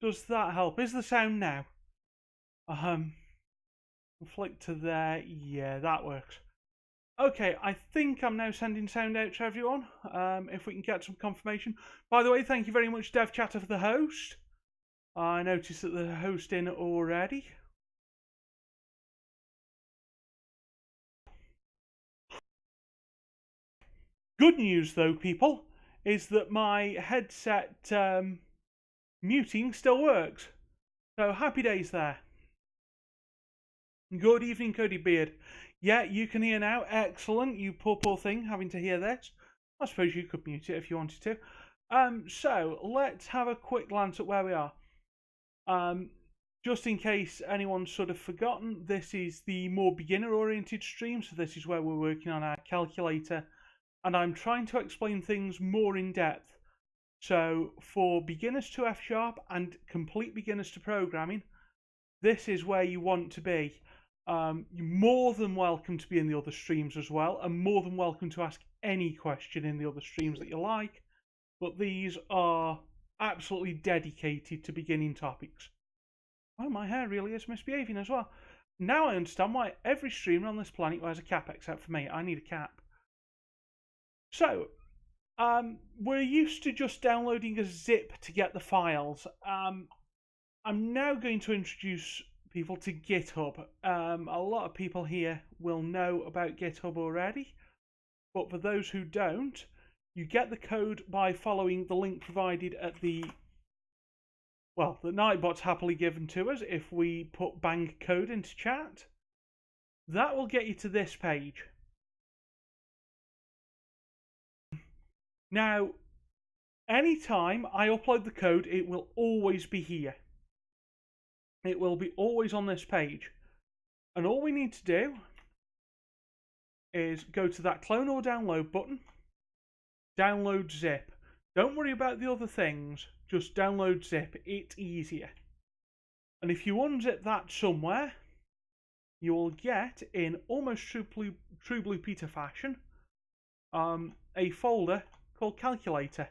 Does that help? Is the sound now? Flick to there. Yeah, that works. Okay, I think I'm now sending sound out to everyone. If we can get some confirmation. By the way, thank you very much, Dev Chatter, for the host. I noticed that the host in already. Good news, though, people, is that my headset muting still works. So happy days there. Good evening, Cody Beard. Yeah, you can hear now. Excellent. You poor thing having to hear this. I suppose you could mute it if you wanted to. So let's have a quick glance at where we are. Just in case anyone's sort of forgotten, this is the more beginner-oriented stream. So this is where we're working on our calculator, and I'm trying to explain things more in depth. So for beginners to F# and complete beginners to programming, this is where you want to be. You're more than welcome to be in the other streams as well, and more than welcome to ask any question in the other streams that you like. But these are absolutely dedicated to beginning topics. Oh, my hair really is misbehaving as well. Now I understand why every streamer on this planet wears a cap except for me. I need a cap. So, we're used to just downloading a zip to get the files. I'm now going to introduce people to GitHub. A lot of people here will know about GitHub already, but for those who don't, you get the code by following the link provided at the Nightbot's happily given to us if we put bang code into chat. That will get you to this page. Now, anytime I upload the code, it will always be here. It will be always on this page. And all we need to do is go to that clone or download button, download zip. Don't worry about the other things, just download zip, it's easier. And if you unzip that somewhere, you will get, in almost true Blue Peter fashion, a folder called calculator.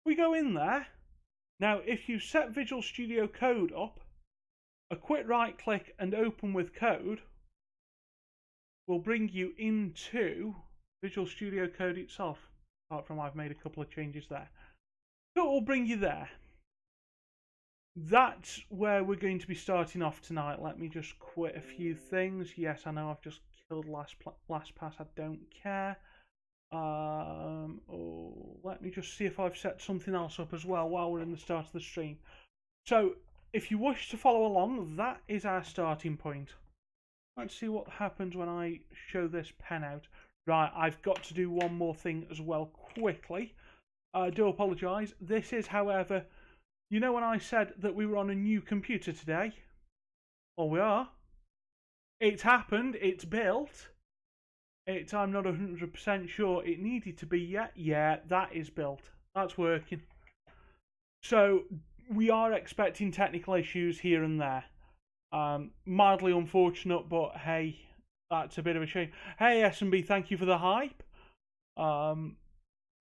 We go in there. Now, if you set Visual Studio Code up, a quick right click and open with code will bring you into Visual Studio Code itself. Apart from I've made a couple of changes there. So it will bring you there. That's where we're going to be starting off tonight. Let me just quit a few things. Yes, I know I've just killed LastPass. I don't care. Let me just see if I've set something else up as well while we're in the start of the stream. So, if you wish to follow along, that is our starting point. Let's see what happens when I show this pen out. Right, I've got to do one more thing as well quickly. I do apologise. This is, however, you know when I said that we were on a new computer today? Well, we are. It's happened. It's built. I'm not 100% sure it needed to be yet. Yeah, that is built. That's working. So, we are expecting technical issues here and there. Mildly unfortunate, but hey, that's a bit of a shame. Hey, S&B, thank you for the hype.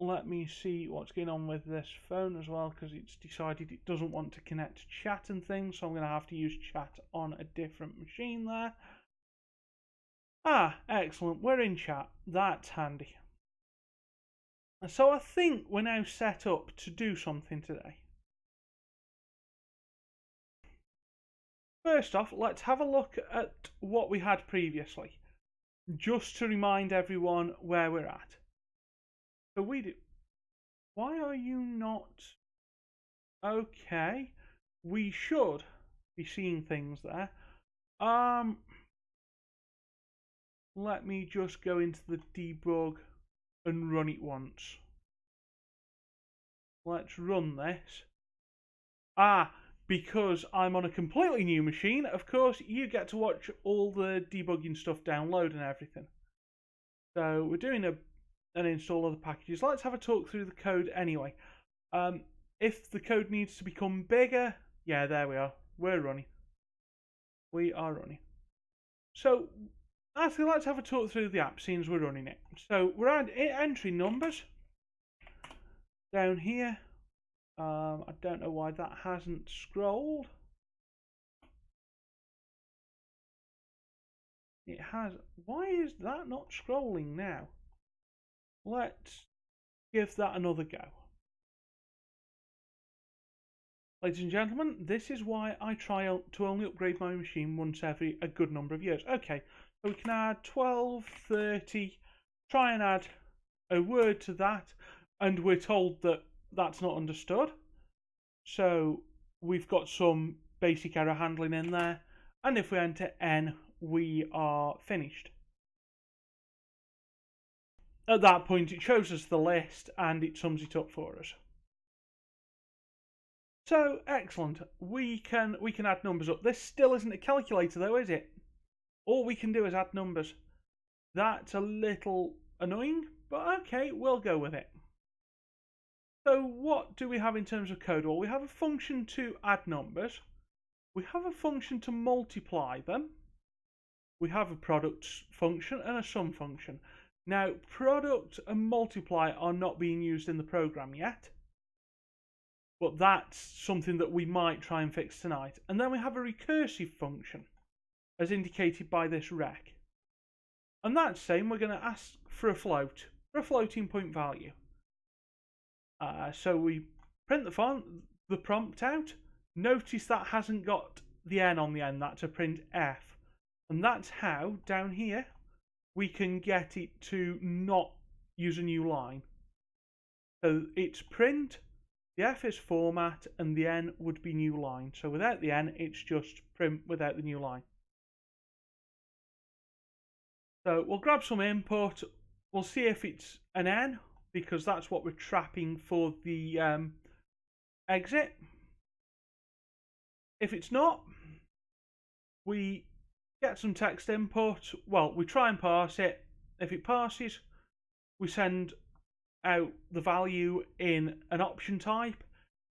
Let me see what's going on with this phone as well, because it's decided it doesn't want to connect to chat and things, so I'm going to have to use chat on a different machine there. Ah, excellent. We're in chat. That's handy. So I think we're now set up to do something today. First off, let's have a look at what we had previously, just to remind everyone where we're at. So we do. Why are you not? Okay, we should be seeing things there. Let me just go into the debug and run it once. Let's run this. Because I'm on a completely new machine, of course, you get to watch all the debugging stuff download and everything. So we're doing an install of the packages. Let's have a talk through the code anyway. If the code needs to become bigger, yeah, there we are. We're running. We are running. So, actually, let's have a talk through the app, since we're running it. So, we're entering numbers down here. I don't know why that hasn't scrolled. It has. Why is that not scrolling now? Let's give that another go. Ladies and gentlemen, this is why I try to only upgrade my machine once every a good number of years. Okay, so we can add 12, 30, try and add a word to that, and we're told that that's not understood. So we've got some basic error handling in there, and if we enter N, we are finished. At that point, it shows us the list and it sums it up for us. So excellent. We can add numbers up. This still isn't a calculator though, is it? All we can do is add numbers. That's a little annoying, but okay, we'll go with it. So what do we have in terms of code? Well, we have a function to add numbers. We have a function to multiply them. We have a product function and a sum function. Now, product and multiply are not being used in the program yet, but that's something that we might try and fix tonight. And then we have a recursive function, as indicated by this rec. And that's saying we're going to ask for a float, for a floating point value. So we print the prompt out. Notice that hasn't got the N on the end, that's a print F. And that's how, down here, we can get it to not use a new line. So it's print, the F is format, and the N would be new line. So without the N, it's just print without the new line. So we'll grab some input. We'll see if it's an N, because that's what we're trapping for the exit. If it's not, we get some text input. Well, we try and parse it. If it parses, we send out the value in an option type.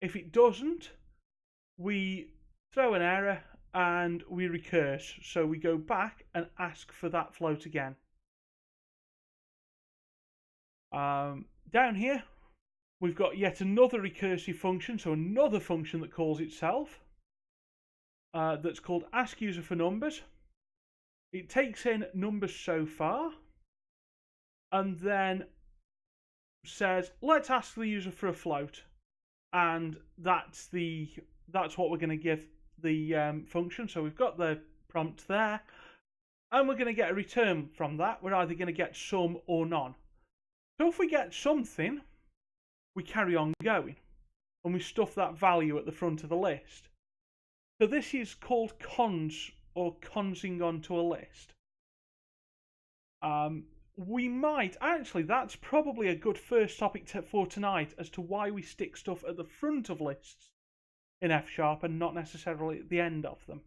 If it doesn't, we throw an error and we recurse. So we go back and ask for that float again. Down here, we've got yet another recursive function, so another function that calls itself, that's called ask user for numbers. It takes in numbers so far, and then says, let's ask the user for a float, and that's what we're going to give the function. So we've got the prompt there, and we're going to get a return from that. We're either going to get some or none. So if we get something, we carry on going, and we stuff that value at the front of the list. So this is called cons, or consing onto a list. We might, actually, that's probably a good first topic for tonight as to why we stick stuff at the front of lists in F# and not necessarily at the end of them.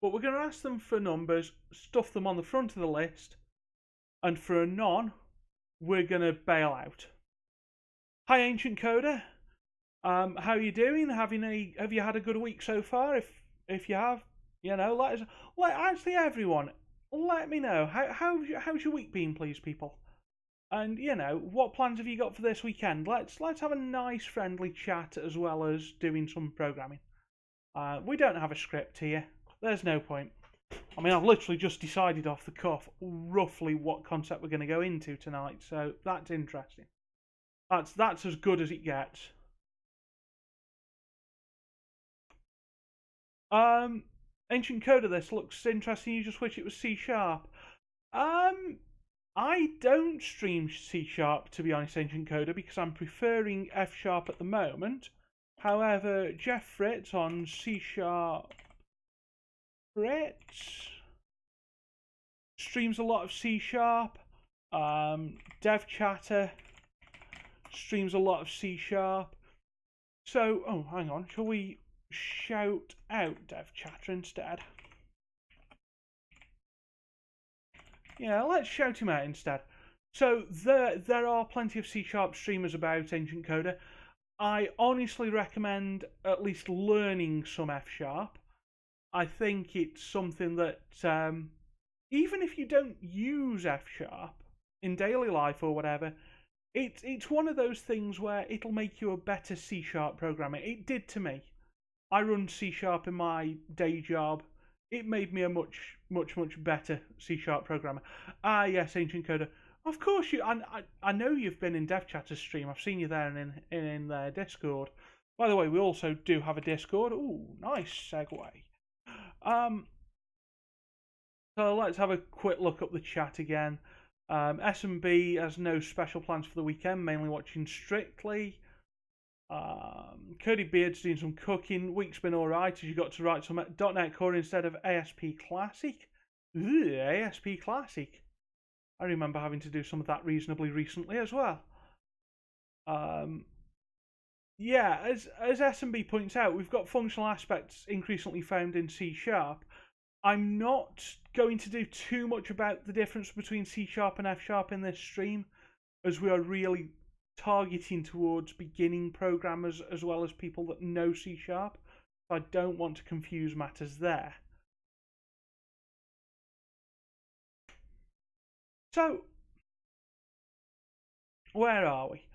But we're going to ask them for numbers, stuff them on the front of the list, and for a none, we're going to bail out. Hi, Ancient Coder. How are you doing? Have you had a good week so far? If you have, you know, actually everyone, let me know how's your week been, please, people. And you know, what plans have you got for this weekend? Let's have a nice friendly chat as well as doing some programming. We don't have a script here. There's no point. I mean, I've literally just decided off the cuff roughly what concept we're going to go into tonight, so that's interesting. That's as good as it gets. Ancient Coder, this looks interesting. You just wish it was C#. I don't stream C# to be honest, Ancient Coder, because I'm preferring F# at the moment. However, Jeff Fritz on C# Fritz streams a lot of C#. Dev Chatter streams a lot of C#. So, oh, hang on, shall we shout out Dev Chatter instead? Yeah, let's shout him out instead. So there are plenty of C# streamers about, Ancient Coder. I honestly recommend at least learning some F#. I think it's something that even if you don't use F# in daily life or whatever, It's one of those things where it'll make you a better C# programmer. It did to me. I run C# in my day job. It made me a much better C# programmer. Ah, yes, Ancient Coder. Of course you. I know you've been in DevChatter's stream. I've seen you there and in their Discord. By the way, we also do have a Discord. Ooh, nice segue. So let's have a quick look up the chat again. S&B has no special plans for the weekend, mainly watching Strictly. Cody Beard's doing some cooking. Week's been alright as you got to write some .NET Core instead of ASP Classic. Ugh, ASP Classic. I remember having to do some of that reasonably recently as well. Yeah, as S&B points out, we've got functional aspects increasingly found in C#. I'm not going to do too much about the difference between C# and F# in this stream, as we are really targeting towards beginning programmers as well as people that know C#. So I don't want to confuse matters there. So, where are we?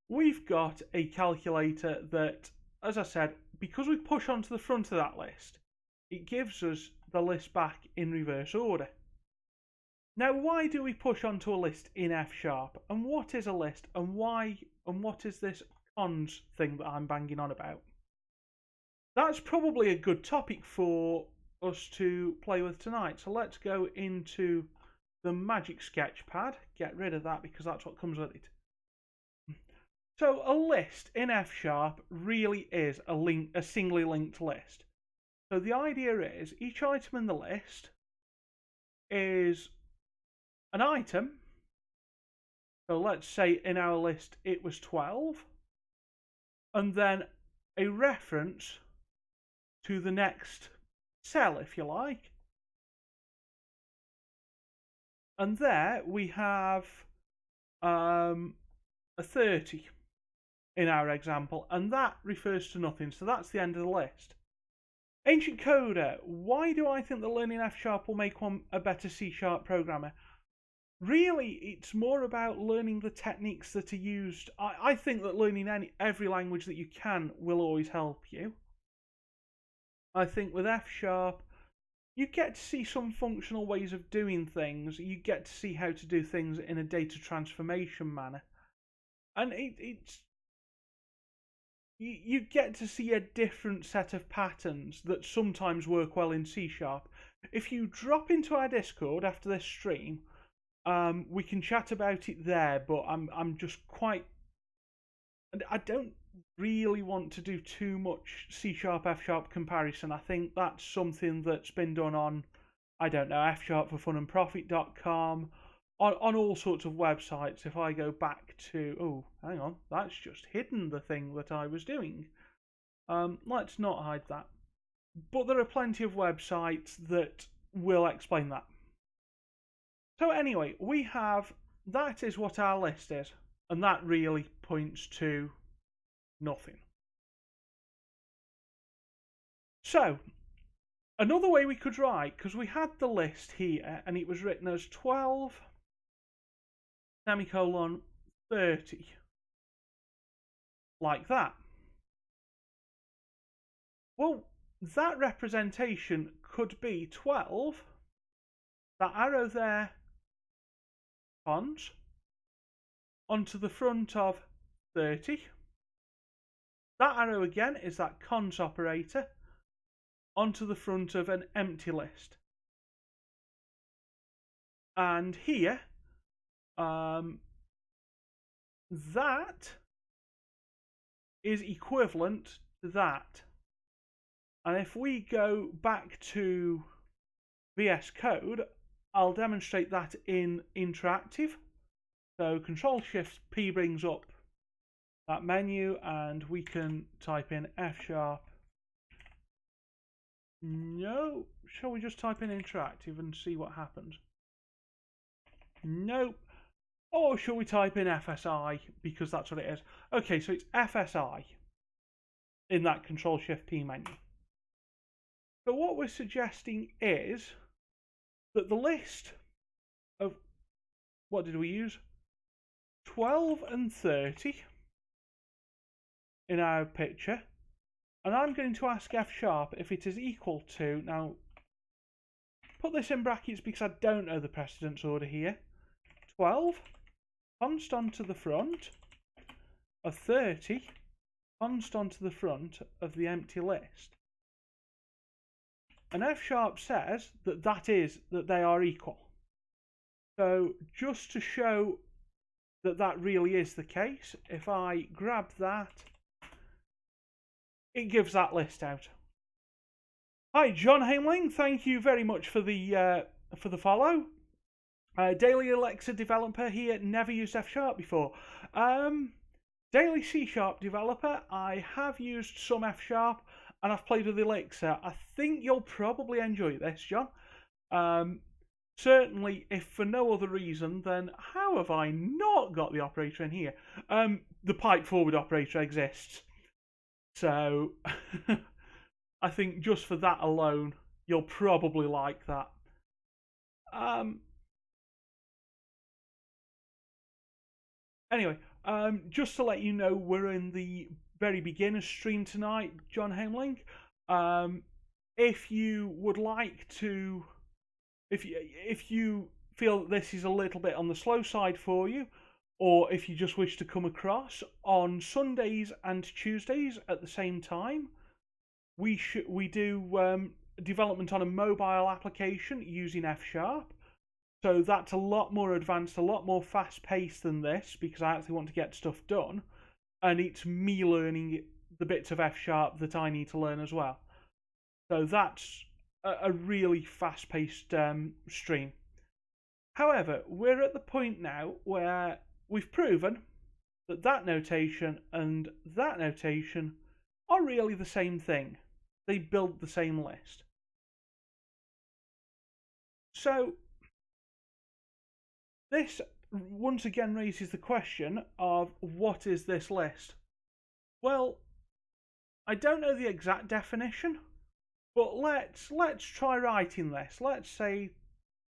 We've got a calculator that, as I said, because we push onto the front of that list, it gives us the list back in reverse order. Now, why do we push onto a list in F#? And what is a list? And why? And what is this cons thing that I'm banging on about? That's probably a good topic for us to play with tonight. So let's go into the Magic Sketchpad. Get rid of that because that's what comes with it. So a list in F# really is a singly linked list. So the idea is each item in the list is an item. So let's say in our list it was 12. And then a reference to the next cell, if you like. And there we have a 30 in our example. And that refers to nothing. So that's the end of the list. Ancient Coder, why do I think that learning F# will make one a better C# programmer? Really, it's more about learning the techniques that are used. I think that learning every language that you can will always help you. I think with F#, you get to see some functional ways of doing things. You get to see how to do things in a data transformation manner. And you get to see a different set of patterns that sometimes work well in C#. If you drop into our Discord after this stream, we can chat about it there, but I'm just quite... I don't really want to do too much C#, F# comparison. I think that's something that's been done on, I don't know, fsharpforfunandprofit.com, on all sorts of websites. If I go back to... Oh, hang on, that's just hidden the thing that I was doing. Let's not hide that. But there are plenty of websites that will explain that. So anyway, we have... That is what our list is. And that really points to nothing. So, another way we could write, because we had the list here, and it was written as 12, semicolon, 30. Like that. Well, that representation could be 12, that arrow there, cons, onto the front of 30. That arrow again is that cons operator onto the front of an empty list. And here, that is equivalent to that. And if we go back to VS Code, I'll demonstrate that in interactive. So Control-Shift-P brings up that menu, and we can type in F#. No, shall we just type in interactive and see what happens? Nope. Or shall we type in FSI, because that's what it is? Okay, so it's FSI in that Control-Shift-P menu. So what we're suggesting is that the list of... What did we use? 12 and 30 in our picture, and I'm going to ask F sharp if it is equal to, now put this in brackets because I don't know the precedence order here, 12 const onto the front of 30 const onto the front of the empty list. And F sharp says that that they are equal. So just to show that that really is the case, if I grab that, it gives that list out. Hi, John Haimling. Thank you very much for the follow. Daily Alexa developer here. Never used F sharp before. Daily C sharp developer. I have used some F sharp and I've played with Alexa. I think you'll probably enjoy this, John. Certainly, if for no other reason, then how have I not got the operator in here? The pipe forward operator exists. So, I think just for that alone, you'll probably like that. Anyway, just to let you know, we're in the very beginner stream tonight, John Haimling. If you would like to, if you feel that this is a little bit on the slow side for you, or if you just wish to come across on Sundays and Tuesdays at the same time, we do development on a mobile application using F sharp. So that's a lot more advanced, a lot more fast-paced than this, because I actually want to get stuff done. And it's me learning the bits of F sharp that I need to learn as well. So that's a really fast-paced stream. However, we're at the point now where we've proven that that notation and that notation are really the same thing. They build the same list. So this once again raises the question of what is this list? Well, I don't know the exact definition, but let's try writing this. Let's say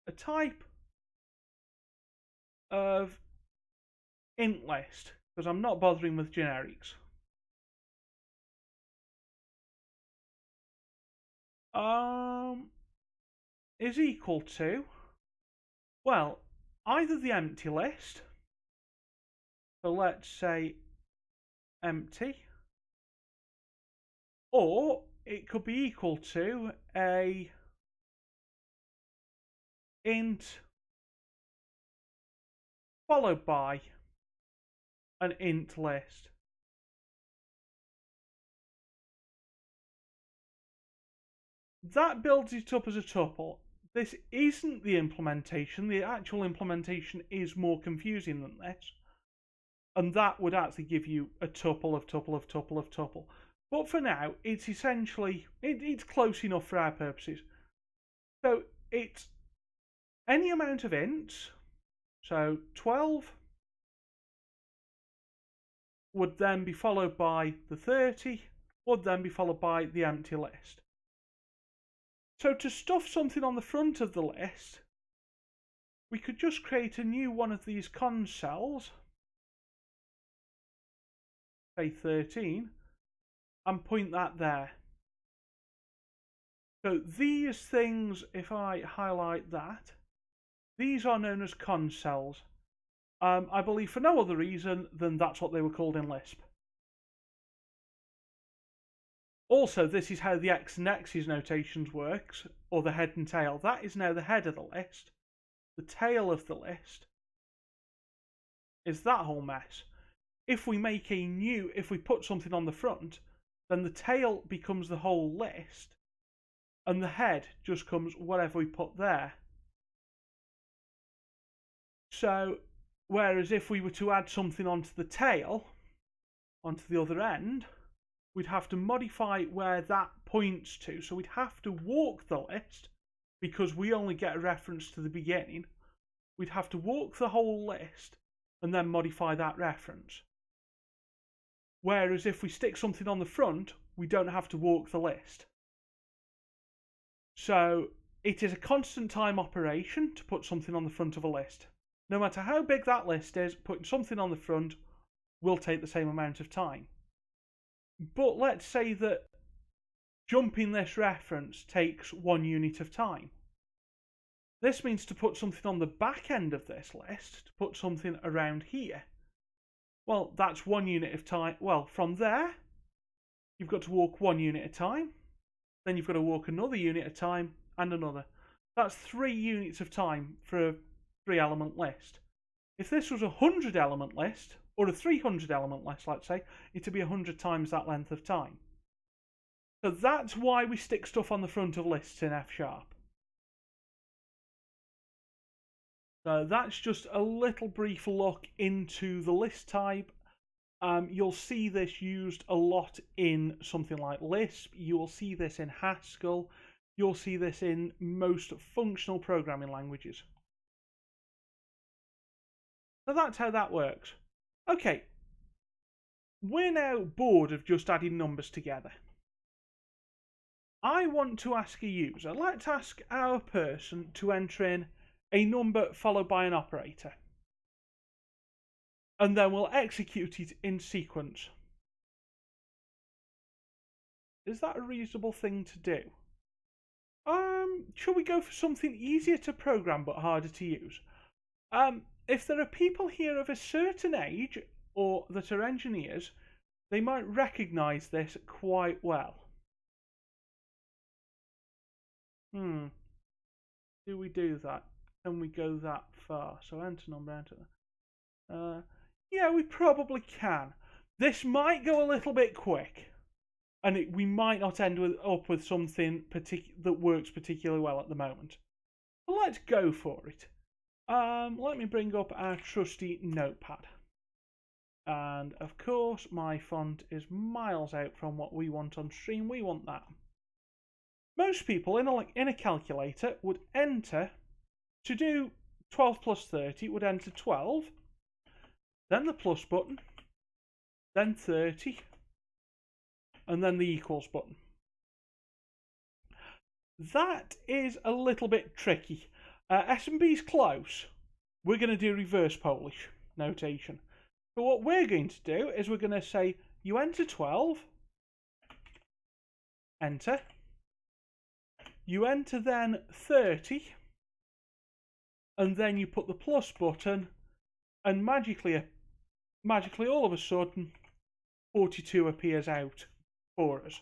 a type of int list, because I'm not bothering with generics. Is equal to, well, either the empty list, so let's say empty, or it could be equal to a int followed by an int list. That builds it up as a tuple. This isn't the implementation. The actual implementation is more confusing than this. And that would actually give you a tuple of tuple of tuple of tuple. But for now, it's essentially, it's close enough for our purposes. So it's any amount of ints. So 12 would then be followed by the 30, would then be followed by the empty list. So to stuff something on the front of the list, we could just create a new one of these const cells, say 13, and point that there. So these things, if I highlight that, these are known as const cells. I believe for no other reason than that's what they were called in Lisp. Also, this is how the X and X's notations works, or the head and tail. That is now the head of the list. The tail of the list is that whole mess. If we make a new, if we put something on the front, then the tail becomes the whole list, and the head just comes whatever we put there. So, whereas if we were to add something onto the tail, onto the other end, we'd have to modify where that points to. So we'd have to walk the list, because we only get a reference to the beginning. We'd have to walk the whole list and then modify that reference. Whereas if we stick something on the front, we don't have to walk the list. So it is a constant time operation to put something on the front of a list. No matter how big that list is, putting something on the front will take the same amount of time. But let's say that jumping this reference takes 1 unit of time. This means to put something on the back end of this list, to put something around here, well, that's 1 unit of time. Well, from there, you've got to walk 1 unit at a time, then you've got to walk another unit at a time, and another. That's 3 units of time for a 3-element list. If this was a 100-element list, or a 300-element list, let's say, it'd be 100 times that length of time. So that's why we stick stuff on the front of lists in F#. So that's just a little brief look into the list type. You'll see this used a lot in something like Lisp. You'll see this in Haskell. You'll see this in most functional programming languages. So that's how that works. Okay, we're now bored of just adding numbers together. I want to ask a user, let's ask our person to enter in a number followed by an operator. And then we'll execute it in sequence. Is that a reasonable thing to do? Should we go for something easier to program but harder to use? If there are people here of a certain age or that are engineers, they might recognise this quite well. Do we do that? Can we go that far? So enter number, enter. Yeah, we probably can. This might go a little bit quick, and we might not end up with something that works particularly well at the moment. But let's go for it. Let me bring up our trusty notepad. And of course, my font is miles out from what we want on stream. We want that. Most people in a calculator would enter, to do 12 plus 30, would enter 12, then the plus button, then 30, and then the equals button. That is a little bit tricky. S&B's close. We're going to do reverse Polish notation. But what we're going to do is we're going to say, you enter 12, enter. You enter then 30, and then you put the plus button, and magically all of a sudden, 42 appears out for us.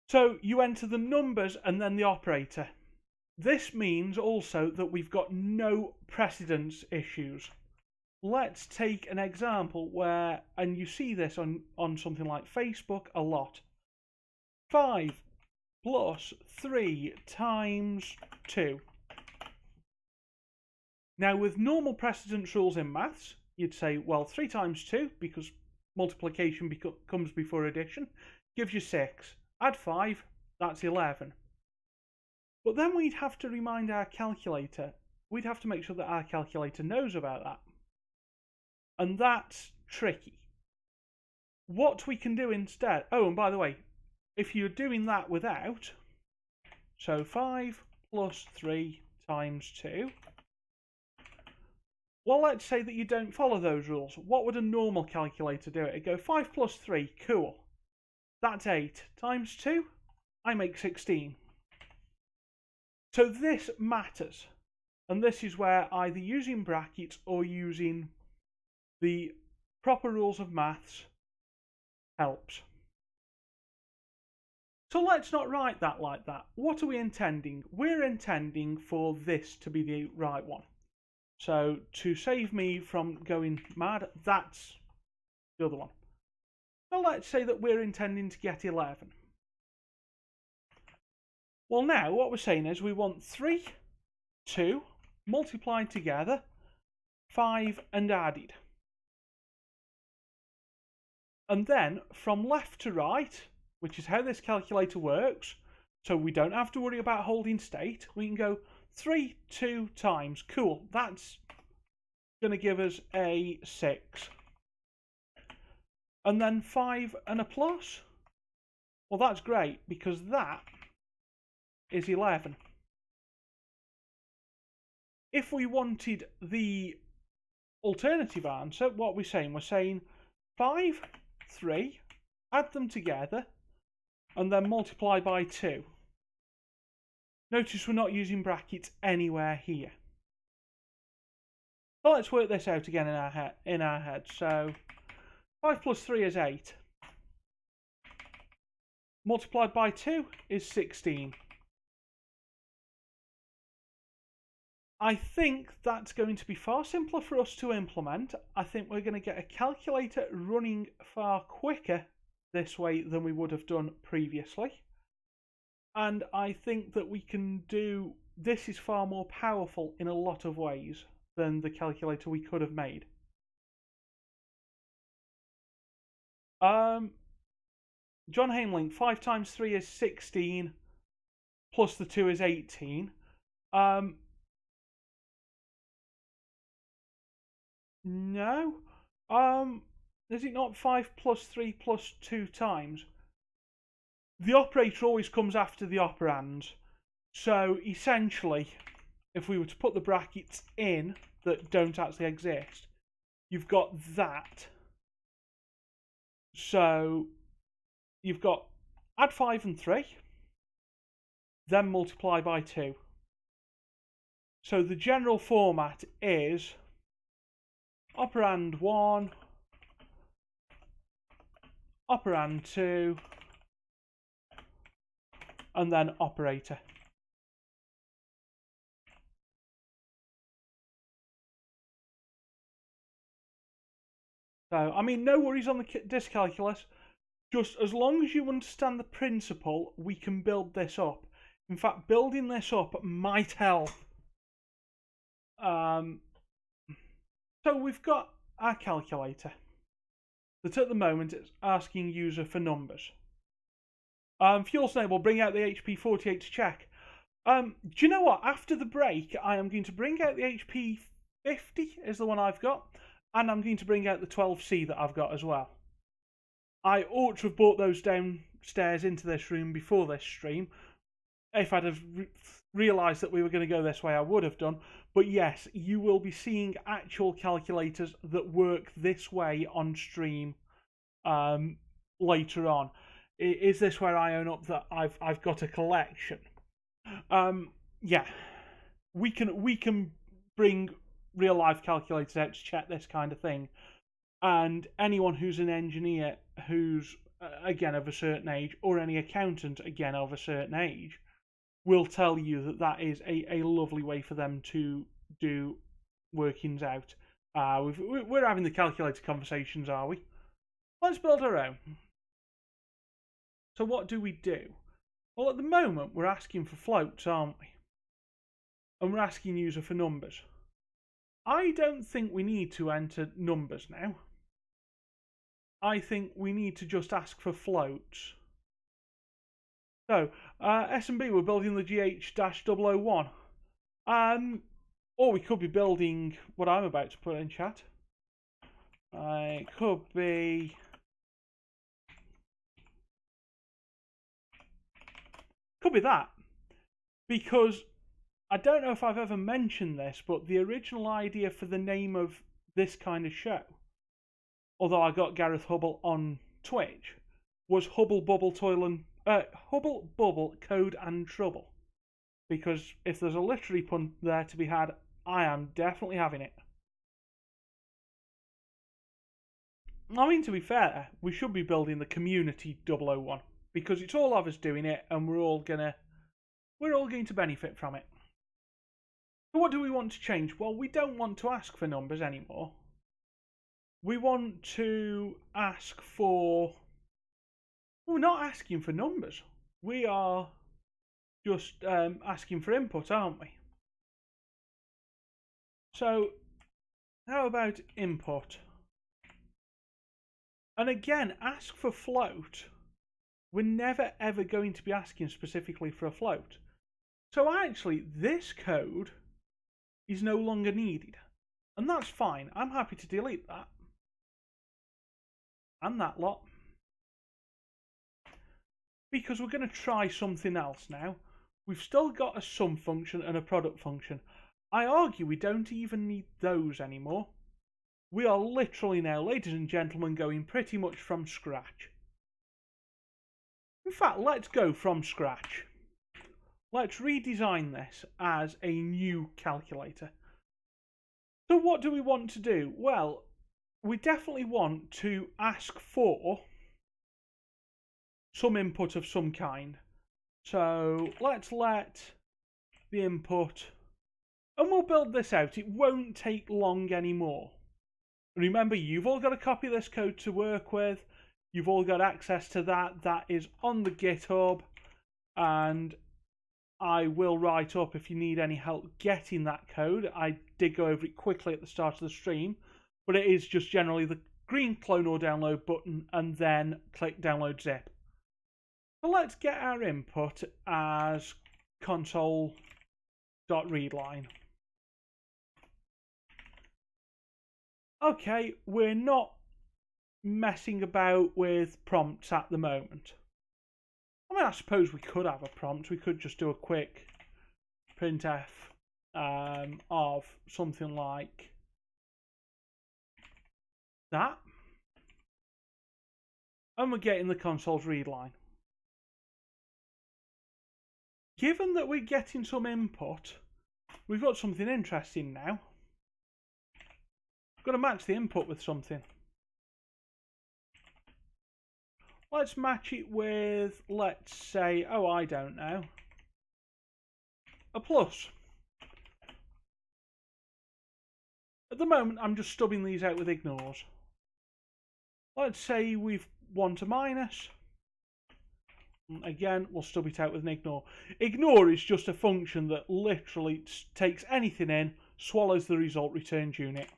So you enter the numbers and then the operator. This means also that we've got no precedence issues. Let's take an example where, and you see this on something like Facebook a lot. 5 plus 3 times 2. Now, with normal precedence rules in maths, you'd say, well, 3 times 2, because multiplication comes before addition, gives you 6. Add 5, that's 11. But then we'd have to remind our calculator. We'd have to make sure that our calculator knows about that. And that's tricky. What we can do instead... Oh, and by the way, if you're doing that without... So 5 plus 3 times 2... Well, let's say that you don't follow those rules. What would a normal calculator do? It'd go 5 plus 3, cool. That's 8. Times 2, I make 16. So this matters. And this is where either using brackets or using the proper rules of maths helps. So let's not write that like that. What are we intending? We're intending for this to be the right one. So to save me from going mad, that's the other one. So let's say that we're intending to get 11. Well, now what we're saying is we want 3, 2, multiplied together, 5 and added. And then from left to right, which is how this calculator works, so we don't have to worry about holding state, we can go 3, 2 times. Cool, that's going to give us a 6. And then 5 and a plus. Well, that's great, because that is 11. if we wanted the alternative answer, what we're saying, 5, 3, add them together, and then multiply by 2. Notice we're not using brackets anywhere here. So let's work this out again in our head. So 5 plus 3 is 8. Multiplied by 2 is 16. I think that's going to be far simpler for us to implement. I think we're going to get a calculator running far quicker this way than we would have done previously. And I think that we can do, this is far more powerful in a lot of ways than the calculator we could have made. John Hamelink, 5 times 3 is 16, plus the 2 is 18. No. Is it not 5 plus 3 plus 2 times? The operator always comes after the operand. So essentially, if we were to put the brackets in that don't actually exist, you've got that. So you've got add 5 and 3, then multiply by 2. So the general format is operand 1, operand 2, and then operator. So, I mean, no worries on the dyscalculus. Just as long as you understand the principle, we can build this up. In fact, building this up might help. So we've got our calculator that at the moment is asking user for numbers. Fuel Snake will bring out the HP48 to check. Do you know what? After the break, I am going to bring out the HP50 is the one I've got, and I'm going to bring out the 12C that I've got as well. I ought to have brought those downstairs into this room before this stream. If I'd have realised that we were going to go this way, I would have done. But yes, you will be seeing actual calculators that work this way on stream later on. Is this where I own up that I've got a collection? Yeah, we can bring real life calculators out to check this kind of thing, and anyone who's an engineer who's again of a certain age, or any accountant again of a certain age, will tell you that that is a lovely way for them to do workings out. We're having the calculator conversations, are we? Let's build our own. So what do we do? Well, at the moment, we're asking for floats, aren't we? And we're asking user for numbers. I don't think we need to enter numbers now. I think we need to just ask for floats. So, S&B, we're building the GH-001. Or we could be building what I'm about to put in chat. It could be... Could be that. Because I don't know if I've ever mentioned this, but the original idea for the name of this kind of show, although I got Gareth Hubble on Twitch, was Hubble Bubble Hubble Bubble Code and Trouble. Because if there's a literary pun there to be had, I am definitely having it. I mean, to be fair, we should be building the Community 001 because it's all of us doing it, and we're all going to benefit from it. So what do we want to change? Well, we don't want to ask for numbers anymore. We want to ask for... We're not asking for numbers. We are just asking for input, aren't we? So, how about input? And again, ask for float. We're never ever going to be asking specifically for a float. So actually, this code is no longer needed. And that's fine. I'm happy to delete that. And that lot. Because we're going to try something else now. We've still got a sum function and a product function. I argue we don't even need those anymore. We are literally now, ladies and gentlemen, going pretty much from scratch. In fact, let's go from scratch. Let's redesign this as a new calculator. So what do we want to do? Well, we definitely want to ask for some input of some kind. So let's let the input, and we'll build this out. It won't take long anymore. Remember, you've all got a copy of this code to work with. You've all got access to that. That is on the GitHub, and I will write up if you need any help getting that code. I did go over it quickly at the start of the stream, but it is just generally the green clone or download button and then click download zip. So let's get our input as console.readline. Okay, we're not messing about with prompts at the moment. I mean, I suppose we could have a prompt. We could just do a quick printf of something like that. And we're getting the console's read line. Given that we're getting some input, we've got something interesting now. We've got to match the input with something. Let's match it with, let's say, oh, I don't know, a plus. At the moment, I'm just stubbing these out with ignores. Let's say we want a minus. Again, we'll stub it out with an ignore. Ignore is just a function that literally takes anything in, swallows the result, returns unit.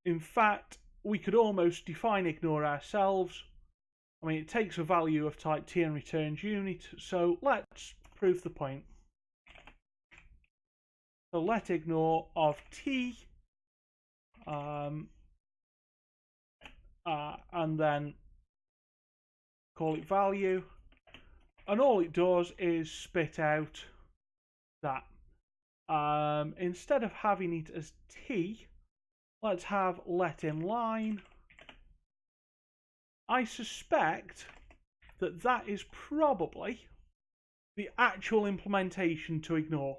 In fact, we could almost define ignore ourselves. I mean, it takes a value of type t and returns unit, so let's prove the point. So let ignore of t, and then call it value, and all it does is spit out that. Instead of having it as t, let's have let inline. I suspect that that is probably the actual implementation to ignore.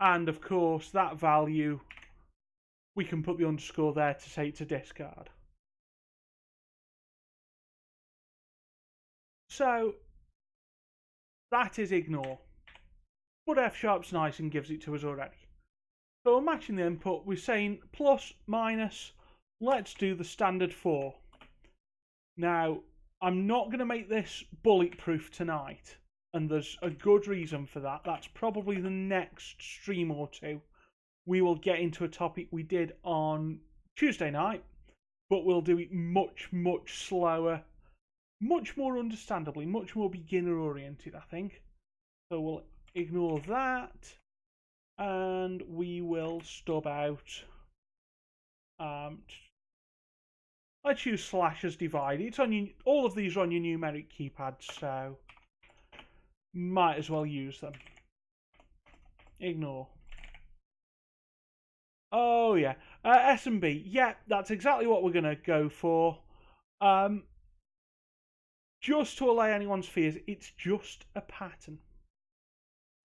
And of course, that value, we can put the underscore there to say it's a discard. So that is ignore. But F# nice and gives it to us already. So we're matching the input. We're saying plus, minus. Let's do the standard 4. Now, I'm not going to make this bulletproof tonight, and there's a good reason for that. That's probably the next stream or two. We will get into a topic we did on Tuesday night, but we'll do it much, much slower, much more understandably, much more beginner-oriented, I think. So we'll ignore that, and we will stub out... I choose slash as divide. It's on your, all of these are on your numeric keypad, so might as well use them. Ignore. Oh yeah, S and B. Yeah, that's exactly what we're gonna go for. Just to allay anyone's fears, it's just a pattern.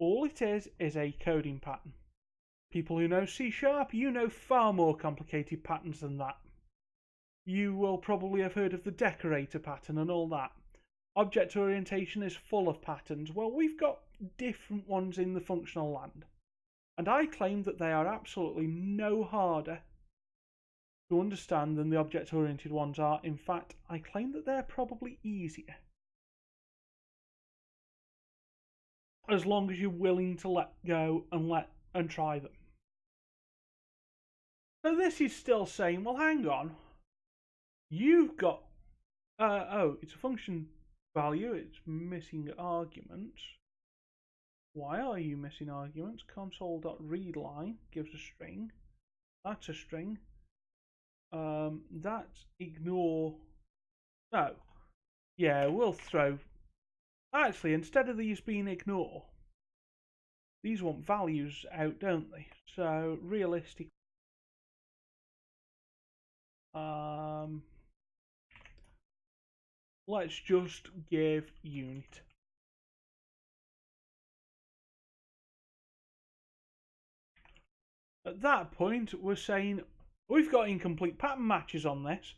All it is a coding pattern. People who know C#, you know far more complicated patterns than that. You will probably have heard of the decorator pattern and all that. Object orientation is full of patterns. Well, we've got different ones in the functional land. And I claim that they are absolutely no harder to understand than the object-oriented ones are. In fact, I claim that they're probably easier. As long as you're willing to let go and try them. So this is still saying, well, hang on. You've got, oh, it's a function value, it's missing arguments. Why are you missing arguments? Console.readline gives a string. That's a string. That's ignore. No. Yeah, we'll throw. Actually, instead of these being ignore, these want values out, don't they? So realistic. Let's just give unit. At that point, we're saying we've got incomplete pattern matches on this,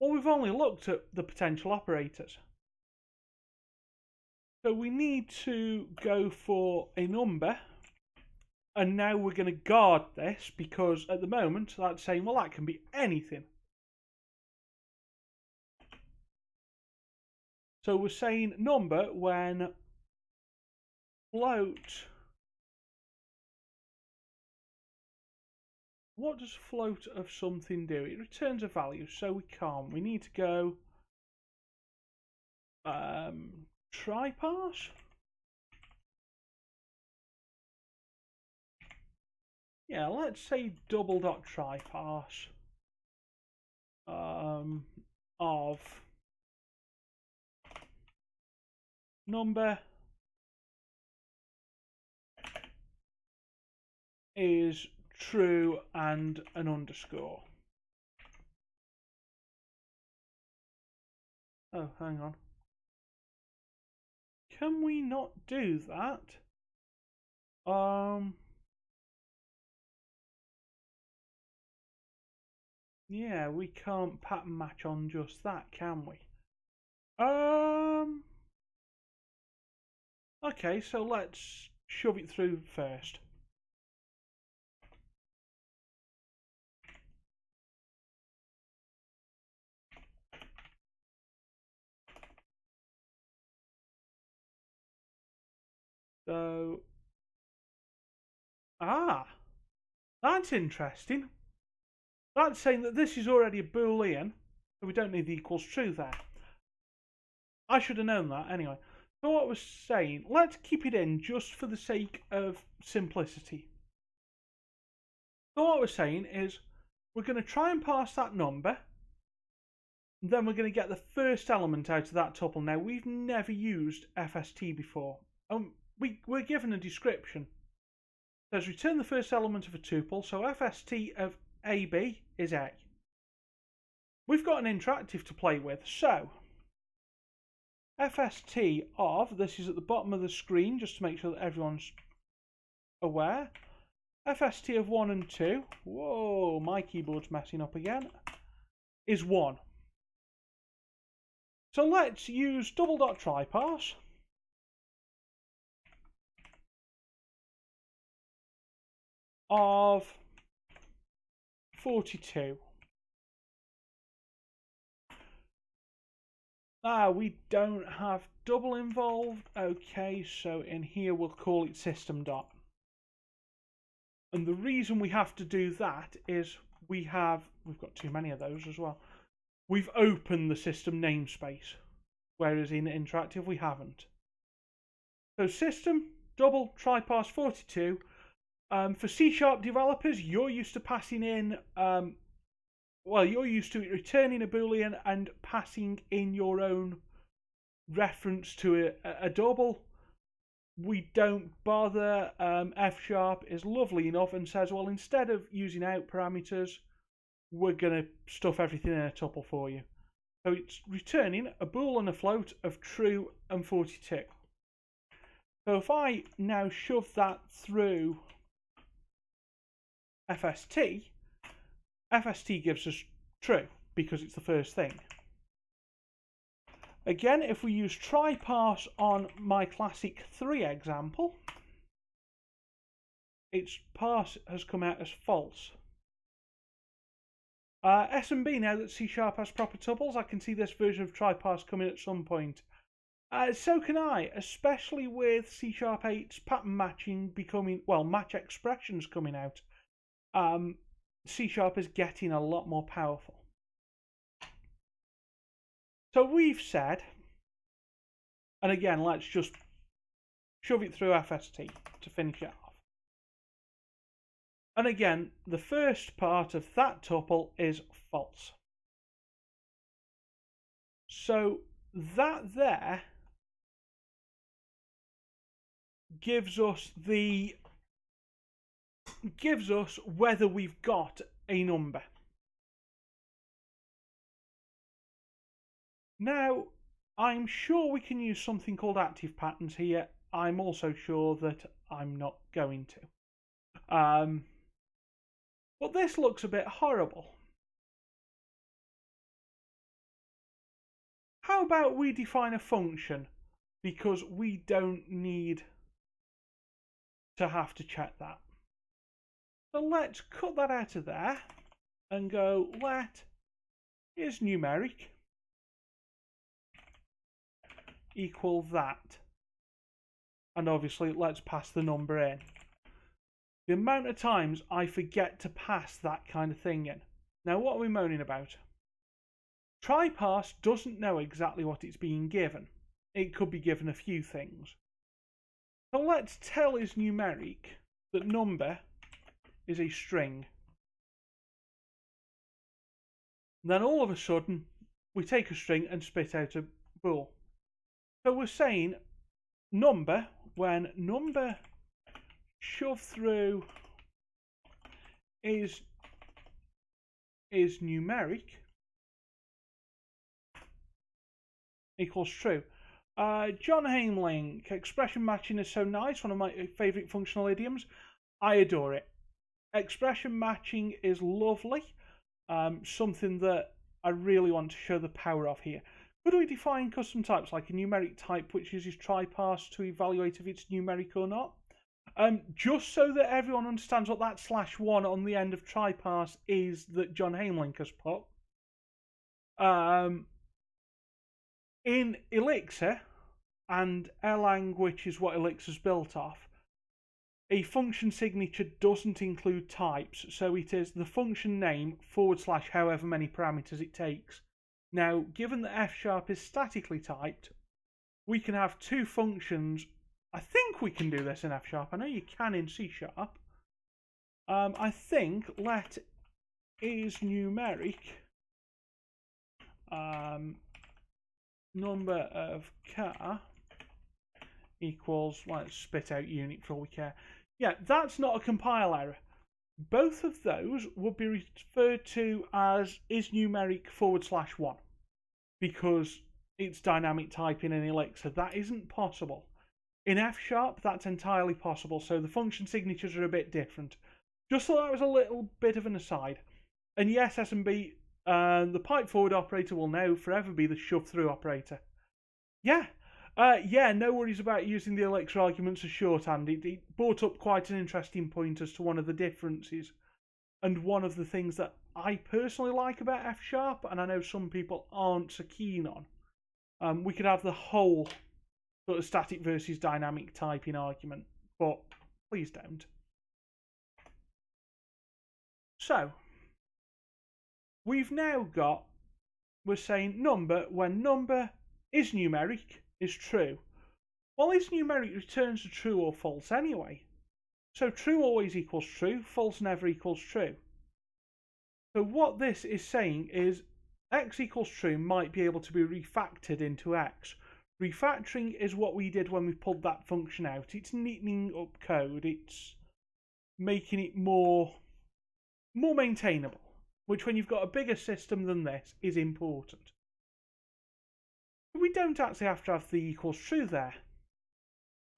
or we've only looked at the potential operators. So we need to go for a number, and now we're going to guard this because at the moment that's saying, well, that can be anything. So we're saying number when float. What does float of something do? It returns a value, so we can't. We need to go try parse. Yeah, let's say double dot try parse of number is true and an underscore. Oh, hang on. Can we not do that? Yeah, we can't pattern match on just that, can we? Okay, so let's shove it through first. So, that's interesting. That's saying that this is already a Boolean, so we don't need the equals true there. I should have known that anyway. So what I was saying, let's keep it in just for the sake of simplicity. So what I was saying is, we're going to try and parse that number, then we're going to get the first element out of that tuple. Now, we've never used FST before. We're given a description. It says return the first element of a tuple, so FST of AB is A. We've got an interactive to play with, so FST of, this is at the bottom of the screen just to make sure that everyone's aware, FST of 1 and 2, whoa, my keyboard's messing up again, is 1. So let's use double dot try parse of 42. We don't have double involved. Okay, so in here we'll call it system dot. And the reason we have to do that is we've got too many of those as well. We've opened the system namespace, whereas in interactive we haven't. So system double try parse 42. For C# developers, you're used to passing in, you're used to returning a Boolean and passing in your own reference to a double. We don't bother. F# is lovely enough and says, well, instead of using out parameters, we're going to stuff everything in a tuple for you. So it's returning a bool and a float of true and 42. So if I now shove that through FST, FST gives us true because it's the first thing. Again, if we use try parse on my classic 3 example, its parse has come out as false. S&B, now that C# has proper tuples, I can see this version of try parse coming at some point. So can I, especially with C# 8's pattern matching becoming, well, match expressions coming out. C# is getting a lot more powerful. So we've said, and again, let's just shove it through FST to finish it off. And again, the first part of that tuple is false. So that there gives us the gives us whether we've got a number. Now, I'm sure we can use something called active patterns here. I'm also sure that I'm not going to. But this looks a bit horrible. How about we define a function, because we don't need to have to check that. So let's cut that out of there and go let is numeric equal that. And obviously let's pass the number in. The amount of times I forget to pass that kind of thing in. Now what are we moaning about? TryParse doesn't know exactly what it's being given. It could be given a few things. So let's tell is numeric that number is a string. Then all of a sudden we take a string and spit out a bool. So we're saying number, when number shoved through is numeric, equals true. John Hamelink, expression matching is so nice, one of my favourite functional idioms. I adore it. Expression matching is lovely, something that I really want to show the power of here. Could we define custom types like a numeric type which uses TryParse to evaluate if it's numeric or not? Just so that everyone understands what that /1 on the end of TryParse is that John Hamelink has put. In Elixir and Erlang, which is what Elixir's built off, a function signature doesn't include types, so it is the function name / however many parameters it takes. Now, given that F# is statically typed, we can have two functions. I think we can do this in F#. I know you can in C#. I think let is numeric number of car equals, let's spit out unit for all we care. Yeah, that's not a compile error. Both of those would be referred to as is numeric /1 because it's dynamic typing in Elixir. That isn't possible. In F#, that's entirely possible, so the function signatures are a bit different. Just so that was a little bit of an aside. And yes, SMB, the pipe forward operator will now forever be the shove through operator. Yeah. No worries about using the Elixir arguments as shorthand. It brought up quite an interesting point as to one of the differences. And one of the things that I personally like about F#, and I know some people aren't so keen on, we could have the whole sort of static versus dynamic typing argument, but please don't. So, we've now got, we're saying number when number is numeric is true. Well, is numeric returns a true or false anyway. So true always equals true, false never equals true. So what this is saying is x equals true might be able to be refactored into x. Refactoring is what we did when we pulled that function out. It's neatening up code. It's making it more maintainable, which when you've got a bigger system than this is important. We don't actually have to have the equals true there.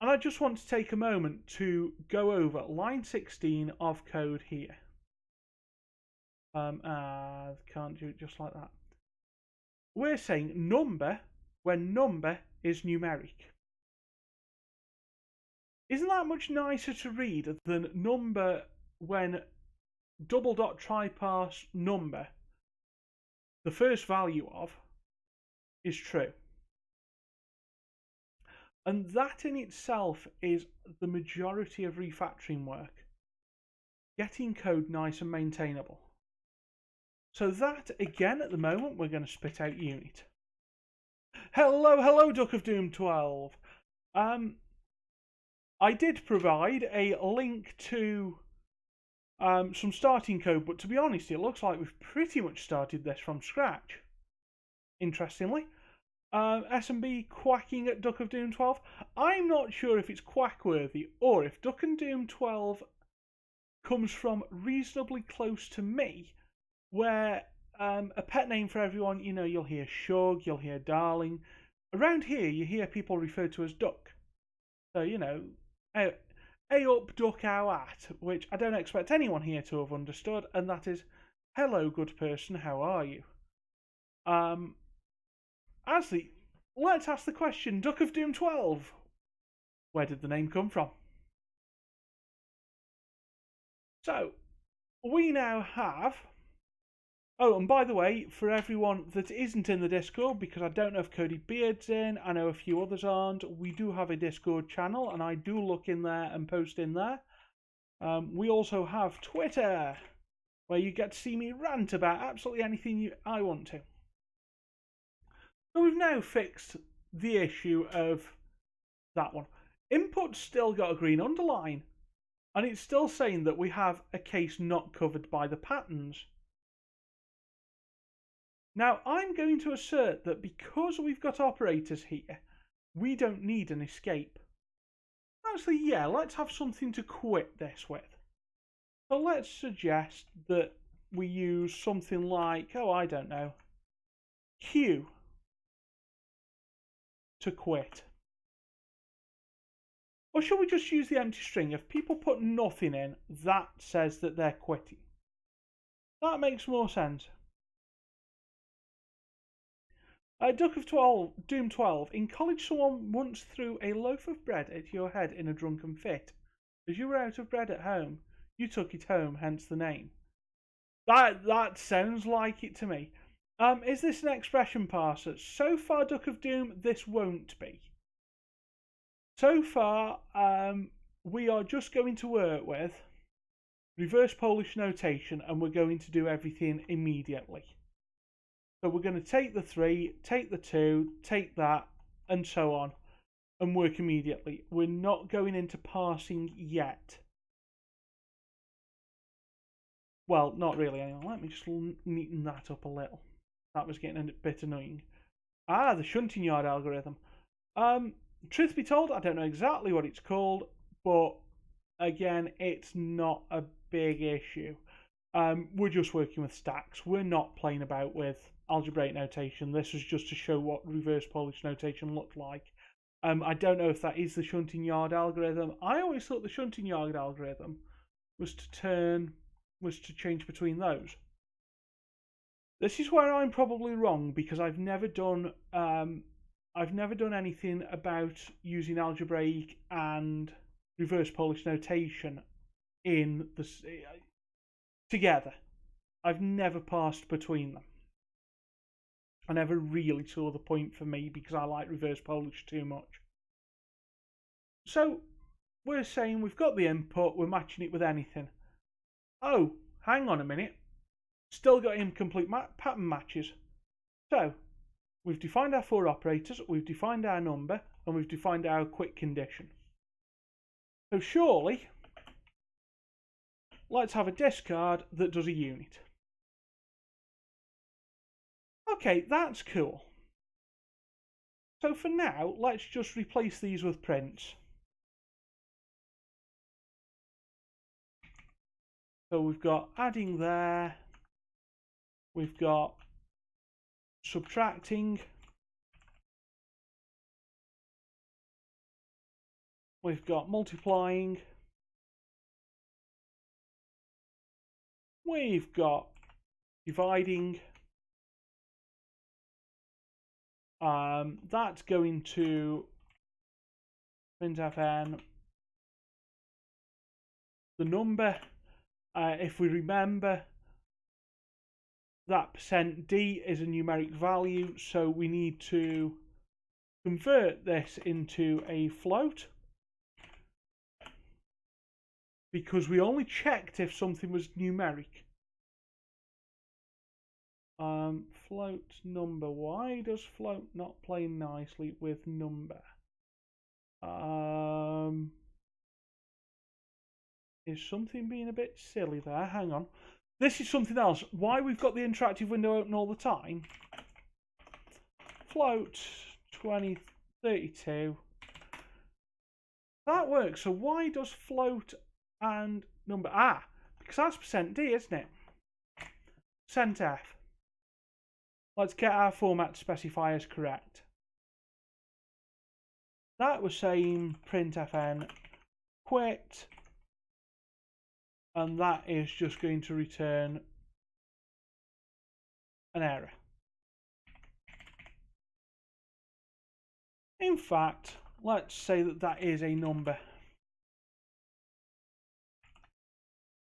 And I just want to take a moment to go over line 16 of code here. Can't do it just like that. We're saying number when number is numeric. Isn't that much nicer to read than number when $.TryParse number, the first value of, is true? And that in itself is the majority of refactoring work. Getting code nice and maintainable. So that, again, at the moment, we're going to spit out unit. Hello, Duck of Doom 12. I did provide a link to some starting code, but to be honest, it looks like we've pretty much started this from scratch. Interestingly. SMB quacking at Duck of Doom 12. I'm not sure if it's quack-worthy or if Duck and Doom 12 comes from reasonably close to me, where a pet name for everyone, you'll hear Shug, you'll hear Darling. Around here, you hear people referred to as Duck. So, A up, duck ow at, which I don't expect anyone here to have understood, and that is, hello, good person, how are you? Actually, let's ask the question, Duck of Doom 12. Where did the name come from? So, we now have... Oh, and by the way, for everyone that isn't in the Discord, because I don't know if Cody Beard's in, I know a few others aren't, we do have a Discord channel, and I do look in there and post in there. We also have Twitter, where you get to see me rant about absolutely anything I want to. So we've now fixed the issue of that one. Input's still got a green underline, and it's still saying that we have a case not covered by the patterns. Now, I'm going to assert that because we've got operators here, we don't need an escape. Actually, yeah, let's have something to quit this with. So let's suggest that we use something like, oh, I don't know, Q to quit. Or should we just use the empty string? If people put nothing in, that says that they're quitting. That makes more sense. Duck of Doom 12. In college, someone once threw a loaf of bread at your head in a drunken fit. As you were out of bread at home, you took it home, hence the name. That sounds like it to me. Is this an expression parser? So far, Duck of Doom, this won't be. So far, we are just going to work with reverse Polish notation, and we're going to do everything immediately. So we're going to take the 3, take the 2, take that, and so on, and work immediately. We're not going into parsing yet. Well, not really. Anyway. Let me just neaten that up a little. That was getting a bit annoying. The shunting yard algorithm. Truth be told, I don't know exactly what it's called, but again, it's not a big issue. We're just working with stacks. We're not playing about with algebraic notation. This was just to show what reverse Polish notation looked like. I don't know if that is the shunting yard algorithm. I always thought the shunting yard algorithm was to change between those. This is where I'm probably wrong, because I've never done anything about using algebraic and reverse Polish notation in the together. I've never parsed between them. I never really saw the point for me because I like reverse Polish too much. So we're saying we've got the input, we're matching it with anything. Oh, hang on a minute. Still got incomplete pattern matches. So we've defined our 4 operators, we've defined our number, and we've defined our quit condition. So surely, let's have a discard that does a unit. Okay, that's cool. So for now, let's just replace these with prints. So we've got adding there, we've got subtracting, we've got multiplying, we've got dividing. That's going to printfn the number. If we remember, that %d is a numeric value, so we need to convert this into a float, because we only checked if something was numeric. Float number. Why does float not play nicely with number? Is something being a bit silly there? Hang on. This is something else. Why we've got the interactive window open all the time? Float 2032. That works. So why does float and number? because that's %d, isn't it? %f. Let's get our format specifiers correct. That was saying printfn quit, and that is just going to return an error. In fact, let's say that that is a number.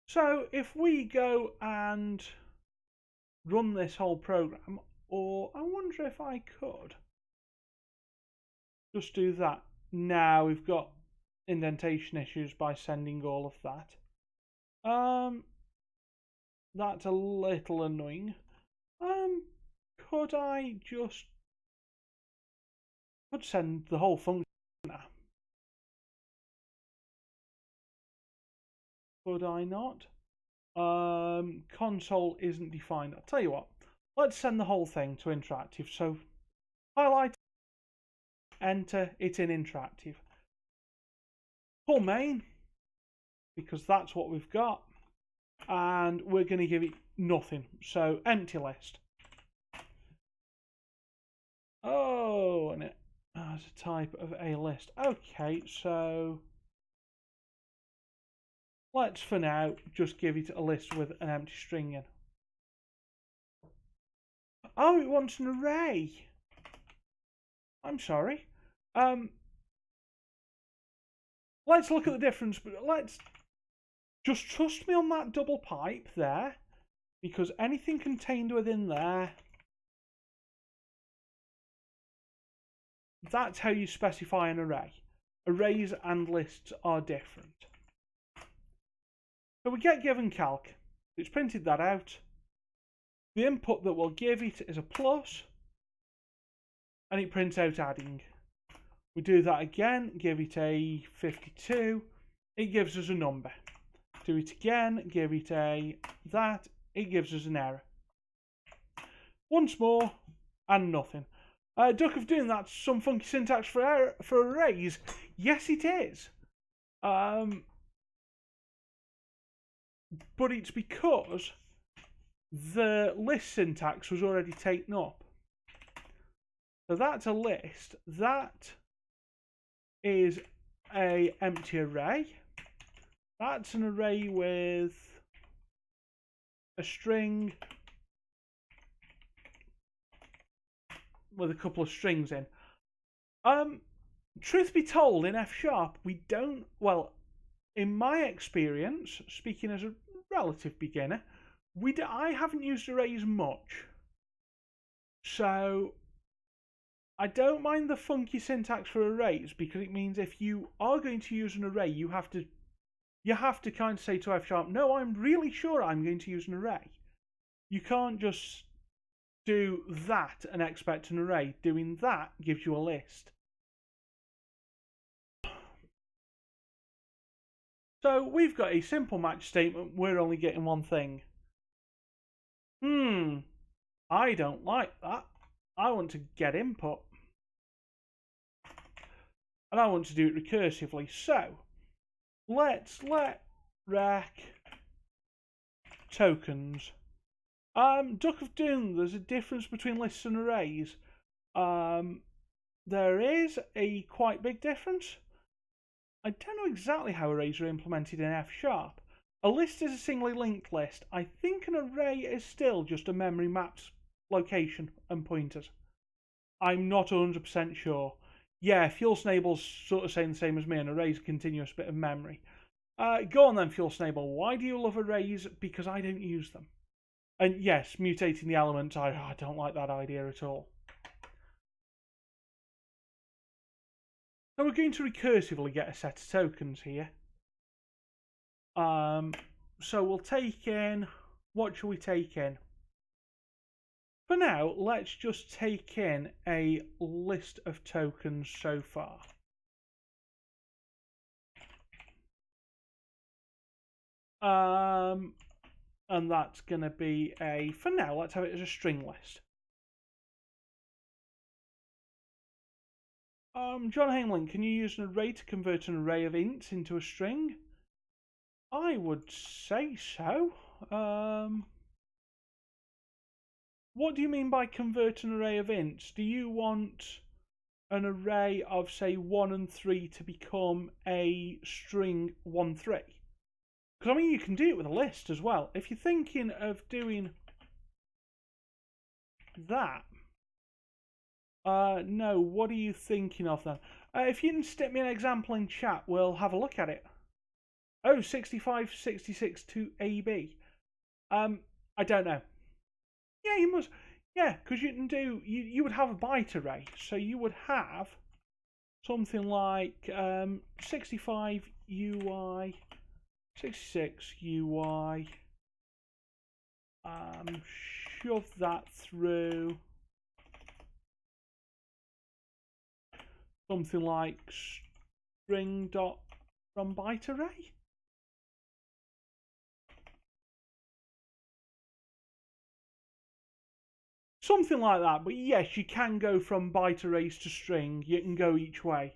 So if we go and run this whole program, or I wonder if I could just do that. Now we've got indentation issues by sending all of that. That's a little annoying. Could I just send the whole function now? Could I not? Console isn't defined. I'll tell you what. Let's send the whole thing to interactive. So highlight, enter it in interactive. Pull main, because that's what we've got, and we're going to give it nothing. So empty list. Oh, and it has a type of a list. Okay, so let's for now just give it a list with an empty string in. Oh, it wants an array. I'm sorry. Let's look at the difference, but let's just trust me on that double pipe there, because anything contained within there, that's how you specify an array. Arrays and lists are different. So we get given calc. It's printed that out. The input that we'll give it is a plus, and it prints out adding. We do that again, give it a 52, it gives us a number. Do it again, give it a that, it gives us an error. Once more, and nothing. Duck of Doom, that's some funky syntax for arrays. Yes, it is. But it's because the list syntax was already taken up. So that's a list. That is a empty array. That's an array with a string with a couple of strings in. Truth be told, in F#, we don't, well, in my experience, speaking as a relative beginner, I haven't used arrays much. So I don't mind the funky syntax for arrays, because it means if you are going to use an array, you have to kind of say to F#, no, I'm really sure I'm going to use an array. You can't just do that and expect an array. Doing that gives you a list. So we've got a simple match statement. We're only getting one thing. I don't like that. I want to get input. And I want to do it recursively. So let's let rec tokens. Duck of Doom, there's a difference between lists and arrays. There is a quite big difference. I don't know exactly how arrays are implemented in F#. A list is a singly linked list. I think an array is still just a memory mapped location and pointers. I'm not 100% sure. Yeah, Fuel Snable's sort of saying the same as me, an array's a continuous bit of memory. Go on then, Fuel Snable. Why do you love arrays? Because I don't use them. And yes, mutating the elements, I don't like that idea at all. So we're going to recursively get a set of tokens here. So we'll take in, what shall we take in? For now, let's just take in a list of tokens so far. And that's going to be for now, let's have it as a string list. John Hamelin, can you use an array to convert an array of ints into a string? I would say so. What do you mean by convert an array of ints? Do you want an array of, say, 1 and 3 to become a string 1, 3? Because, I mean, you can do it with a list as well. If you're thinking of doing that, no, what are you thinking of then? If you can stick me an example in chat, we'll have a look at it. Oh, 65, 66 to AB. I don't know. Yeah, you must. Yeah, because you can do. You would have a byte array, so you would have something like 65 UI, 66 UI. Shove that through something like string dot from byte array. Something like that, but yes, you can go from byte arrays to string. You can go each way.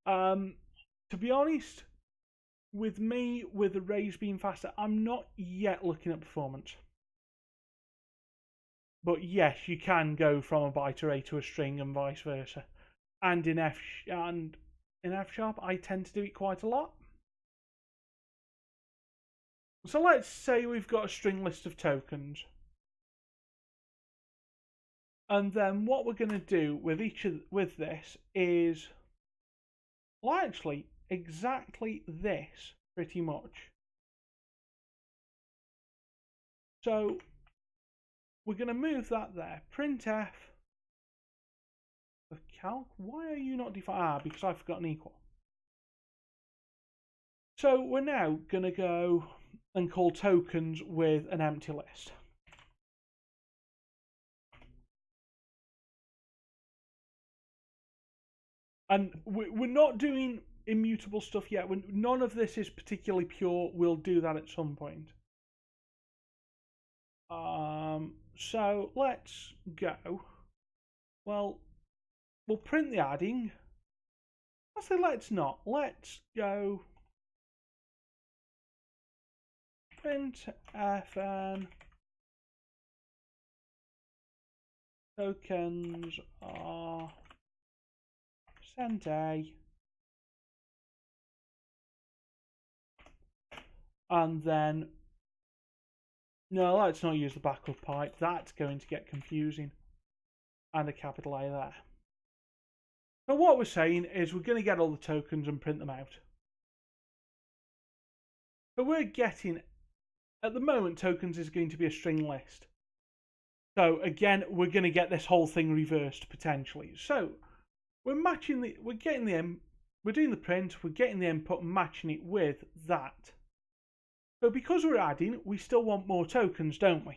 To be honest, with me, with arrays being faster, I'm not yet looking at performance. But yes, you can go from a byte array to a string and vice versa. And in F Sharp, I tend to do it quite a lot. So let's say we've got a string list of tokens. And then what we're going to do with this is, well, actually, exactly this, pretty much. So we're going to move that there. Printf of calc. Why are you not defined? Because I forgot an equal. So we're now going to go and call tokens with an empty list. And we're not doing immutable stuff yet. None of this is particularly pure. We'll do that at some point. So let's go. Well, we'll print the adding. I say let's not. Let's go print fn tokens are sent A, and then no, let's not use the backup pipe. That's going to get confusing, and a capital A there. So what we're saying is we're going to get all the tokens and print them out. So we're getting, at the moment, tokens is going to be a string list. So again, we're going to get this whole thing reversed potentially. So we're matching we're doing the print, we're getting the input and matching it with that. So because we're adding, we still want more tokens, don't we?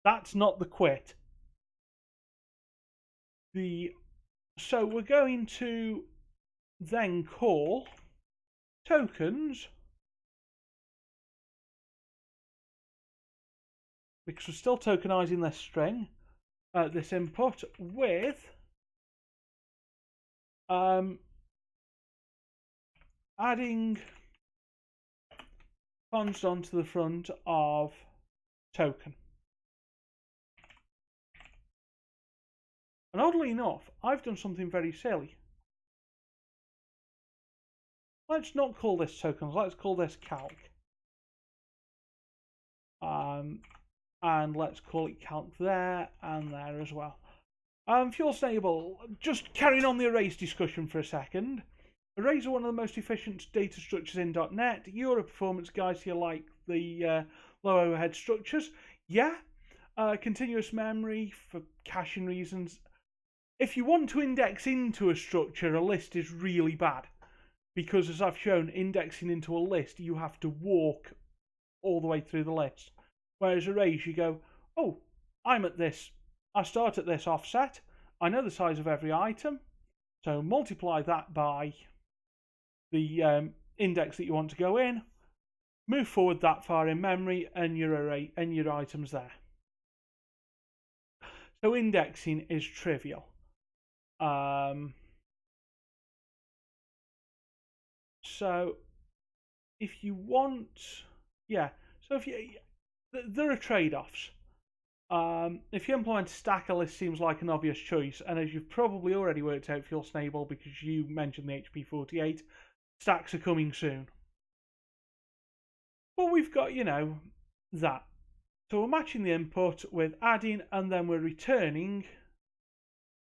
That's not the quit. So we're going to then call tokens, because we're still tokenizing this string, this input, with adding const onto the front of token. And oddly enough, I've done something very silly. Let's not call this tokens, let's call this calc. And let's call it calc there and there as well. Fuel stable, just carrying on the arrays discussion for a second. Arrays are one of the most efficient data structures in .NET. You're a performance guy, so you like the low overhead structures. Yeah, continuous memory for caching reasons. If you want to index into a structure, a list is really bad. Because as I've shown, indexing into a list, you have to walk all the way through the list. Whereas arrays, you go, oh, I'm at this. I start at this offset. I know the size of every item. So multiply that by the index that you want to go in. Move forward that far in memory and your array and your items there. So indexing is trivial. So if you want Yeah. So there are trade-offs. If you implement a stacker list, seems like an obvious choice, and as you've probably already worked out for your Snable because you mentioned the HP48, stacks are coming soon. But we've got, that. So we're matching the input with adding, and then we're returning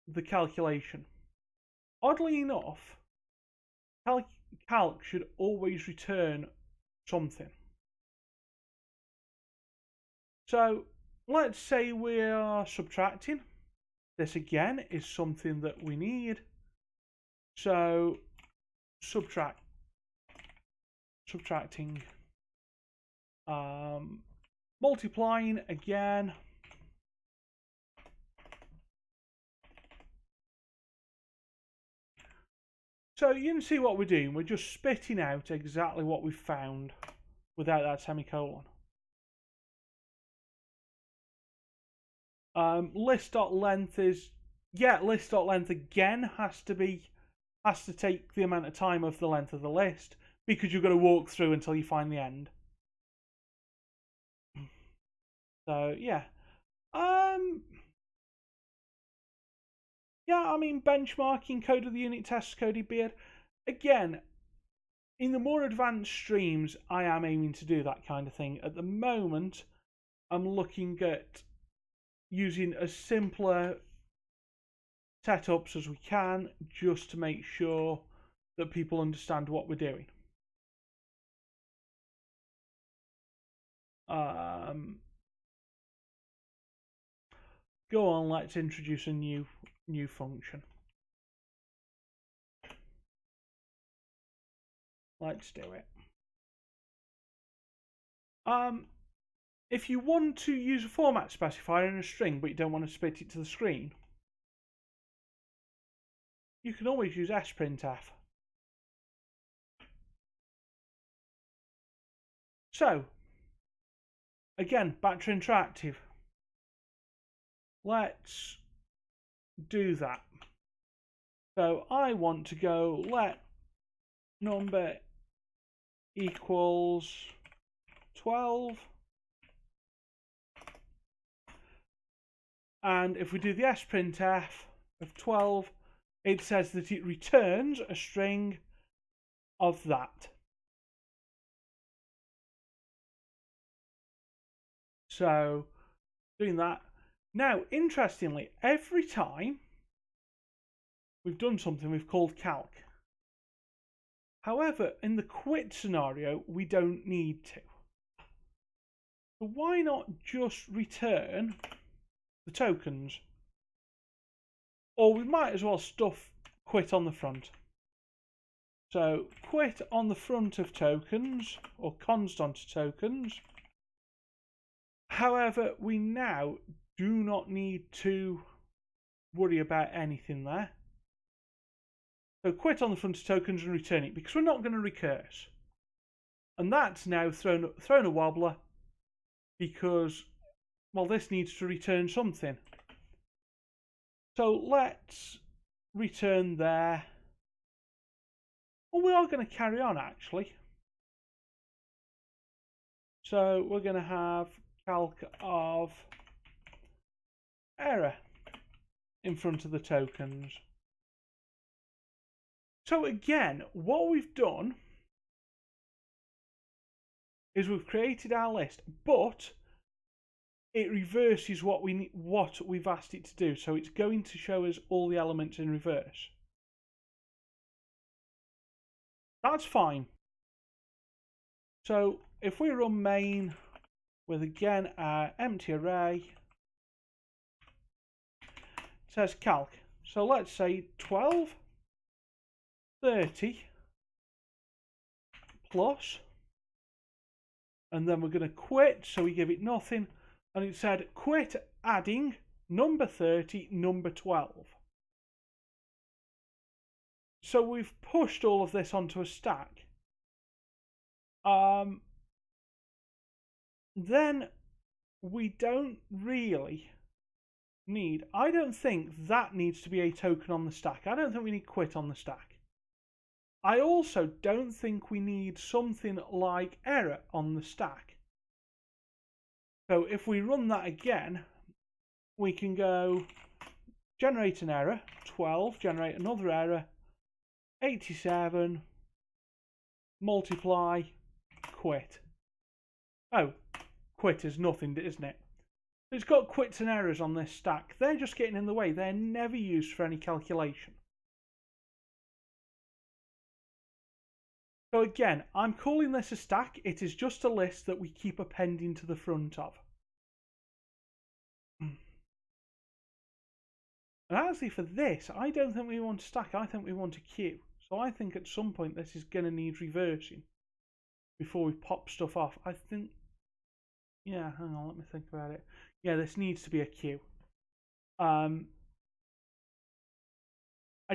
the calculation. Oddly enough, calc should always return something. So let's say we are subtracting. This again is something that we need. So subtracting, multiplying again. So you can see what we're doing. We're just spitting out exactly what we found without that semicolon. List.length is, list.length again has to take the amount of time of the length of the list because you've got to walk through until you find the end. So yeah. Yeah, I mean, benchmarking code of the unit tests, Cody Beard. Again, in the more advanced streams, I am aiming to do that kind of thing. At the moment, I'm looking at using as simpler setups as we can just to make sure that people understand what we're doing. Go on, let's introduce a new function. Let's do it. If you want to use a format specifier in a string but you don't want to spit it to the screen, you can always use sprintf. So, again, back to interactive. Let's do that. So I want to go let number equals 12. And if we do the sprintf of 12, it says that it returns a string of that. So doing that. Now, interestingly, every time we've done something, we've called calc. However, in the quit scenario, we don't need to. So why not just return the tokens? Or we might as well stuff quit on the front. So quit on the front of tokens, or const onto tokens. However, we now do not need to worry about anything there. So quit on the front of tokens and return it, because we're not going to recurse. And that's now thrown a wobbler, because, well, this needs to return something. So let's return there. Well, we are going to carry on, actually. So we're going to have calc of error in front of the tokens. So again, what we've done is we've created our list, but it reverses what we've asked it to do. So it's going to show us all the elements in reverse. That's fine. So if we run main with again our empty array, it says calc. So let's say 12, 30 plus, and then we're going to quit, so we give it nothing, and it said quit adding number 30, number 12. So we've pushed all of this onto a stack. Then we don't really need, I don't think that needs to be a token on the stack. I don't think we need quit on the stack. I also don't think we need something like error on the stack. So if we run that again, we can go generate an error, 12, generate another error, 87, multiply, quit. Oh, quit is nothing, isn't it? It's got quits and errors on this stack. They're just getting in the way. They're never used for any calculation. So again, I'm calling this a stack. It is just a list that we keep appending to the front of. And actually for this, I don't think we want a stack. I think we want a queue. So I think at some point this is going to need reversing before we pop stuff off. I think, yeah, hang on, let me think about it. Yeah, this needs to be a queue. I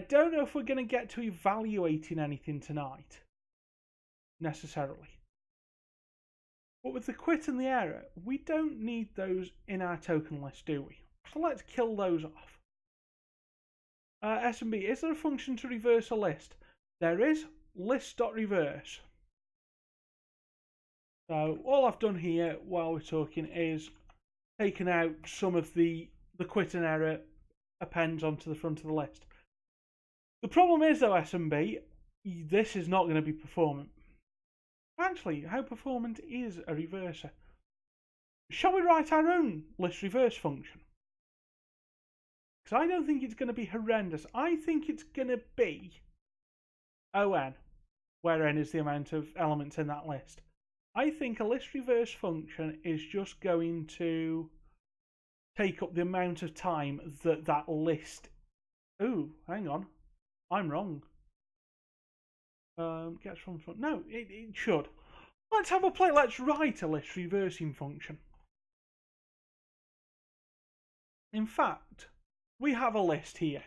don't know if we're going to get to evaluating anything tonight, necessarily. But with the quit and the error, we don't need those in our token list, do we? So let's kill those off. S&B, is there a function to reverse a list? There is, list.reverse. So all I've done here while we're talking is taken out some of the quit and error appends onto the front of the list. The problem is though, S&B, this is not going to be performant. Actually, how performant is a reverser? Shall we write our own list reverse function? Because I don't think it's going to be horrendous. I think it's going to be on, where n is the amount of elements in that list. I think a list reverse function is just going to take up the amount of time that list... Ooh, hang on. I'm wrong. Gets from front. No, it should. Let's have a play. Let's write a list reversing function. In fact, we have a list here.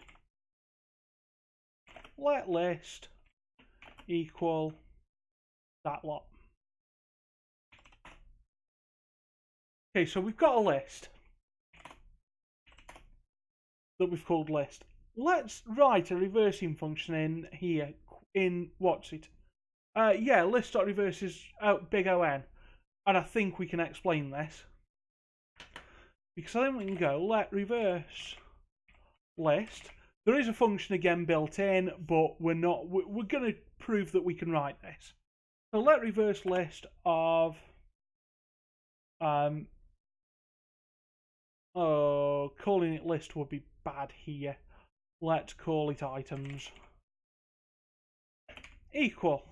Let list equal that lot. Okay, so we've got a list that we've called list. Let's write a reversing function in here. In what's it? Yeah, list.reverse is big O-N. And I think we can explain this. Because then we can go let reverse list. There is a function again built in, but we're going to prove that we can write this. So let reverse list of calling it list would be bad here. Let's call it items equal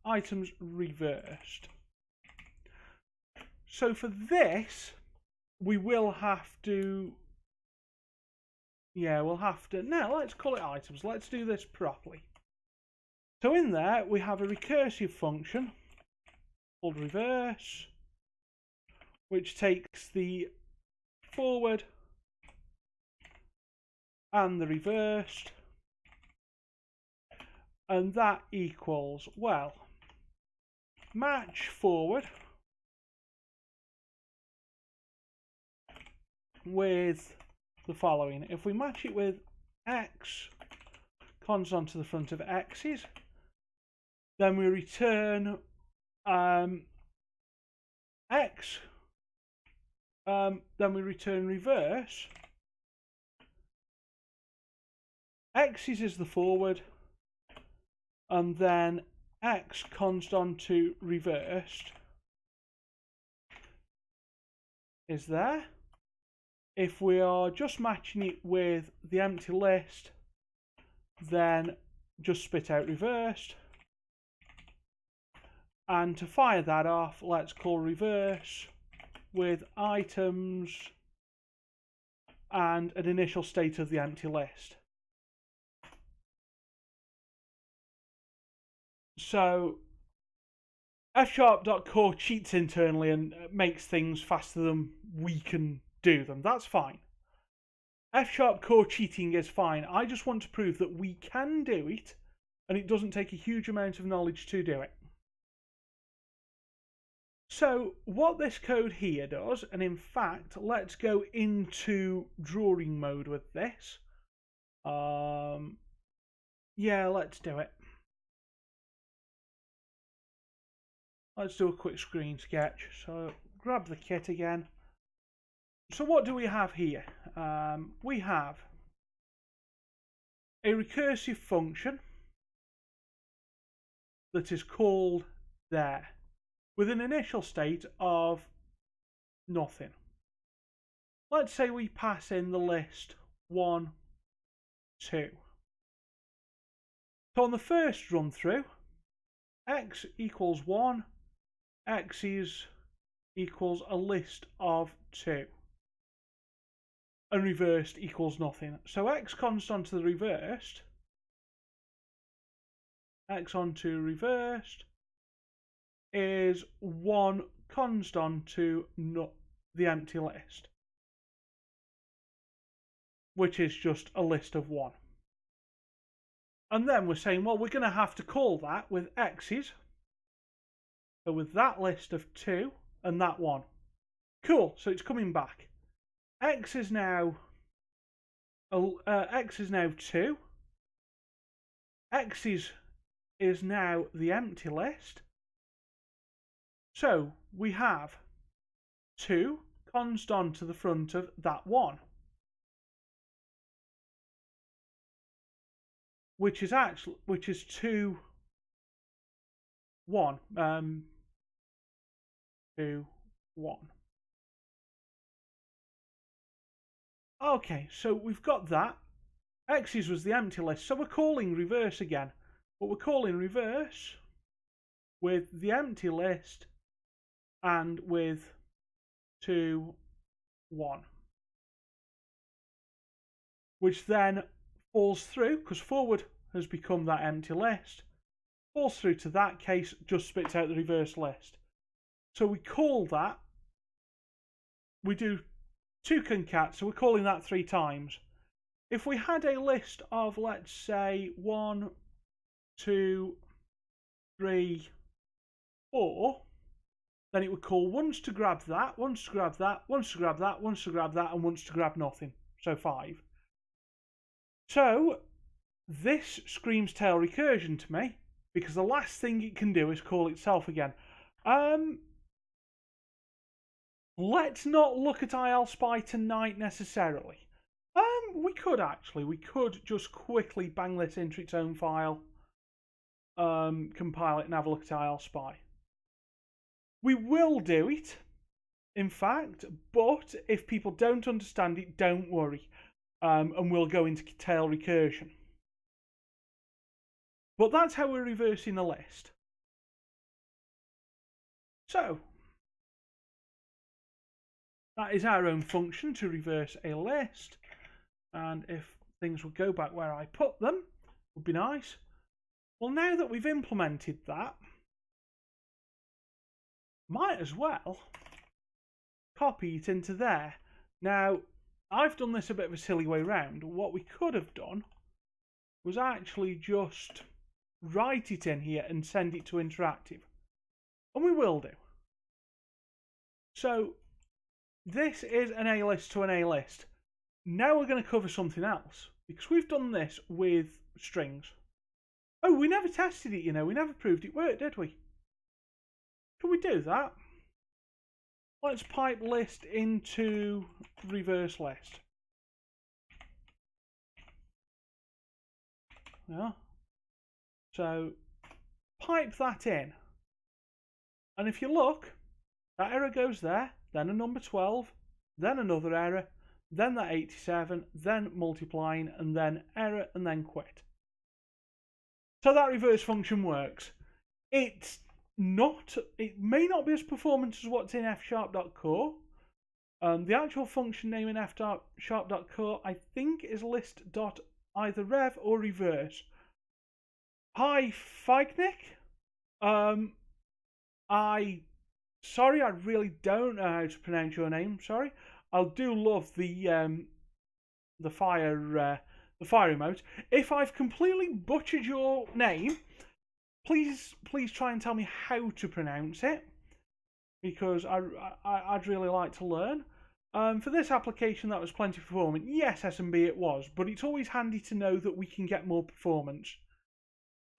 items reversed. So for this, we will have to, yeah, we'll have to, now let's call it items. Let's do this properly. So in there, we have a recursive function called reverse, which takes the forward and the reversed, and that equals, well, match forward with the following. If we match it with x constant to the front of x's, then we return x, then we return reverse. X's is the forward, and then x constant to reversed is there. If we are just matching it with the empty list, then just spit out reversed. And to fire that off, let's call reverse with items and an initial state of the empty list. So F#.core cheats internally and makes things faster than we can do them. That's fine. F#core cheating is fine. I just want to prove that we can do it and it doesn't take a huge amount of knowledge to do it. So what this code here does, and in fact, let's go into drawing mode with this. Yeah, let's do it. let's do a quick screen sketch. So grab the kit again. So what do we have here? We have a recursive function that is called there with an initial state of nothing. Let's say we pass in the list 1, 2. So on the first run through, x equals 1, x equals a list of 2. And reversed equals nothing. So x const onto the reversed, x onto reversed is 1 const onto the empty list, which is just a list of 1. And then we're saying, well, we're going to have to call that with x's. So with that list of 2 and that 1. Cool, so it's coming back. X is now 2. X is now the empty list. So we have 2 const on to the front of that 1. Which is 2, 1. 2, 1. Okay, so we've got that. X's was the empty list, so we're calling reverse again. But we're calling reverse with the empty list and with 2, 1. Which then falls through, because forward has become that empty list, falls through to that case, just spits out the reverse list. So we call that, we do 2 concat, so we're calling that 3 times. If we had a list of, let's say, 1, 2, 3, 4, then it would call once to grab that, once to grab that, once to grab that, once to grab that, and once to grab nothing. So 5. So this screams tail recursion to me, because the last thing it can do is call itself again. Let's not look at ILSpy tonight necessarily. We could just quickly bang this into its own file, compile it and have a look at ILSpy. We will do it, in fact, but if people don't understand it, don't worry. And we'll go into tail recursion. But that's how we're reversing a list. So, that is our own function to reverse a list. And if things would go back where I put them, would be nice. Well, now that we've implemented that, might as well copy it into there. Now, I've done this a bit of a silly way round. What we could have done was actually just write it in here and send it to interactive. And we will do. So this is an A list to an A list. Now we're going to cover something else, because we've done this with strings. Oh, we never tested it, you know. We never proved it worked, did we? Can we do that? Let's pipe list into reverse list. Yeah. So pipe that in. And if you look, that error goes there, then a number 12, then another error, then that 87, then multiplying, and then error, and then quit. So that reverse function works. It may not be as performant as what's in F#.core. The actual function name in F#.core, I think, is list.either rev or reverse. Hi, Feignick. Sorry, I really don't know how to pronounce your name. Sorry. I do love the fire emote. If I've completely butchered your name, please try and tell me how to pronounce it, because I'd really like to learn. For this application, that was plenty performant. Yes, SMB it was, but it's always handy to know that we can get more performance.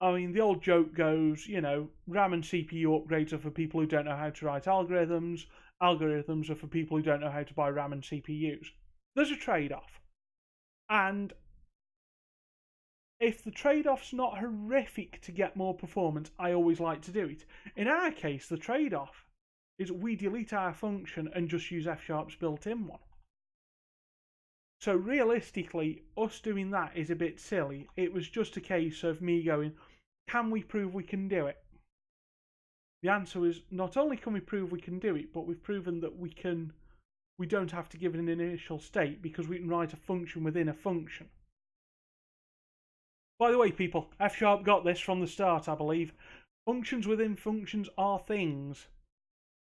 I mean, the old joke goes, you know, RAM and CPU upgrades are for people who don't know how to write algorithms. Algorithms are for people who don't know how to buy RAM and CPUs. There's a trade-off. And if the trade-off's not horrific to get more performance, I always like to do it. In our case, the trade-off is we delete our function and just use F-sharp's built-in one. So realistically, us doing that is a bit silly. It was just a case of me going, can we prove we can do it? The answer is, not only can we prove we can do it, but we've proven that we don't have to give it an initial state because we can write a function within a function. By the way, people, F-sharp got this from the start, I believe. Functions within functions are things.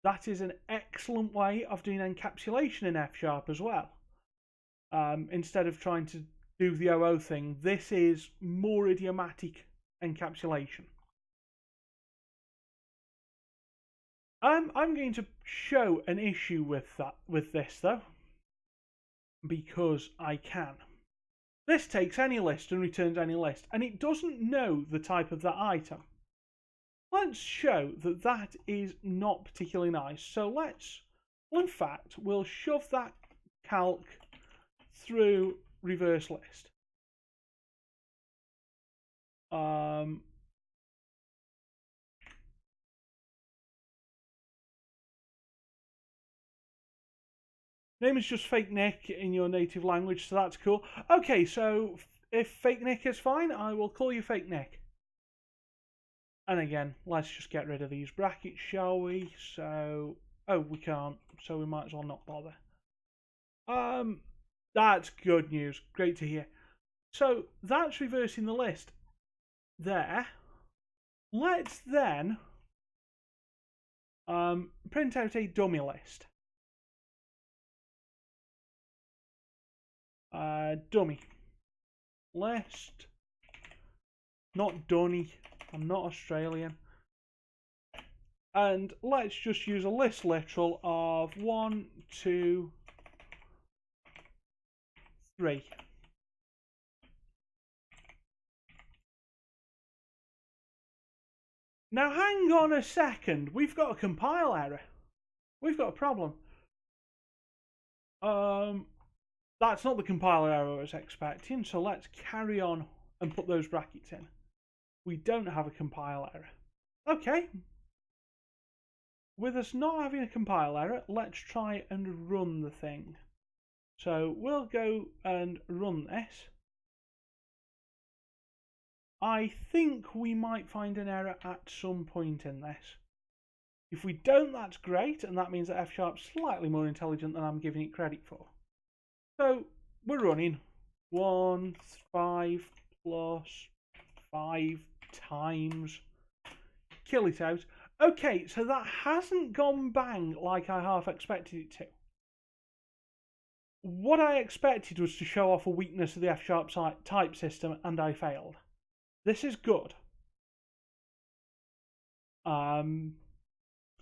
That is an excellent way of doing encapsulation in F-sharp as well. Instead of trying to do the OO thing, this is more idiomatic encapsulation. I'm going to show an issue with this though, because I can. This takes any list and returns any list, and it doesn't know the type of that item. Let's show that that is not particularly nice. So in fact, we'll shove that calc through reverse list. Name is just Fake Nick in your native language, so that's cool. Okay, so if Fake Nick is fine, I will call you Fake Nick. And again, let's just get rid of these brackets, shall we? So, oh, we can't, so we might as well not bother. That's good news. Great to hear. So that's reversing the list there. Let's then print out a dummy list. Dummy list, not Dunny. I'm not Australian. And let's just use a list literal of 1, 2, 3. Now hang on a second, we've got a compile error. We've got a problem. That's not the compiler error I was expecting, so let's carry on and put those brackets in. We don't have a compile error. Okay. With us not having a compile error, let's try and run the thing. So we'll go and run this. I think we might find an error at some point in this. If we don't, that's great, and that means that F-sharp's slightly more intelligent than I'm giving it credit for. So we're running 1, 5 plus 5 times. Kill it out. Okay, so that hasn't gone bang like I half expected it to. What I expected was to show off a weakness of the F-sharp type system, and I failed. This is good.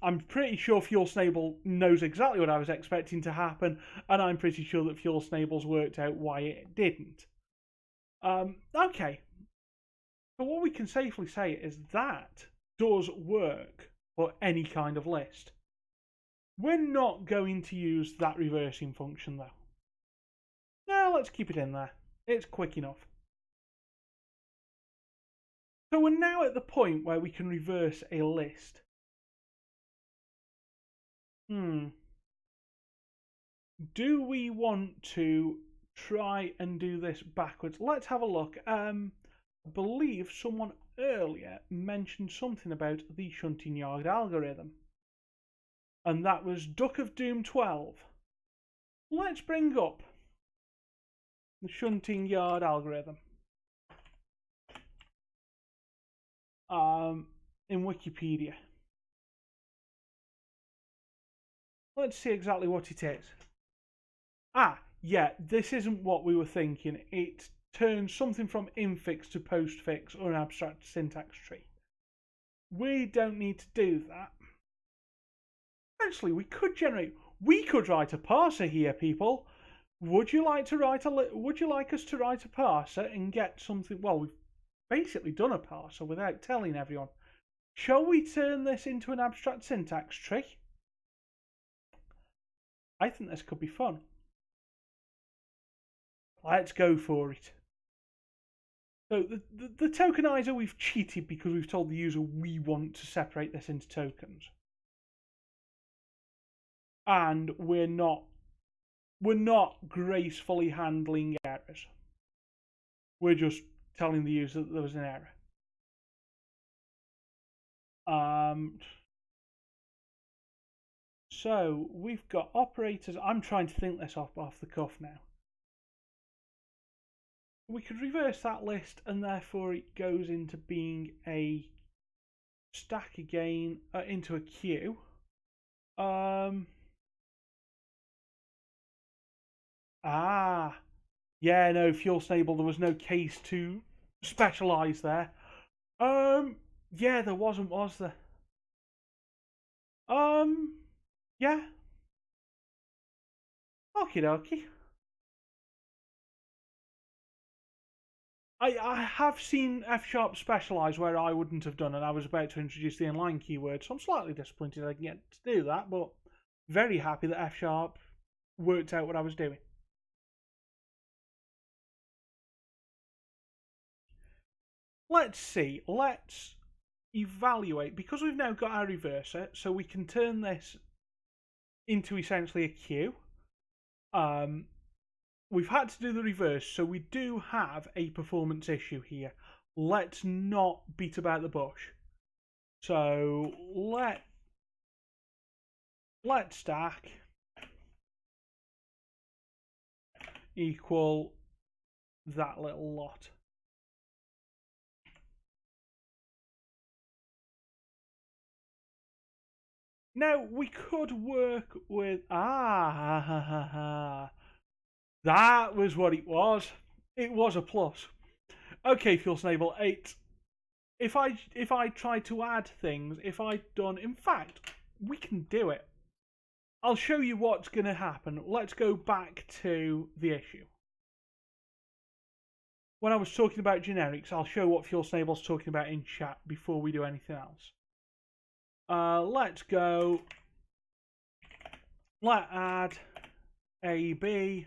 I'm pretty sure Fuel Snable knows exactly what I was expecting to happen, and I'm pretty sure that Fuel Snable's worked out why it didn't. Okay. So what we can safely say is that does work for any kind of list. We're not going to use that reversing function though. No, let's keep it in there. It's quick enough. So we're now at the point where we can reverse a list. Do we want to try and do this backwards? Let's have a look. I believe someone earlier mentioned something about the shunting yard algorithm. And that was Duck of Doom 12. Let's bring up the shunting yard algorithm. In Wikipedia. Let's see exactly what it is. Ah, yeah, this isn't what we were thinking. It turns something from infix to postfix or an abstract syntax tree. We don't need to do that. Actually, we could write a parser here, people. Would you like us to write a parser and get something? Well, basically done a parser without telling everyone. Shall we turn this into an abstract syntax tree? I think this could be fun. Let's go for it. So the tokenizer, we've cheated because we've told the user we want to separate this into tokens. And we're not gracefully handling errors. We're just telling the user that there was an error. So we've got operators. I'm trying to think this off the cuff now. We could reverse that list, and therefore it goes into being a stack again, into a queue. Yeah, no, Fuel Snable, there was no case to specialise there. Yeah, there wasn't, was there? Yeah. Okie dokie. I have seen F# specialise where I wouldn't have done, and I was about to introduce the inline keyword, so I'm slightly disappointed I can get to do that, but very happy that F# worked out what I was doing. Let's see, let's evaluate, because we've now got our reverser, so we can turn this into essentially a queue. We've had to do the reverse, so we do have a performance issue here. Let's not beat about the bush. So let stack equal that little lot. Now we could work with that was what it was. It was a plus. Okay, Fuel Snable 8. If I tried to add things, if I'd done, in fact, we can do it. I'll show you what's going to happen. Let's go back to the issue. When I was talking about generics, I'll show what Fuel Snable's talking about in chat before we do anything else. Let's go. Let add AB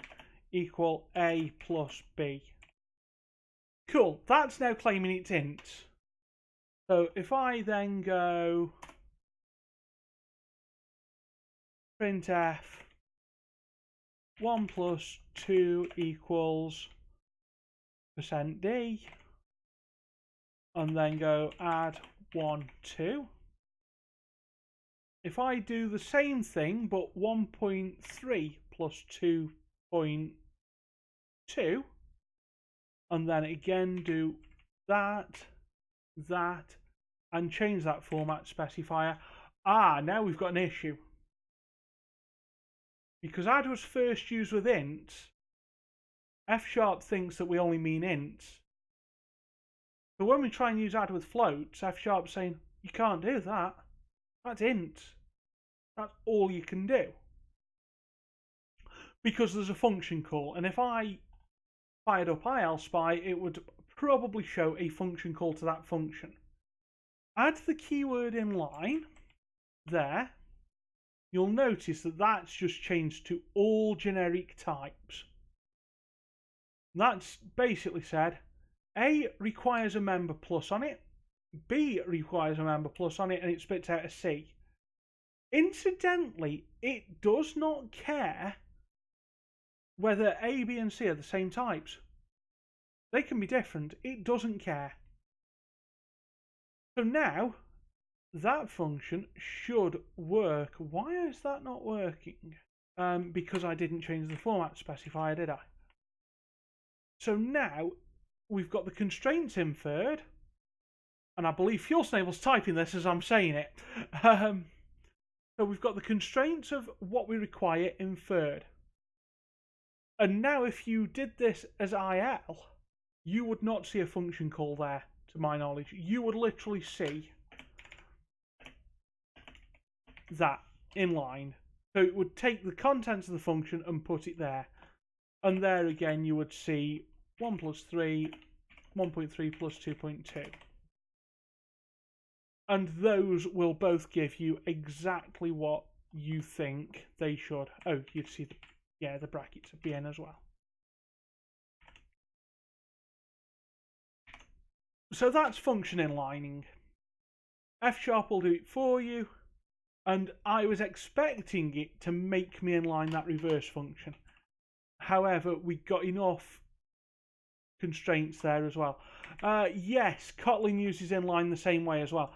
equal A plus B. Cool, that's now claiming it's int. So if I then go printf 1 plus 2 equals %d, and then go add 1, 2. If I do the same thing, but 1.3 plus 2.2, and then again do that, and change that format specifier, now we've got an issue. Because add was first used with int, F# thinks that we only mean int. But when we try and use add with floats, F# saying, you can't do that. That's int. That's all you can do. Because there's a function call, and if I fired up ILSpy, it would probably show a function call to that function. Add the keyword in line there. You'll notice that that's just changed to all generic types. That's basically said, A requires a member plus on it, B requires a member plus on it, and it spits out a C. Incidentally, it does not care whether A, B, and C are the same types. They can be different. It doesn't care. So now, that function should work. Why is that not working? Because I didn't change the format specifier, did I? So now, we've got the constraints inferred, and I believe Fuel Snable's typing this as I'm saying it. So we've got the constraints of what we require inferred. And now if you did this as IL, you would not see a function call there, to my knowledge. You would literally see that inline. So it would take the contents of the function and put it there. And there again you would see 1 plus 3 1.3 plus 2.2. And those will both give you exactly what you think they should. Oh, you'd see the brackets would be in as well. So that's function inlining. F# will do it for you, and I was expecting it to make me inline that reverse function. However, we got enough constraints there as well. Yes, Kotlin uses inline the same way as well.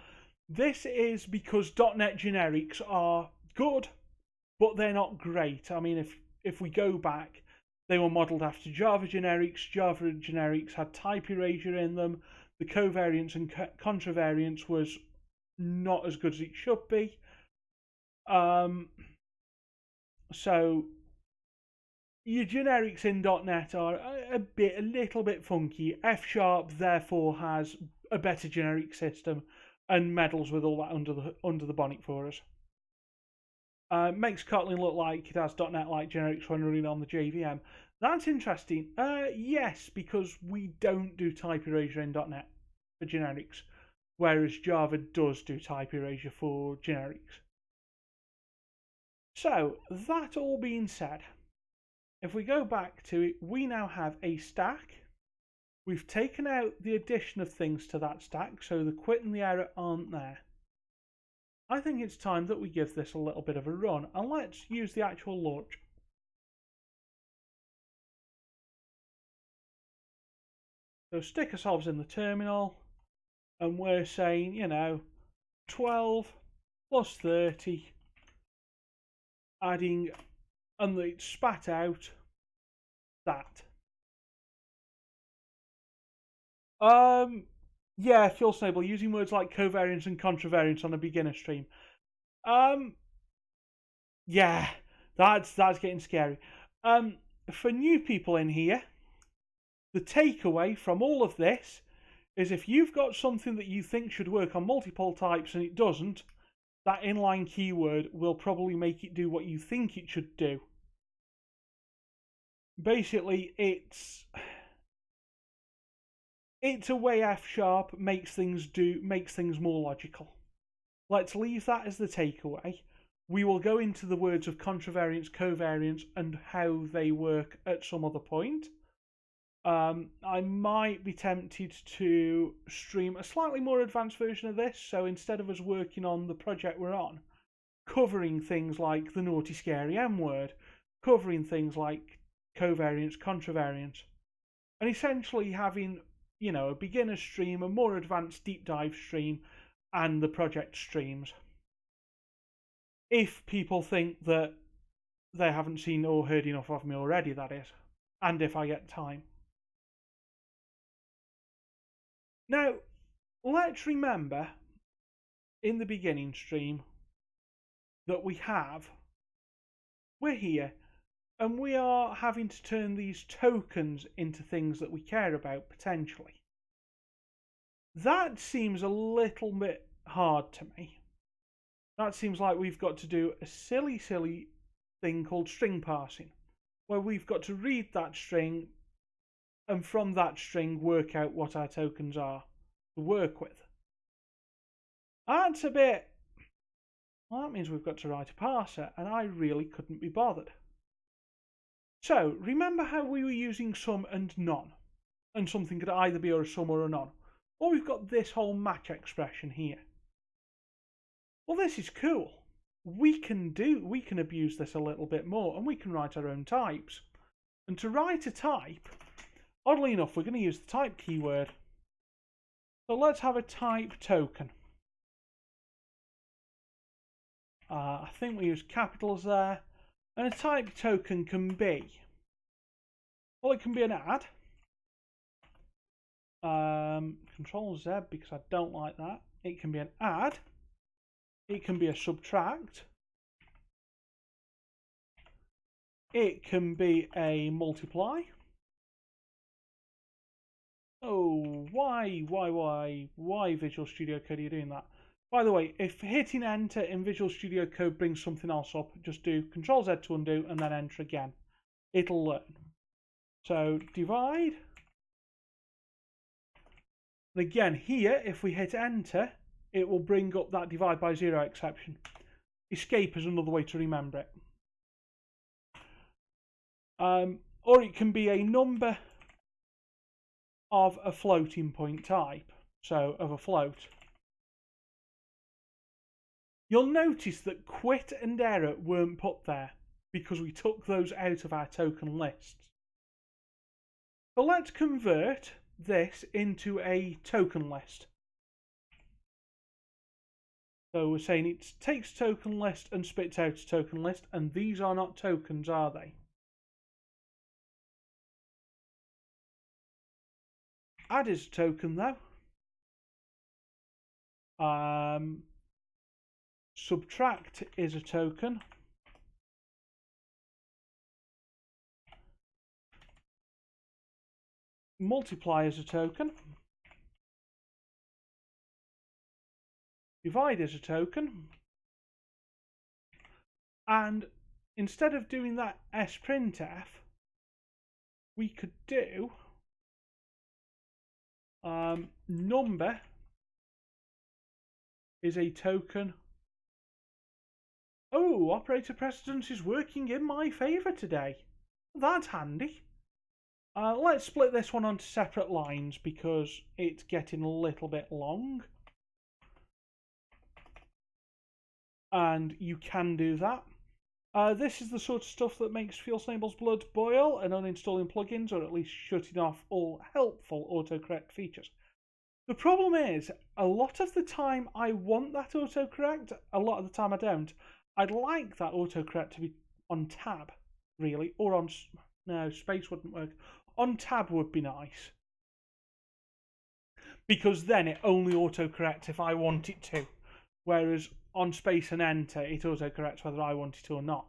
This is because .NET generics are good, but they're not great. I mean, if we go back, they were modelled after Java generics. Java generics had type erasure in them. The covariance and contravariance was not as good as it should be. So your generics in .NET are a little bit funky. F# therefore has a better generic system and meddles with all that under the bonnet for us. Makes Kotlin look like it has .NET-like generics when running on the JVM. That's interesting. Yes, because we don't do type erasure in .NET for generics, whereas Java does do type erasure for generics. So, that all being said, if we go back to it, we now have a stack. We've taken out the addition of things to that stack, so the quit and the error aren't there. I think it's time that we give this a little bit of a run, and let's use the actual launch. So stick ourselves in the terminal, and we're saying, 12 plus 30, adding, and it spat out that. Yeah, Phil Snable, using words like covariance and contravariance on a beginner stream. Yeah, that's getting scary. For new people in here, the takeaway from all of this is if you've got something that you think should work on multiple types and it doesn't, that inline keyword will probably make it do what you think it should do. Basically, it's a way F# makes things more logical. Let's leave that as the takeaway. We will go into the words of contravariance, covariance, and how they work at some other point. I might be tempted to stream a slightly more advanced version of this, so instead of us working on the project we're on, covering things like the naughty scary M word, covering things like covariance, contravariance, and essentially having, a beginner stream, a more advanced deep dive stream, and the project streams. If people think that they haven't seen or heard enough of me already, that is, and if I get time. Now, let's remember in the beginning stream that we're here, and we are having to turn these tokens into things that we care about, potentially. That seems a little bit hard to me. That seems like we've got to do a silly thing called string parsing, where we've got to read that string and from that string work out what our tokens are to work with. That's a bit... Well, that means we've got to write a parser, and I really couldn't be bothered. So, remember how we were using some and none, and something could either be a some or a none? Or we've got this whole match expression here. Well, this is cool. We can abuse this a little bit more, and we can write our own types. And to write a type, oddly enough, we're going to use the type keyword. So let's have a type token. I think we use capitals there. And a type token can be, well, it can be an add. Control Z because I don't like that. It can be an add. It can be a subtract. It can be a multiply. Oh, why Visual Studio Code are you doing that? By the way, if hitting enter in Visual Studio Code brings something else up, just do Control Z to undo and then enter again. It'll learn. So divide And again, here, if we hit enter, it will bring up that divide by zero exception. Escape is another way to remember it. Or it can be a number of a floating point type, so of a float. You'll notice that quit and error weren't put there because we took those out of our token lists. So let's convert this into a token list. So we're saying it takes token list and spits out a token list, and these are not tokens, are they? Add is a token though. Subtract is a token. Multiply is a token. Divide is a token. And instead of doing that sprintf, we could do number is a token. Oh, operator precedence is working in my favour today. That's handy. Let's split this one onto separate lines because it's getting a little bit long. And you can do that. This is the sort of stuff that makes FuelSnable's blood boil, and uninstalling plugins, or at least shutting off all helpful autocorrect features. The problem is, a lot of the time I want that autocorrect, a lot of the time I don't. I'd like that autocorrect to be on tab, really, or on... No, space wouldn't work. On tab would be nice. Because then it only autocorrects if I want it to. Whereas on space and enter, it autocorrects whether I want it to or not.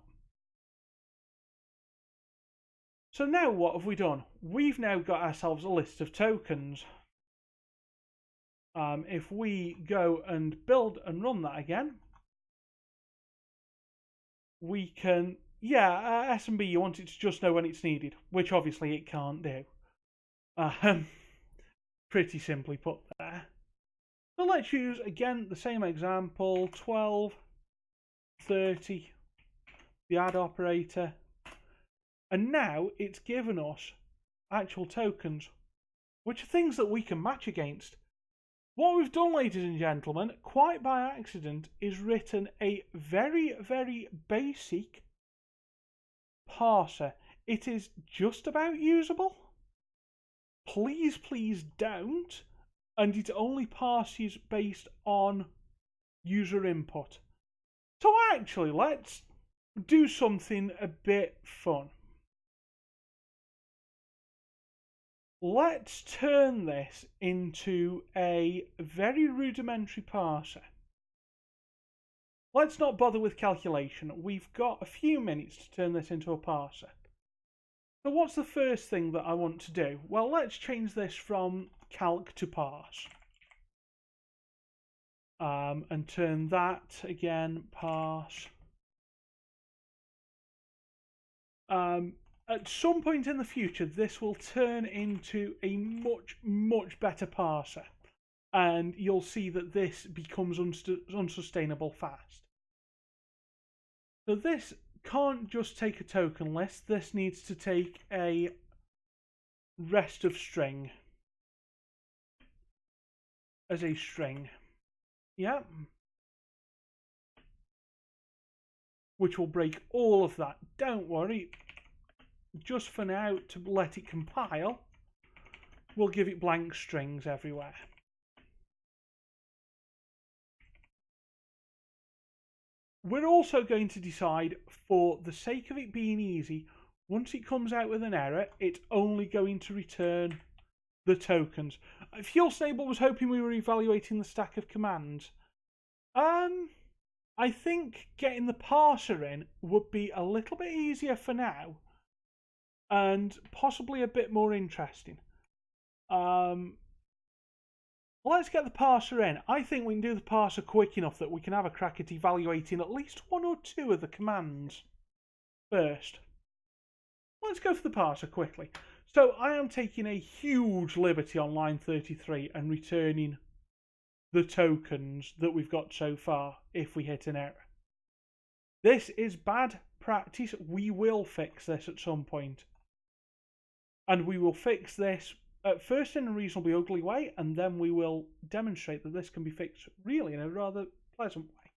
So now what have we done? We've now got ourselves a list of tokens. If we go and build and run that again, we can... Yeah, S&B, you want it to just know when it's needed, which obviously it can't do. Pretty simply put there. So let's use, again, the same example, 12, 30, the add operator. And now it's given us actual tokens, which are things that we can match against. What we've done, ladies and gentlemen, quite by accident, is written a very, very basic parser. It is just about usable. Please, please don't. And it only parses based on user input. So actually, let's do something a bit fun. Let's turn this into a very rudimentary parser. Let's not bother with calculation. We've got a few minutes to turn this into a parser. So what's the first thing that I want to do? Well, let's change this from calc to parse. And turn that, again, parse. At some point in the future, this will turn into a much, much better parser. And you'll see that this becomes unsustainable fast. So this can't just take a token list. This needs to take a rest of string as a string. Yeah. Which will break all of that. Don't worry. Just for now, to let it compile, we'll give it blank strings everywhere. We're also going to decide, for the sake of it being easy, once it comes out with an error, it's only going to return the tokens. FuelSnable was hoping we were evaluating the stack of commands. I think getting the parser in would be a little bit easier for now, and possibly a bit more interesting. Let's get the parser in. I think we can do the parser quick enough that we can have a crack at evaluating at least one or two of the commands first. Let's go for the parser quickly. So I am taking a huge liberty on line 33 and returning the tokens that we've got so far if we hit an error. This is bad practice. We will fix this at some point. And we will fix this at first in a reasonably ugly way, and then we will demonstrate that this can be fixed really in a rather pleasant way.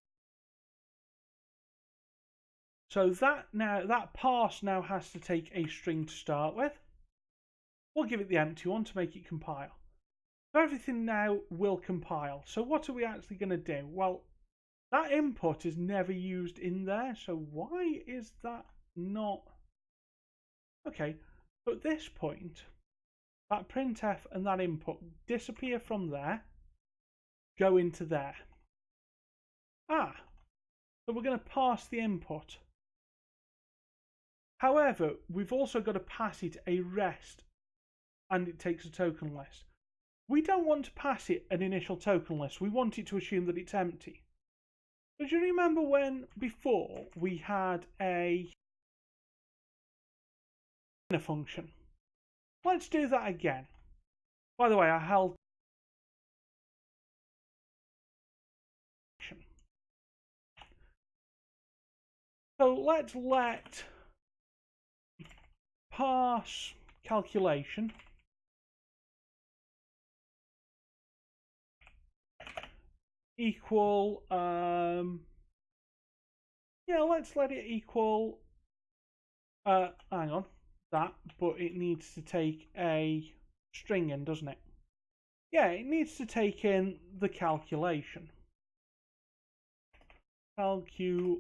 So that parse now has to take a string to start with. We'll give it the empty one to make it compile. So everything now will compile. So what are we actually going to do? Well, that input is never used in there. So why is that not? Okay, so at this point, that printf and that input disappear from there, go into there. So we're going to pass the input. However, we've also got to pass it a rest, and it takes a token list. We don't want to pass it an initial token list. We want it to assume that it's empty. So do you remember when before we had a function? Let's do that again. By the way, I held so let's let parse calculation equal let's let it equal hang on that, but it needs to take a string in, doesn't it? Yeah, it needs to take in the calculation. Calculation.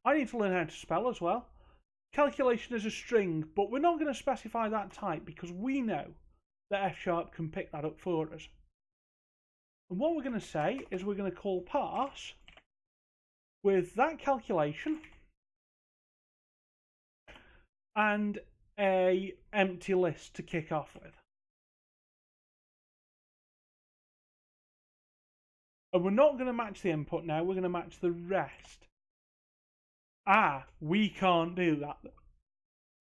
I need to learn how to spell as well. Calculation is a string, but we're not going to specify that type because we know that F# can pick that up for us. And what we're going to say is we're going to call parse with that calculation and a empty list to kick off with. And we're not going to match the input now, we're going to match the rest. We can't do that.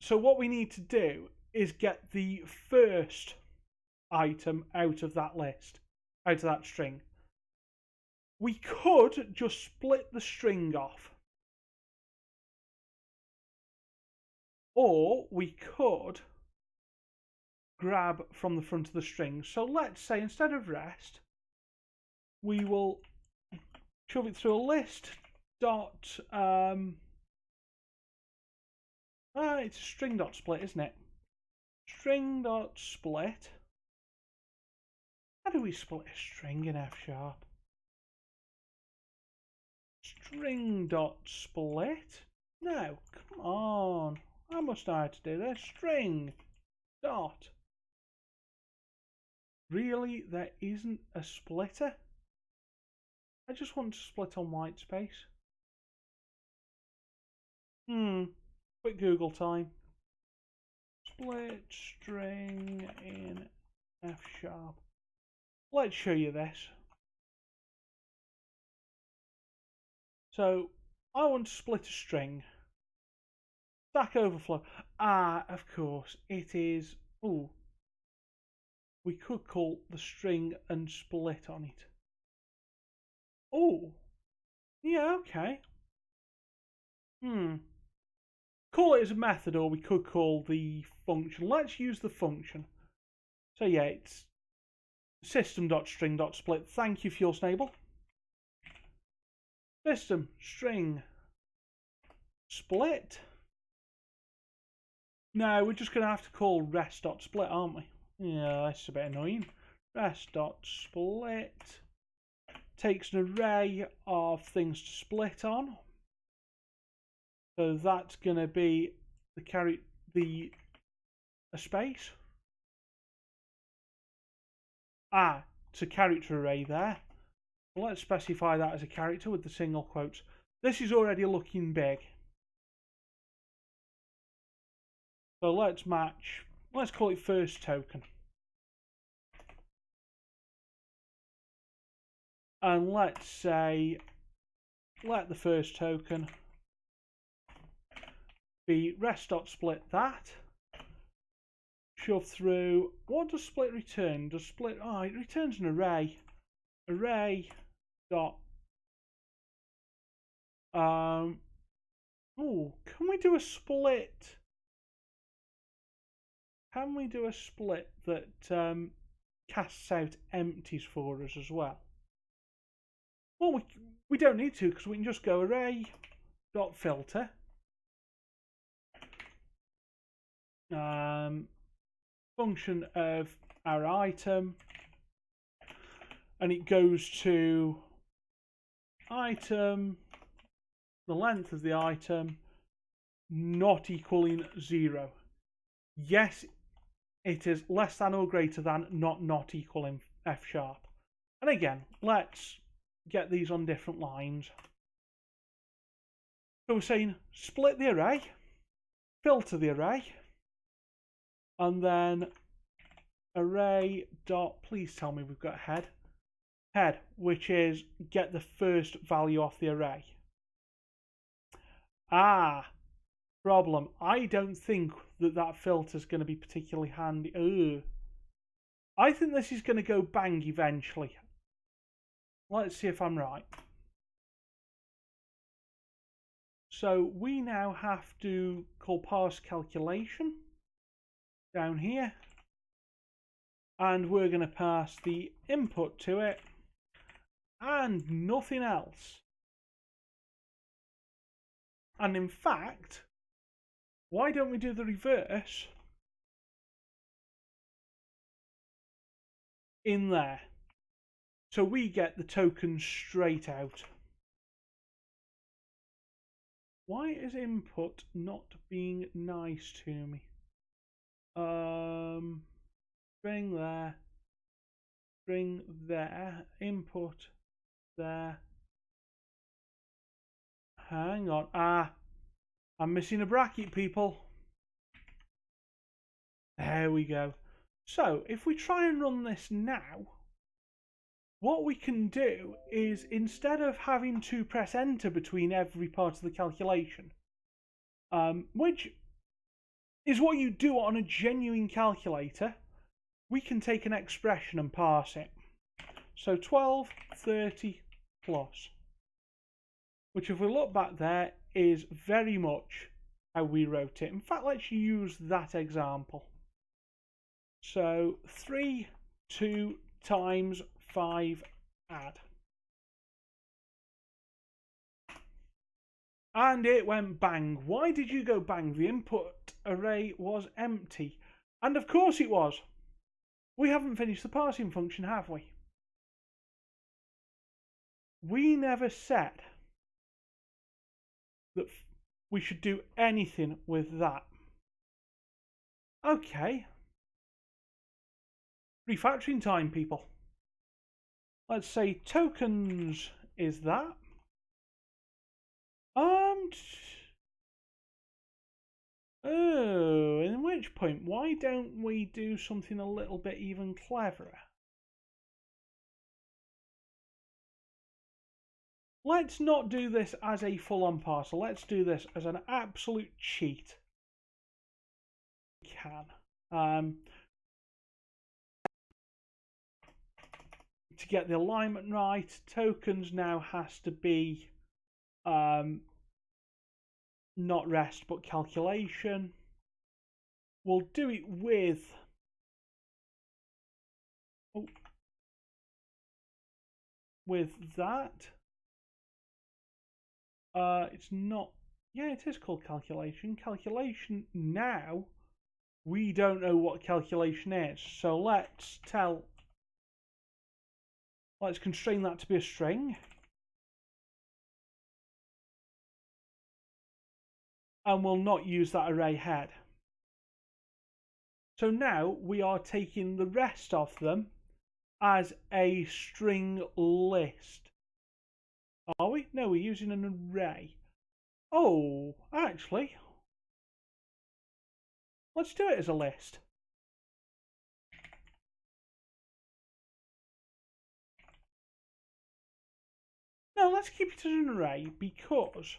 So what we need to do is get the first item out of that list, out of that string. We could just split the string off. Or we could grab from the front of the string. So let's say instead of rest, we will shove it through a list dot it's a string dot split, isn't it? String dot split. How do we split a string in F#? String dot split? No, come on. I must know how to do this. String dot. Really? There isn't a splitter? I just want to split on white space. Quick Google time. Split string in F#. Let's show you this. So I want to split a string. Stack Overflow. Of course it is. We could call the string and split on it. Yeah, okay. Call it as a method, or we could call the function. Let's use the function. So yeah, it's system.string.split. Thank you, Fuel Snable. System string split. No, we're just going to have to call rest.split, aren't we? Yeah, that's a bit annoying. Rest.split takes an array of things to split on. So that's going to be a space. It's a character array there. Well, let's specify that as a character with the single quotes. This is already looking big. So let's call it first token. And let's say, let the first token be rest.split that. shove through. What does split return? Does split, oh, it returns an array. Array dot, oh, can we do a split? Can we do a split that casts out empties for us as well? Well, we don't need to, because we can just go array dot filter. Function of our item, and it goes to item, the length of the item, not equaling 0. Yes, it is less than or greater than, not equaling F sharp. And again, let's get these on different lines. So we're saying split the array, filter the array, and then array dot, please tell me we've got head, which is get the first value off the array. Problem. I don't think that filter is going to be particularly handy. I think this is going to go bang eventually. Let's see if I'm right. So we now have to call parse calculation down here, and we're going to pass the input to it and nothing else. And in fact, why don't we do the reverse in there? So we get the tokens straight out. Why is input not being nice to me? Bring there, bring there, input there. Hang on. I'm missing a bracket, people. There we go. So if we try and run this now, what we can do is, instead of having to press enter between every part of the calculation, which is what you do on a genuine calculator, we can take an expression and parse it. So 1230 plus, which if we look back there is very much how we wrote it. In fact, let's use that example. So 3, 2 times 5 add. And it went bang. Why did you go bang? The input array was empty. And of course it was. We haven't finished the parsing function, have we? We never said that we should do anything with that. Okay. Refactoring time, people. Let's say tokens is that. Oh, in which point, why don't we do something a little bit even cleverer? Let's not do this as a full-on parser. Let's do this as an absolute cheat. We can. To get the alignment right, tokens now has to be not rest but calculation. We'll do it with that. It's not, yeah, it is called calculation. Calculation now, we don't know what calculation is, so let's constrain that to be a string. And we'll not use that array head. So now we are taking the rest of them as a string list. Are we? No, we're using an array. Oh, actually, let's do it as a list. No, let's keep it as an array, because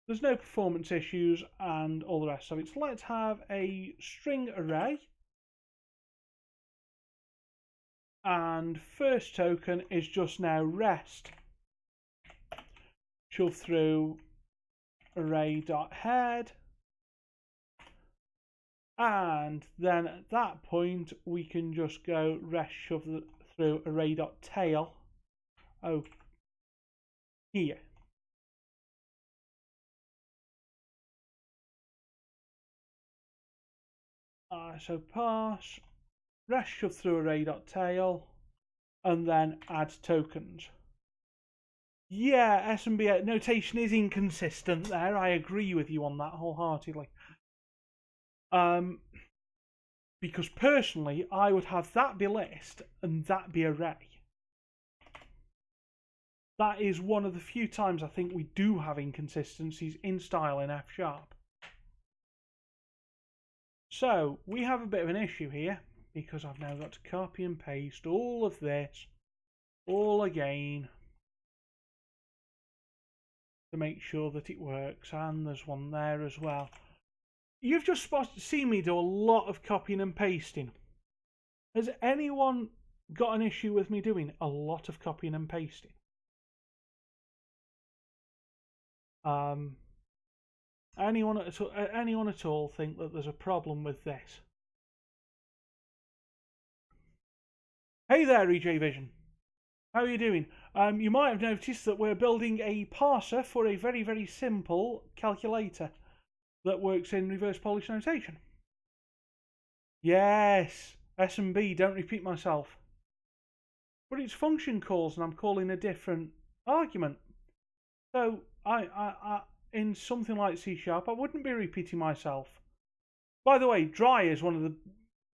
there's no performance issues and all the rest of it. So let's have a string array. And first token is just now rest. Shove through array.head. And then at that point, we can just go rest shove through array.tail. Oh, here. So parse rest shove through array.tail and then add tokens. Yeah, SMB notation is inconsistent there. I agree with you on that wholeheartedly. Because personally, I would have that be list and that be array. That is one of the few times I think we do have inconsistencies in style in F#. So we have a bit of an issue here because I've now got to copy and paste all of this all again to make sure that it works, and there's one there as well. You've just seen me do a lot of copying and pasting. Has anyone got an issue with me doing a lot of copying and pasting? Anyone at all think that there's a problem with this? Hey there, EJ Vision. How are you doing? You might have noticed that we're building a parser for a very, very simple calculator that works in reverse Polish notation. Yes, SMB, don't repeat myself. But it's function calls and I'm calling a different argument. So I in something like C#, I wouldn't be repeating myself. By the way, dry is one of the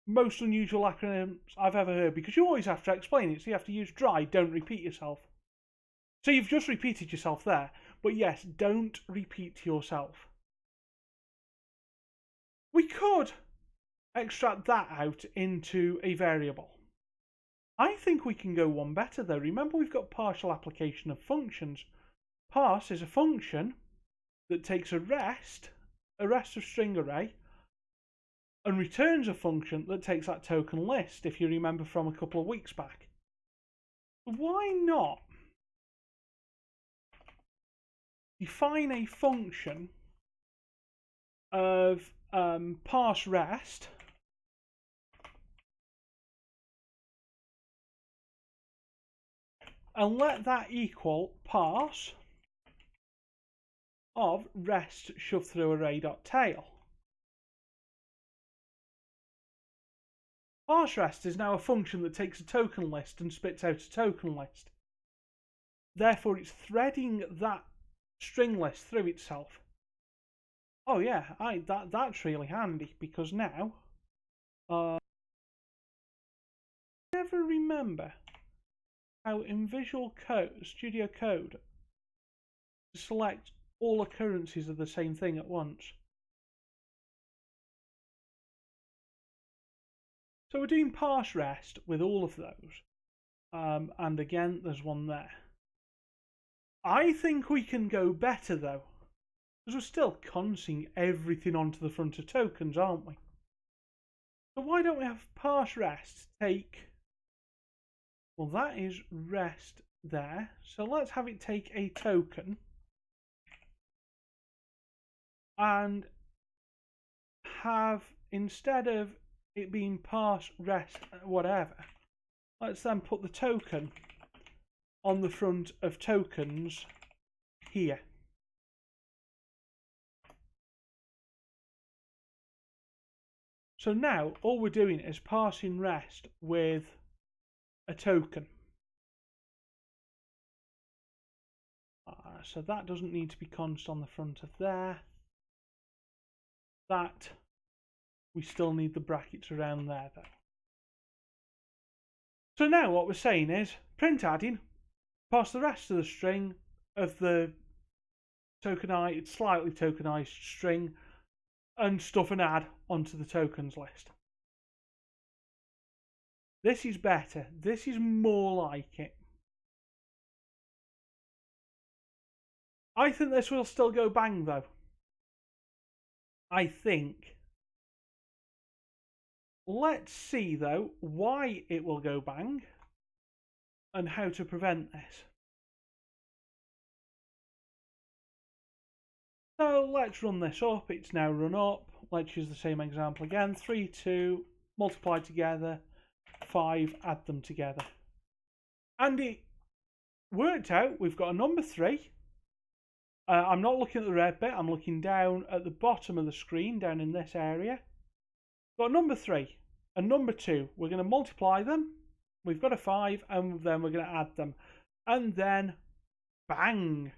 most unusual acronyms I've ever heard because you always have to explain it. So you have to use dry, don't repeat yourself. So you've just repeated yourself there. But yes, don't repeat yourself. We could extract that out into a variable. I think we can go one better though. Remember, we've got partial application of functions. Parse is a function that takes a rest of string array, and returns a function that takes that token list, if you remember from a couple of weeks back. Why not define a function of parse rest and let that equal parse of rest shove through array.tail. Parse rest is now a function that takes a token list and spits out a token list. Therefore, it's threading that string list through itself. Oh yeah, that's really handy because now I never remember how in Visual Studio Code to select all occurrences of the same thing at once. So we're doing parse rest with all of those. And again, there's one there. I think we can go better though, because we're still consing everything onto the front of tokens, aren't we? So why don't we have parse rest take, well, that is rest there. So let's have it take a token and have, instead of it being parse rest whatever, let's then put the token on the front of tokens here. So now all we're doing is parsing rest with a token. So that doesn't need to be const on the front of there. That we still need the brackets around there though. So now what we're saying is print adding, pass the rest of the string of the tokenized, slightly tokenized string, and stuff an add onto the tokens list. This is better. This is more like it. I think this will still go bang though. I think. Let's see though why it will go bang and how to prevent this. So let's run this up. It's now run up. Let's use the same example again. 3, 2, multiply together. 5, add them together. And it worked out. We've got a number 3. I'm not looking at the red bit. I'm looking down at the bottom of the screen, down in this area. Got a number 3 and number 2. We're going to multiply them. We've got a 5 and then we're going to add them. And then, bang,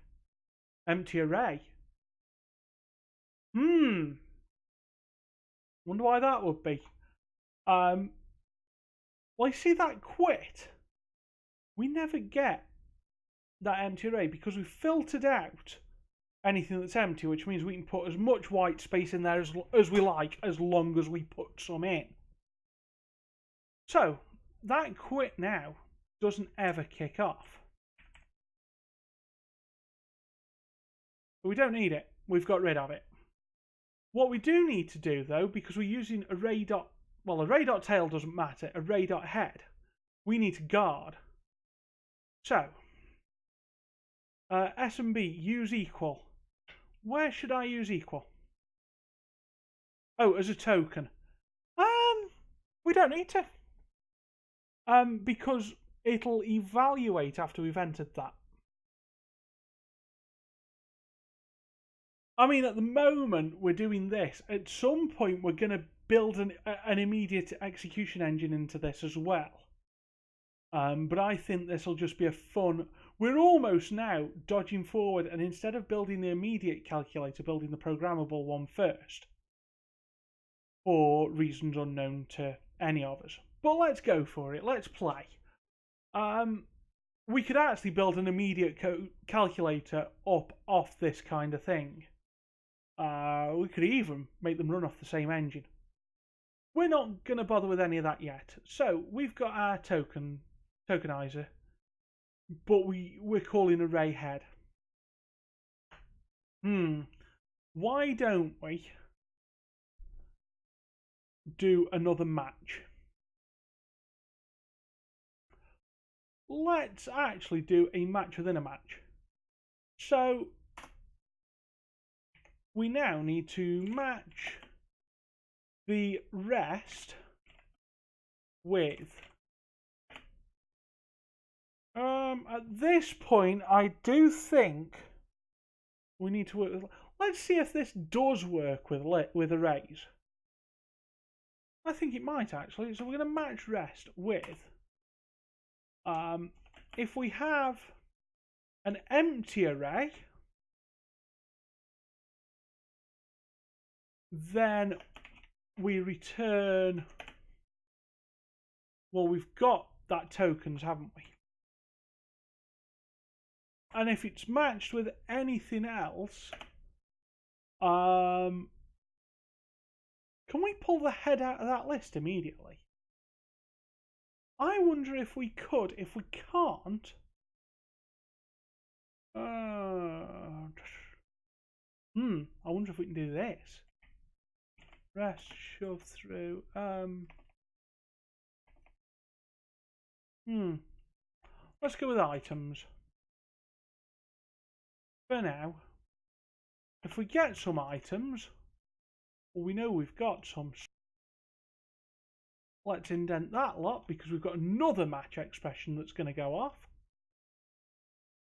empty array. Wonder why that would be. Well, you see that quit? We never get that empty array because we've filtered out anything that's empty, which means we can put as much white space in there as we like, as long as we put some in. So, that quit now doesn't ever kick off. But we don't need it. We've got rid of it. What we do need to do, though, because we're using array.tail doesn't matter, array.head, we need to guard. So, S and B, use equal. Where should I use equal? Oh, as a token. We don't need to. Because it'll evaluate after we've entered that. I mean, at the moment, we're doing this. At some point, we're going to build an immediate execution engine into this as well. But I think this will just be a fun... We're almost now dodging forward, and instead of building the immediate calculator, building the programmable one first. For reasons unknown to any of us. But let's go for it. Let's play. We could actually build an immediate calculator up off this kind of thing. We could even make them run off the same engine. We're not going to bother with any of that yet. So we've got our tokenizer, but we're calling array head. Why don't we do another match? Let's actually do a match within a match. So we now need to match the rest with at this point I do think we need to work with, let's see if this does work with arrays. I think it might actually. So we're going to match rest with if we have an empty array, then we return, well, we've got that tokens, haven't we? And if it's matched with anything else, can we pull the head out of that list immediately? I wonder if we could. If we can't, I wonder if we can do this. Rest, shove through. Let's go with items. For now, if we get some items, well, we know we've got some. Let's indent that lot because we've got another match expression that's going to go off,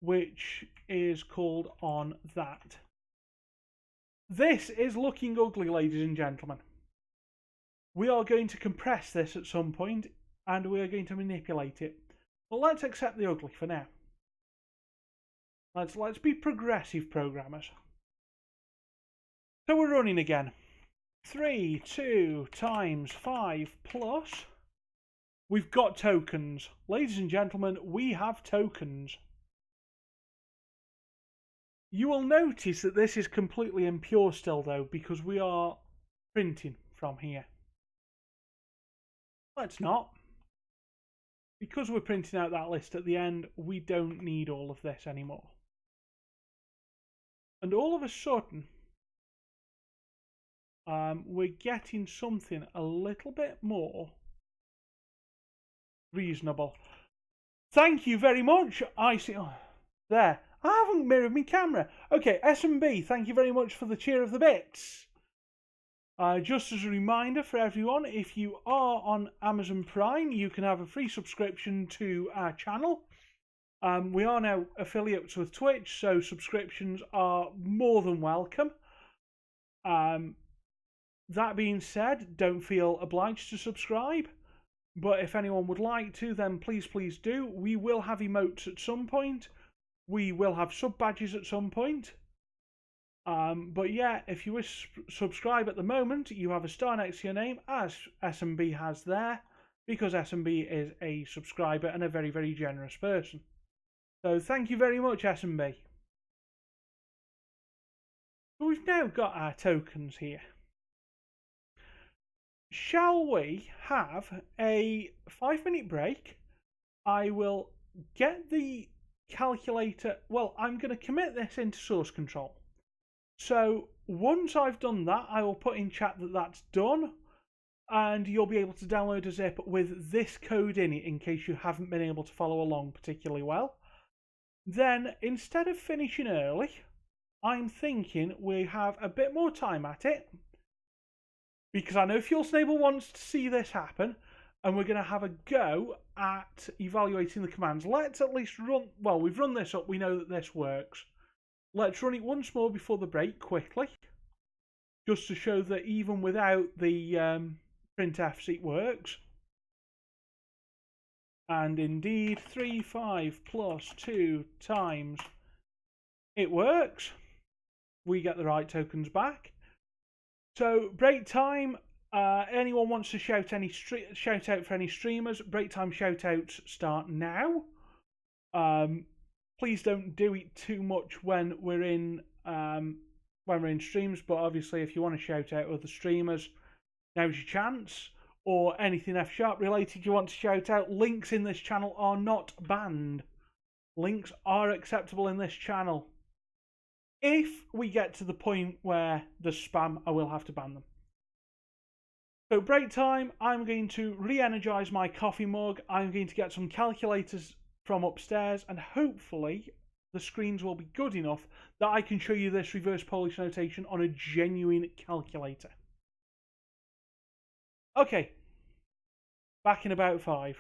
which is called on that. This is looking ugly, ladies and gentlemen. We are going to compress this at some point and we are going to manipulate it. But let's accept the ugly for now. Let's be progressive programmers. So we're running again. 3, 2 times 5 plus. We've got tokens. Ladies and gentlemen, we have tokens. You will notice that this is completely impure still though, because we are printing from here. Let's not. Because we're printing out that list at the end, we don't need all of this anymore. And all of a sudden, we're getting something a little bit more reasonable. Thank you very much. I see. Oh, there. I haven't mirrored my camera. Okay, S&B, thank you very much for the cheer of the bits. Just as a reminder for everyone, if you are on Amazon Prime, you can have a free subscription to our channel. We are now affiliates with Twitch, so subscriptions are more than welcome. That being said, don't feel obliged to subscribe. But if anyone would like to, then please do. We will have emotes at some point. We will have sub badges at some point. But yeah, if you wish to subscribe at the moment, you have a star next to your name, as S&B has there, because S&B is a subscriber and a very, very generous person. So thank you very much, S&B. We've now got our tokens here. Shall we have a 5-minute break? I will get the calculator. Well, I'm going to commit this into source control. So once I've done that, I will put in chat that that's done, and you'll be able to download a zip with this code in it in case you haven't been able to follow along particularly well. Then, instead of finishing early, I'm thinking we have a bit more time at it, because I know Fuel Snable wants to see this happen, and we're going to have a go at evaluating the commands. Let's at least run. Well, we've run this up. We know that this works. Let's run it once more before the break quickly, just to show that even without the printfs it works. And indeed, 3, 5 plus 2 times it works. We get the right tokens back. So break time. Anyone wants to shout out for any streamers? Break time shoutouts start now. Please don't do it too much when we're in streams. But obviously, if you want to shout out other streamers, now's your chance. Or anything F# related you want to shout out. Links in this channel are not banned. Links are acceptable in this channel. If we get to the point where there's spam, I will have to ban them. So break time, I'm going to re-energize my coffee mug. I'm going to get some calculators from upstairs, and hopefully the screens will be good enough that I can show you this reverse Polish notation on a genuine calculator. Okay, back in about 5.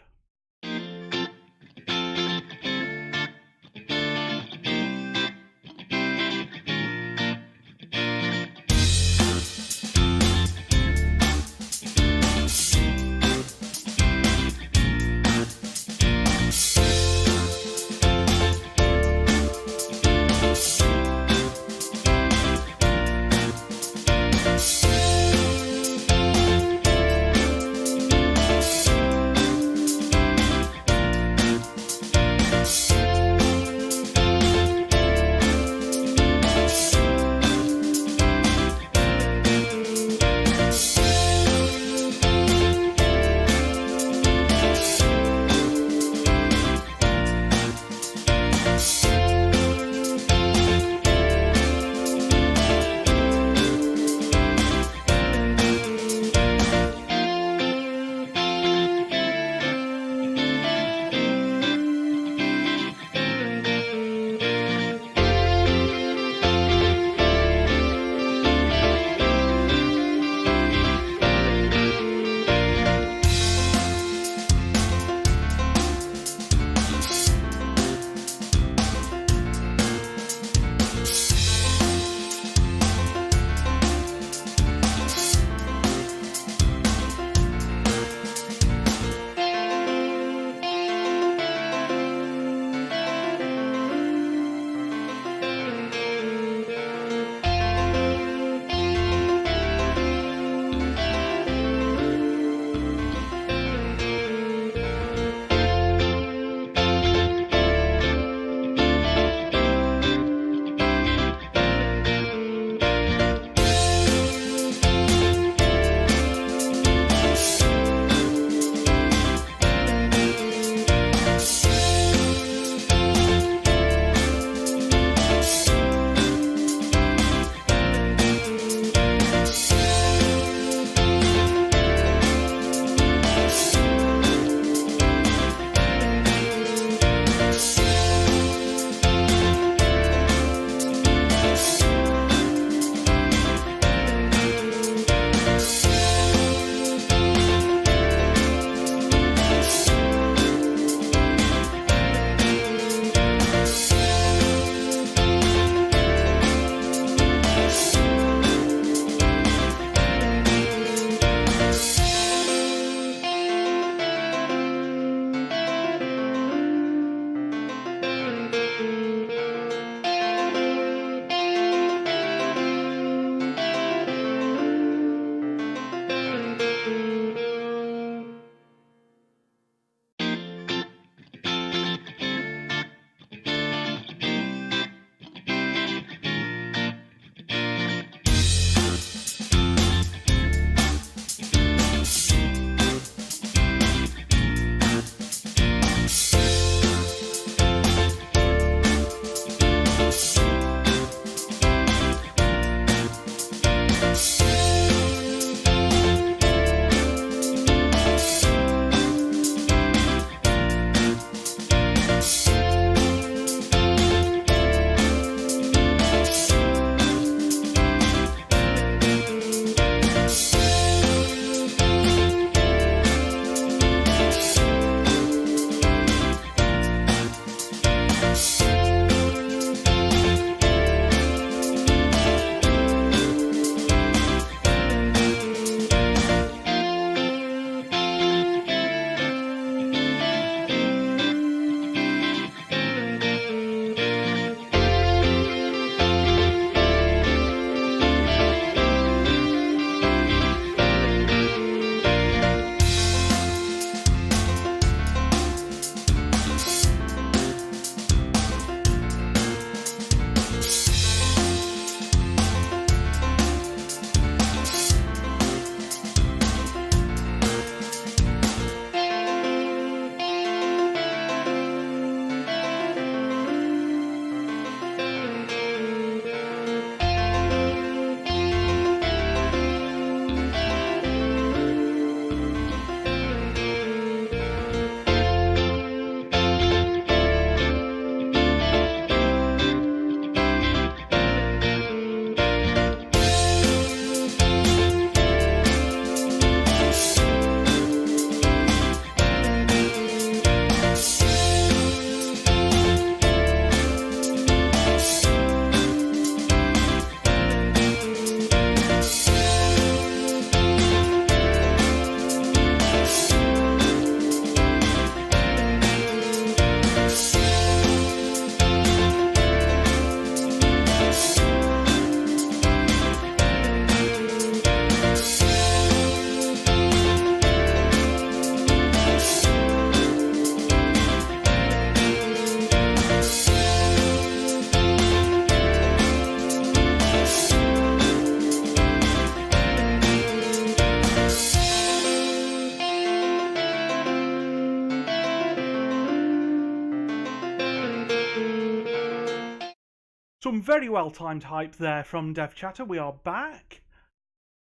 Some very well-timed hype there from Dev Chatter. We are back.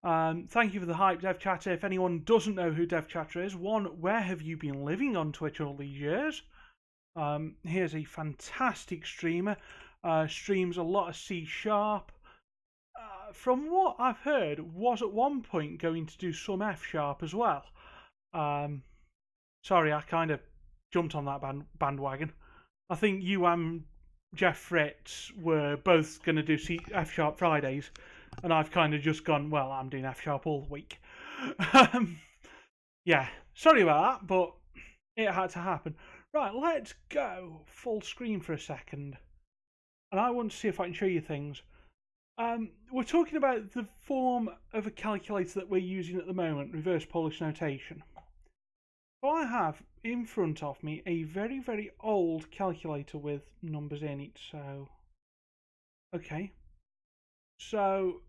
Thank you for the hype, Dev Chatter. If anyone doesn't know who Dev Chatter is, one, where have you been living on Twitch all these years? Here's a fantastic streamer. Streams a lot of C#. From what I've heard, was at one point going to do some F# as well. Sorry, I kind of jumped on that bandwagon. I think you and Jeff Fritz were both going to do F# Fridays, and I've kind of just gone, well, I'm doing F# all the week. Yeah, sorry about that, but it had to happen. Right, let's go full screen for a second. And I want to see if I can show you things. We're talking about the form of a calculator that we're using at the moment, reverse Polish notation. So I have in front of me a very, very old calculator with numbers in it. So, okay. So,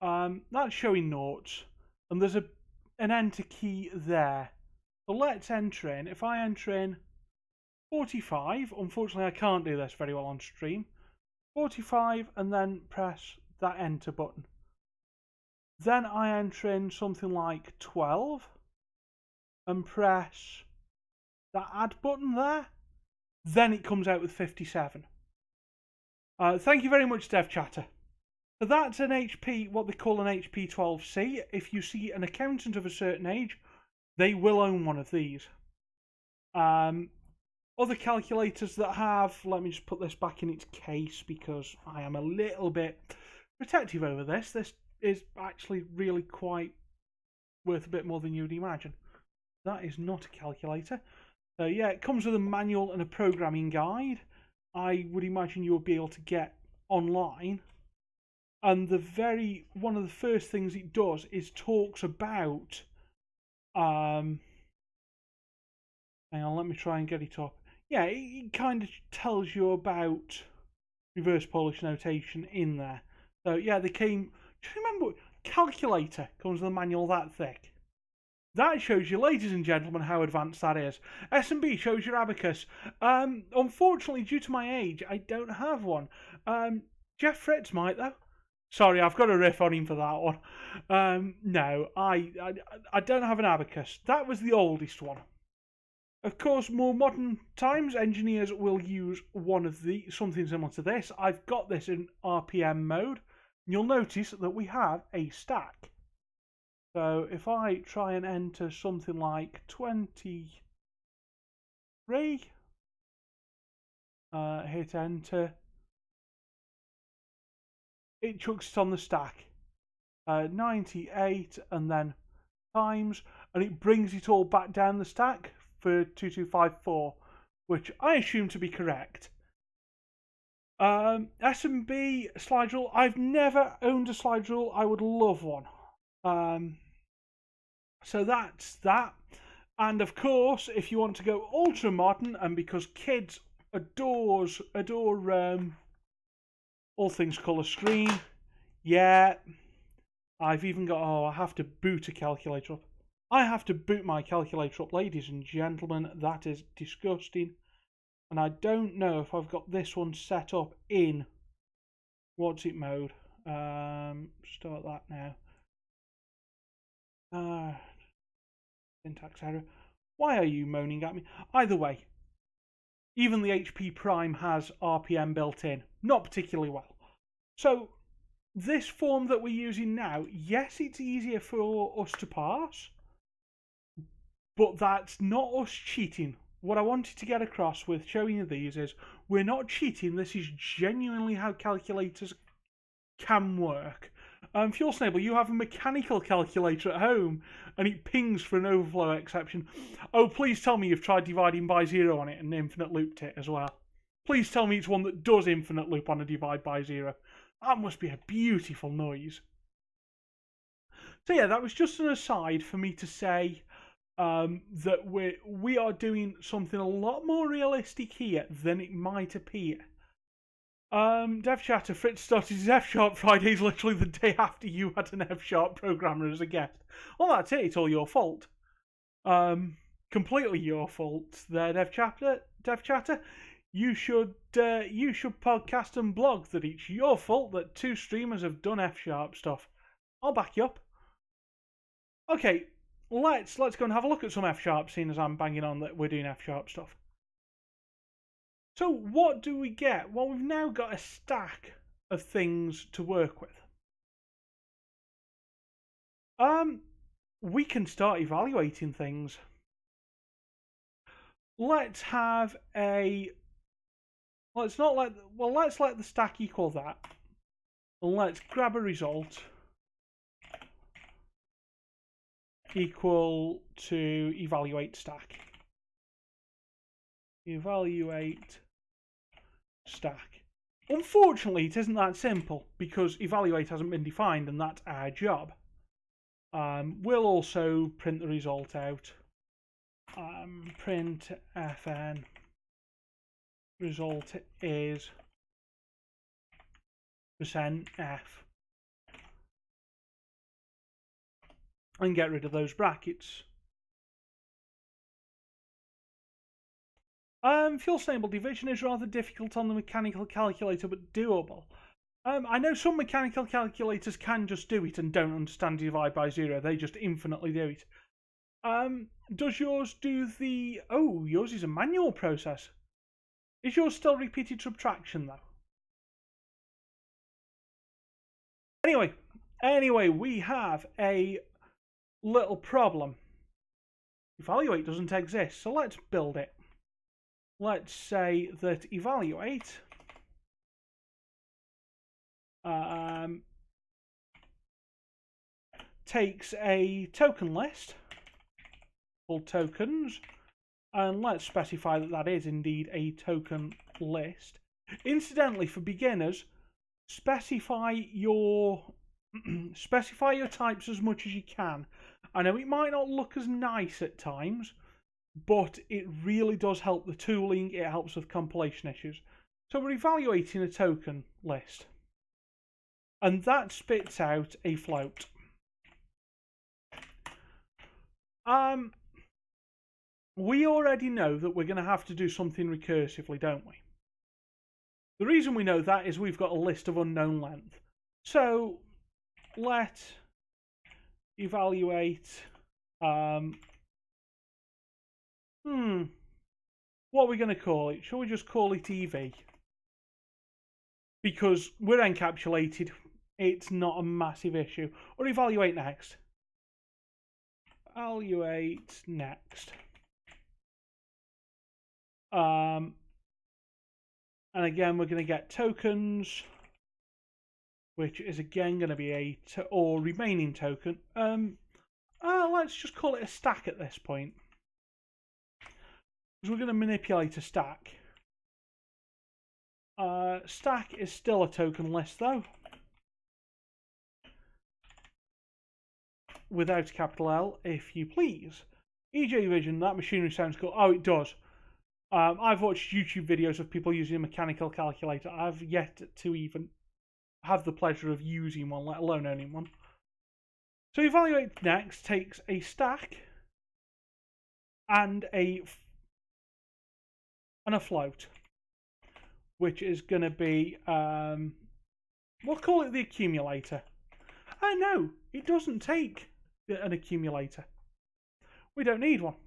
that's showing noughts, and there's an enter key there. So let's enter in. If I enter in 45, unfortunately I can't do this very well on stream. 45, and then press that enter button. Then I enter in something like 12 and press that add button there. Then it comes out with 57. Thank you very much, Dev Chatter. So that's an HP, what they call an HP 12C. If you see an accountant of a certain age, they will own one of these. Other calculators that have, let me just put this back in its case because I am a little bit protective over this. This is actually really quite worth a bit more than you'd imagine. That is not a calculator. So yeah, it comes with a manual and a programming guide. I would imagine you'll be able to get online. And one of the first things it does is talks about, hang on, let me try and get it up. Yeah, it kind of tells you about reverse Polish notation in there. So yeah, they came, do you remember, calculator comes with a manual that thick. That shows you, ladies and gentlemen, how advanced that is. S&B shows your abacus. Unfortunately, due to my age, I don't have one. Jeff Fritz might, though. Sorry, I've got a riff on him for that one. No, I don't have an abacus. That was the oldest one. Of course, more modern times, engineers will use something similar to this. I've got this in RPM mode. You'll notice that we have a stack. So if I try and enter something like 23, hit enter, it chucks it on the stack. 98 and then times, and it brings it all back down the stack for 2254, which I assume to be correct. S&B slide rule. I've never owned a slide rule. I would love one. So that's that. And of course, if you want to go ultra modern, and because kids adore all things colour screen, yeah, I've even got, I have to boot a calculator up. I have to boot my calculator up, ladies and gentlemen. That is disgusting. And I don't know if I've got this one set up in, what's it mode? Start that now. Syntax error. Why are you moaning at me? Either way, even the HP Prime has RPM built in. Not particularly well. So, this form that we're using now, yes, it's easier for us to parse, but that's not us cheating. What I wanted to get across with showing you these is, we're not cheating. This is genuinely how calculators can work. Fuel Snable, you have a mechanical calculator at home, and it pings for an overflow exception. Oh, please tell me you've tried dividing by zero on it and infinite looped it as well. Please tell me it's one that does infinite loop on a divide by zero. That must be a beautiful noise. So yeah, that was just an aside for me to say that we are doing something a lot more realistic here than it might appear. Dev Chatter, Fritz started his F# Fridays literally the day after you had an F# programmer as a guest. Well, that's it. It's all your fault. Completely your fault there, Dev Chatter. you should podcast and blog that it's your fault that 2 streamers have done F# stuff. I'll back you up. Okay, let's go and have a look at some F#, seeing as I'm banging on that we're doing F# stuff. So what do we get? Well, we've now got a stack of things to work with. We can start evaluating things. Let's let the stack equal that. And let's grab a result equal to evaluate stack. Evaluate stack. Unfortunately, it isn't that simple because evaluate hasn't been defined, and that's our job. We'll also print the result out. Print fn result is %f and get rid of those brackets. Fuel stable division is rather difficult on the mechanical calculator, but doable. I know some mechanical calculators can just do it and don't understand divide by zero. They just infinitely do it. Does yours do the... Oh, yours is a manual process. Is yours still repeated subtraction, though? Anyway, we have a little problem. Evaluate doesn't exist, so let's build it. Let's say that evaluate takes a token list called tokens, and let's specify that that is indeed a token list. Incidentally, for beginners, specify your types as much as you can. I know it might not look as nice at times, but it really does help the tooling. It helps with compilation issues. So we're evaluating a token list, and that spits out a float. We already know that we're going to have to do something recursively, don't we? The reason we know that is we've got a list of unknown length. So let evaluate what are we going to call it? Shall we just call it EV? Because we're encapsulated, it's not a massive issue. Or evaluate next. Evaluate next. And again, we're going to get tokens, which is again going to be or remaining token. Let's just call it a stack at this point, because we're going to manipulate a stack. Stack is still a token list though, without a capital L, if you please. EJ Vision, that machinery sounds cool. Oh, it does. I've watched YouTube videos of people using a mechanical calculator. I've yet to even have the pleasure of using one, let alone owning one. So evaluate next takes a stack and a float, which is going to be we'll call it the accumulator. Oh no, it doesn't take an accumulator. We don't need one.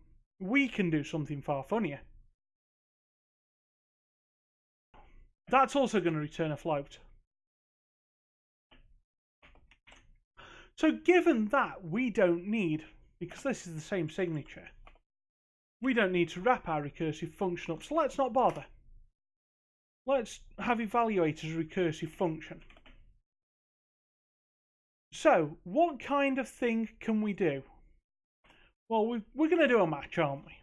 We can do something far funnier. That's also going to return a float. So given that we don't need, because this is the same signature, we don't need to wrap our recursive function up, so let's not bother. Let's have evaluate as a recursive function. So what kind of thing can we do? Well, we're going to do a match, aren't we?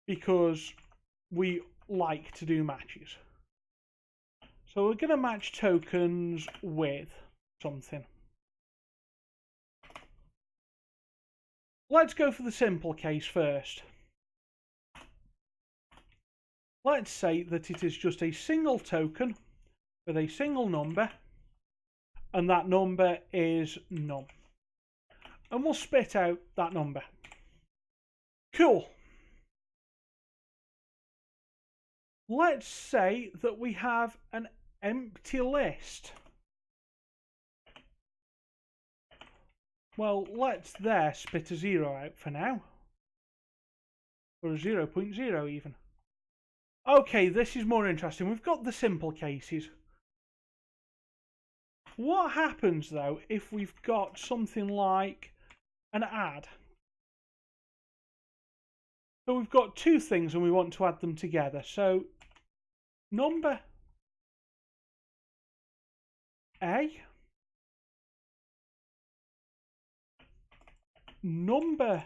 Because we like to do matches. So we're going to match tokens with something. Let's go for the simple case first. Let's say that it is just a single token with a single number, and that number is none. And we'll spit out that number. Cool. let's say that we have an empty list. Well, let's there spit a 0 out for now. Or a 0.0 even. Okay, this is more interesting. We've got the simple cases. What happens though if we've got something like an add? So we've got two things and we want to add them together. So number A, number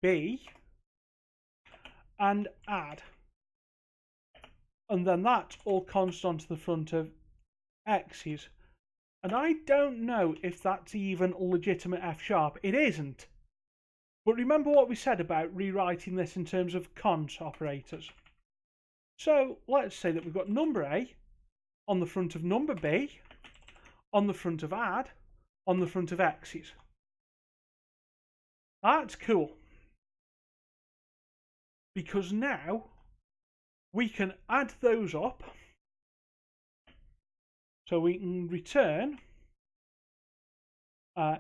B, and add. And then that's all constant to the front of X's. And I don't know if that's even legitimate F sharp. It isn't. But remember what we said about rewriting this in terms of cons operators. So let's say that we've got number A on the front of number B, on the front of add, on the front of X's. That's cool. Because now we can add those up. So we can return A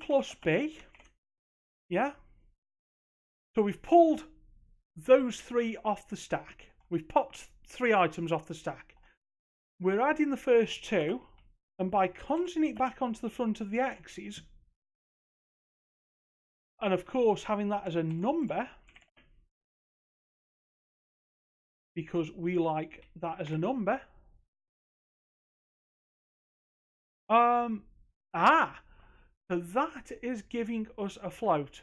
plus B. Yeah. So we've pulled those three off the stack. We've popped 3 items off the stack. We're adding the first 2, and by consing it back onto the front of the X's, and of course having that as a number, because we like that as a number. So that is giving us a float.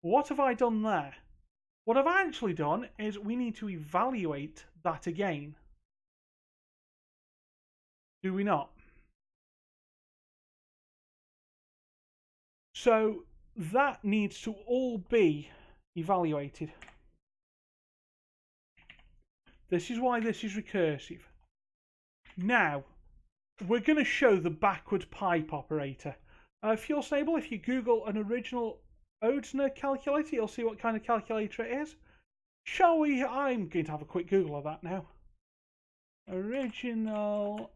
What have I done there? What I've actually done is we need to evaluate that again. Do we not? So that needs to all be evaluated. This is why this is recursive. Now, we're going to show the backward pipe operator. Fuel Snable, if you Google an original Oedsner calculator, you'll see what kind of calculator it is. Shall we? I'm going to have a quick Google of that now. Original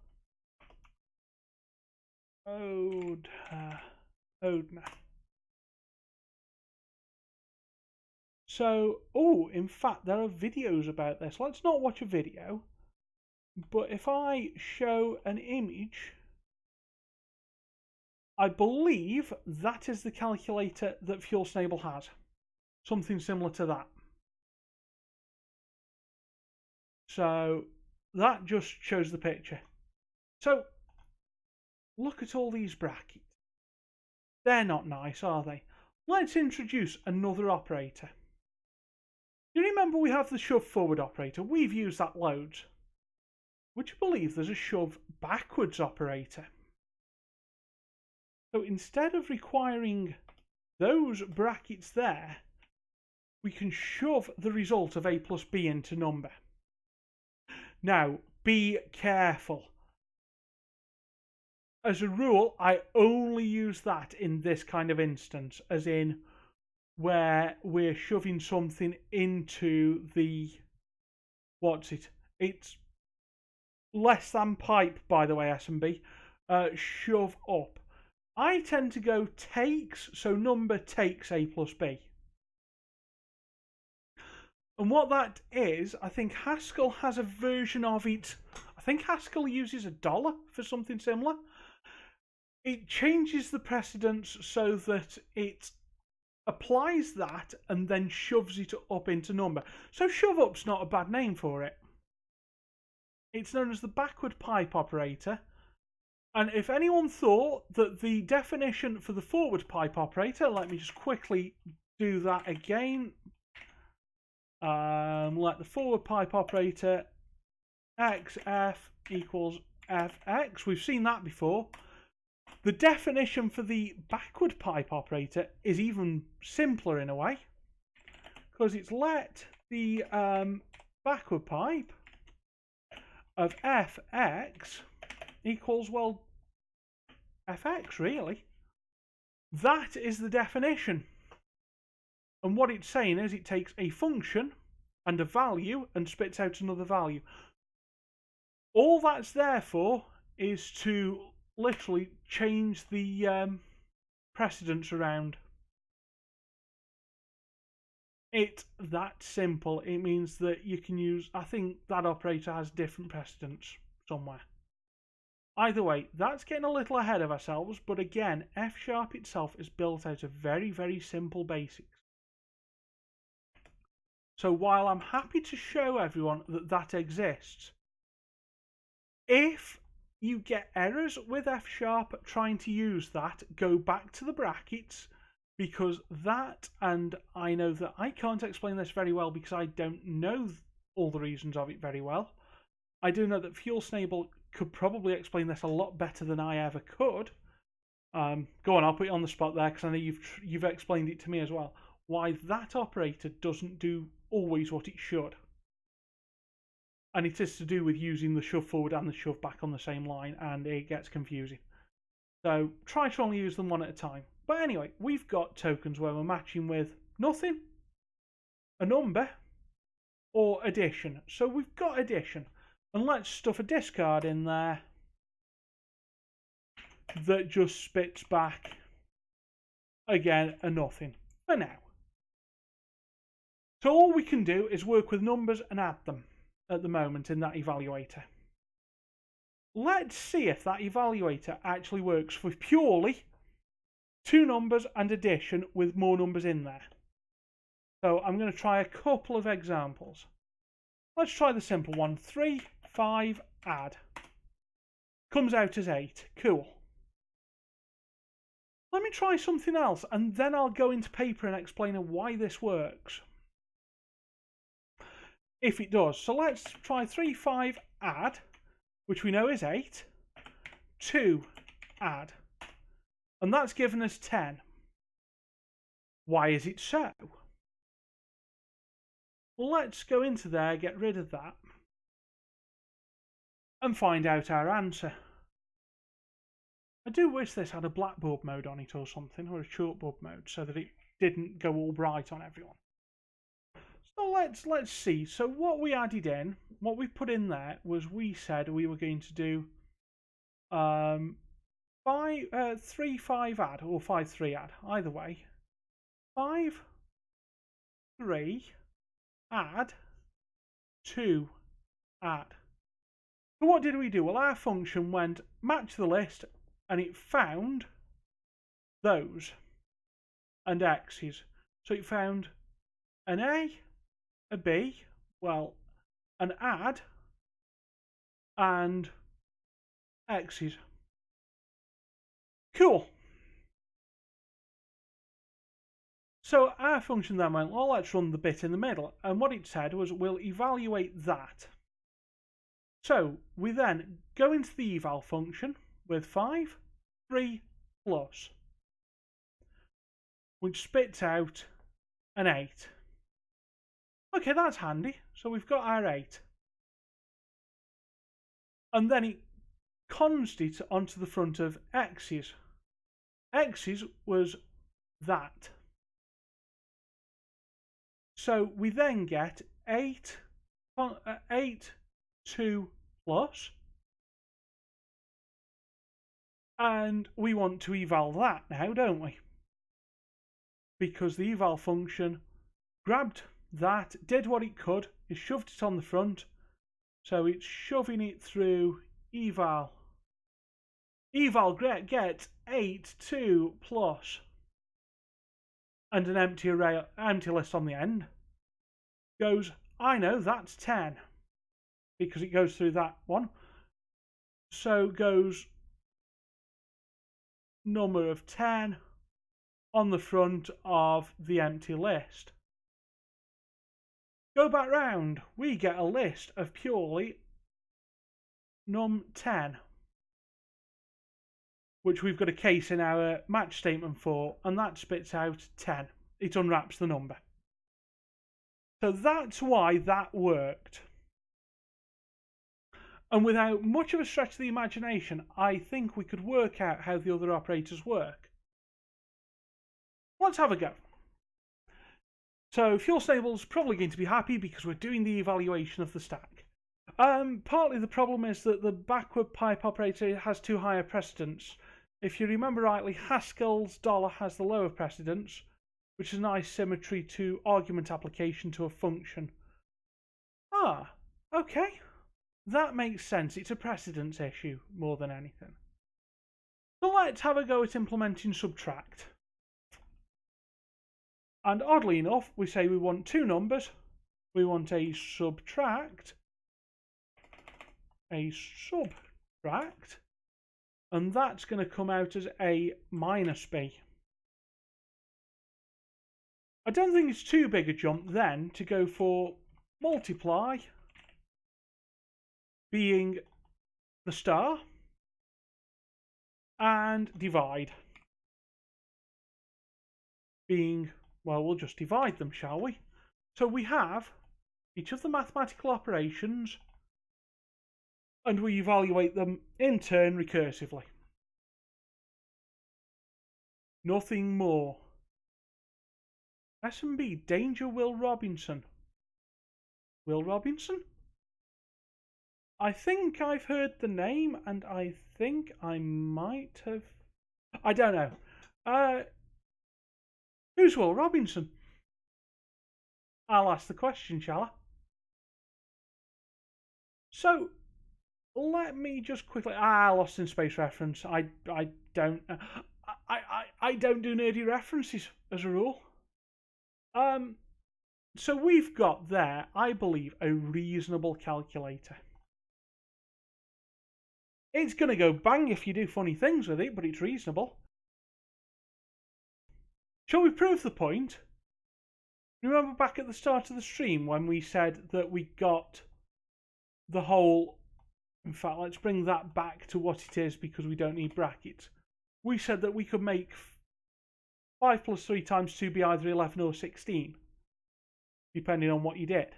Oedsner. So, in fact, there are videos about this. Let's not watch a video. But if I show an image, I believe that is the calculator that Fuel Snable has. Something similar to that. So that just shows the picture. So look at all these brackets. They're not nice, are they? Let's introduce another operator. You remember we have the shove forward operator? We've used that loads. Would you believe there's a shove backwards operator? So instead of requiring those brackets there, we can shove the result of A plus B into number. Now, be careful. As a rule, I only use that in this kind of instance, as in where we're shoving something into the... What's it? It's less than pipe, by the way, S&B. Shove up. I tend to go takes, so number takes A plus B. And what that is, I think Haskell has a version of it. I think Haskell uses $1 for something similar. It changes the precedence so that it applies that and then shoves it up into number. So shove up's not a bad name for it. It's known as the backward pipe operator. And if anyone thought that the definition for the forward pipe operator, let me just quickly do that again. Let the forward pipe operator xf equals fx. We've seen that before. The definition for the backward pipe operator is even simpler in a way, because it's let the backward pipe of fx equals, well, fx, really. That is the definition. And what it's saying is it takes a function and a value and spits out another value. All that's there for is to literally change the precedence around. It's that simple. It means that you can use, I think that operator has different precedence somewhere. Either way, that's getting a little ahead of ourselves, but again, F# itself is built out of very, very simple basics. So while I'm happy to show everyone that that exists, if you get errors with F# trying to use that, go back to the brackets, because that, and I know that I can't explain this very well because I don't know all the reasons of it very well. I do know that Fuel Snable could probably explain this a lot better than I ever could. Go on, I'll put you on the spot there because I know you've explained it to me as well. Why that operator doesn't do always what it should. And it is to do with using the shove forward and the shove back on the same line, and it gets confusing. So try to only use them one at a time. But anyway, we've got tokens where we're matching with nothing, a number, or addition. So we've got addition. And let's stuff a discard in there that just spits back, again, a nothing for now. So all we can do is work with numbers and add them at the moment in that evaluator. Let's see if that evaluator actually works with purely two numbers and addition with more numbers in there. So I'm going to try a couple of examples. Let's try the simple one. 3, 5, add. Comes out as 8. Cool. Let me try something else and then I'll go into paper and explain why this works. If it does. So let's try 3, 5, add, which we know is 8. 2, add. And that's given us 10. Why is it so? Well, let's go into there, get rid of that, and find out our answer. I do wish this had a blackboard mode on it or something, or a chalkboard mode, so that it didn't go all bright on everyone. So let's see. So what we added in, what we put in there was we said we were going to do 3, 5 add, or 5, 3 add, either way. 5, 3, add, 2, add. So what did we do? Well, our function went match the list and it found those and X's. So it found an a B, well, an add, and X's. Cool. So our function then went, well, let's run the bit in the middle. And what it said was, we'll evaluate that. So we then go into the eval function with 5, 3, plus, which spits out an 8. Okay, that's handy. So we've got our 8. And then it conned it onto the front of X's. X's was that. So we then get 8, 2 plus, and we want to eval that now, don't we? Because the eval function grabbed that, did what it could, it shoved it on the front, so it's shoving it through eval. Eval gets 8, 2 plus, and an empty list on the end. Goes, I know that's 10, because it goes through that one. So goes number of 10 on the front of the empty list. Go back round, we get a list of purely num 10, which we've got a case in our match statement for, and that spits out 10. It unwraps the number. So that's why that worked. And without much of a stretch of the imagination, I think we could work out how the other operators work. Let's have a go. So Fuel Stable's probably going to be happy because we're doing the evaluation of the stack. Partly the problem is that the backward pipe operator has too high a precedence. If you remember rightly, Haskell's dollar has the lower precedence, which is a nice symmetry to argument application to a function. Ah, okay. That makes sense. It's a precedence issue more than anything. So let's have a go at implementing subtract. And oddly enough, we say we want two numbers. We want a subtract, and that's going to come out as a minus b. I don't think it's too big a jump then to go for multiply being the star and divide being, well, we'll just divide them, shall we? So we have each of the mathematical operations and we evaluate them in turn recursively. Nothing more. S&B, Danger Will Robinson. Will Robinson? I think I've heard the name and I think I might have... I don't know. Who's Will Robinson? I'll ask the question, shall I? So, let me just quickly... Lost in Space reference. I don't... I don't do nerdy references, as a rule. So we've got there, I believe, a reasonable calculator. It's going to go bang if you do funny things with it, but it's reasonable. Shall we prove the point? Remember back at the start of the stream when we said that we got the whole... In fact, let's bring that back to what it is because we don't need brackets. We said that we could make 5 plus 3 times 2 be either 11 or 16, depending on what you did.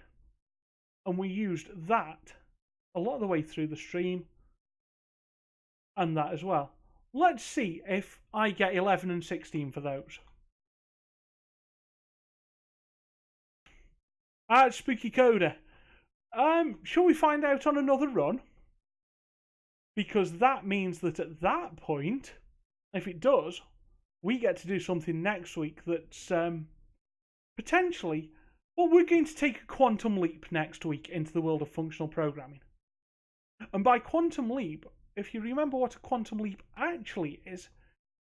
And we used that a lot of the way through the stream, and that as well. Let's see if I get 11 and 16 for those. Spooky Coder. Shall we find out on another run? Because that means that at that point, if it does, we get to do something next week that's potentially... Well, we're going to take a quantum leap next week into the world of functional programming. And by quantum leap, if you remember what a quantum leap actually is,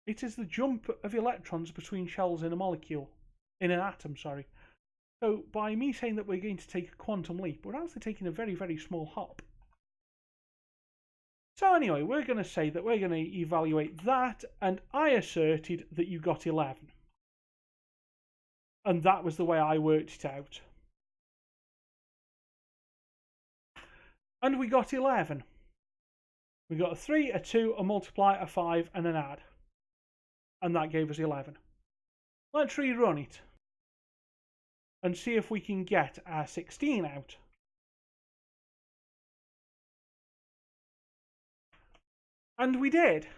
it is the jump of electrons between shells in a molecule. In an atom, sorry. So by me saying that we're going to take a quantum leap, we're actually taking a very, very small hop. So anyway, we're going to say that we're going to evaluate that, and I asserted that you got 11. And that was the way I worked it out. And we got 11. We got a 3, a 2, a multiply, a 5, and an add. And that gave us 11. Let's rerun it. And see if we can get our 16 out. And we did.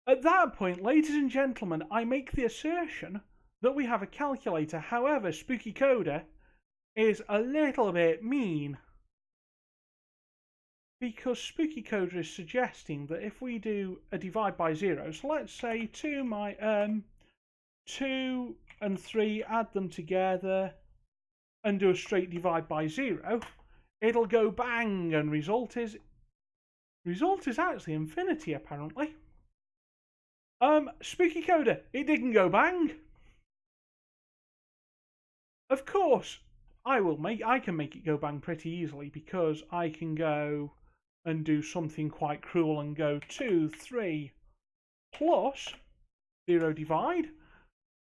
At that point, ladies and gentlemen, I make the assertion that we have a calculator. However, Spooky Coder is a little bit mean. Because Spooky Coder is suggesting that if we do a divide by 0, so let's say 2 and 3, add them together and do a straight divide by 0, it'll go bang, and result is actually infinity, apparently. Spooky Coder, it didn't go bang. Of course, I can make it go bang pretty easily because I can go and do something quite cruel and go 2, 3 plus 0 divide,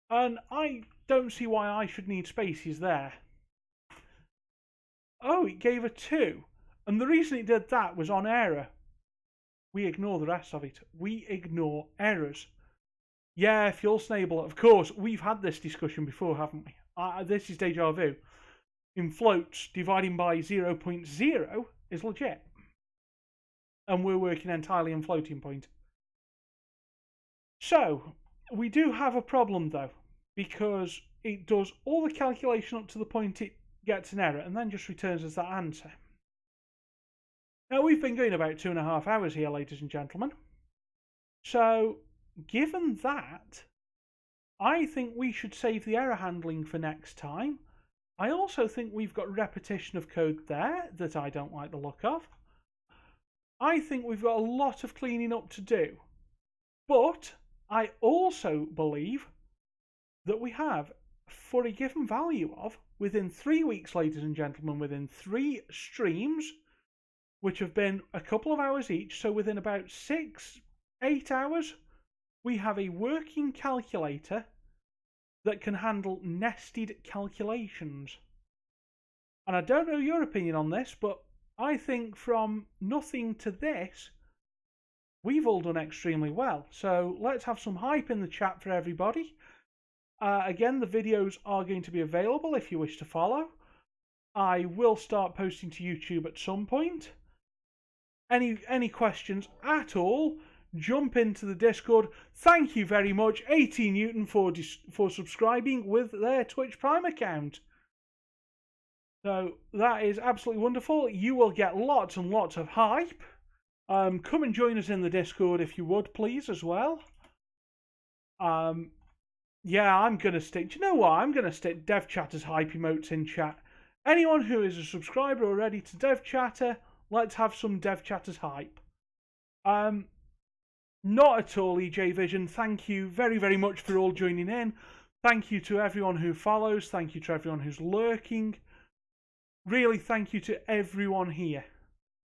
and I don't see why I should need spaces there. Oh, it gave a 2, and the reason it did that was on error. We ignore the rest of it. We ignore errors. Yeah, Fuel Stable, of course, we've had this discussion before, haven't we? This is deja vu. In floats, dividing by 0.0 is legit. And we're working entirely in floating point. So, we do have a problem though, because it does all the calculation up to the point it gets an error and then just returns us that answer. Now, we've been going about 2.5 hours here, ladies and gentlemen. So, given that, I think we should save the error handling for next time. I also think we've got repetition of code there that I don't like the look of. I think we've got a lot of cleaning up to do. But I also believe that we have, for a given value of, within 3 weeks, ladies and gentlemen, within 3 streams, which have been a couple of hours each, so within about 6-8 hours, we have a working calculator that can handle nested calculations. And I don't know your opinion on this, but I think from nothing to this, we've all done extremely well. So let's have some hype in the chat for everybody. Again, the videos are going to be available if you wish to follow. I will start posting to YouTube at some point. Any questions at all, jump into the Discord. Thank you very much, AT Newton, for subscribing with their Twitch Prime account. So that is absolutely wonderful. You will get lots and lots of hype. Come and join us in the Discord if you would, please, as well. Yeah, I'm going to stick... Do you know what? I'm going to stick Dev Chatter's hype emotes in chat. Anyone who is a subscriber already to Dev Chatter, let's have some Dev Chatter's hype. Not at all, EJ Vision. Thank you very, very much for all joining in. Thank you to everyone who follows. Thank you to everyone who's lurking. Really, thank you to everyone here.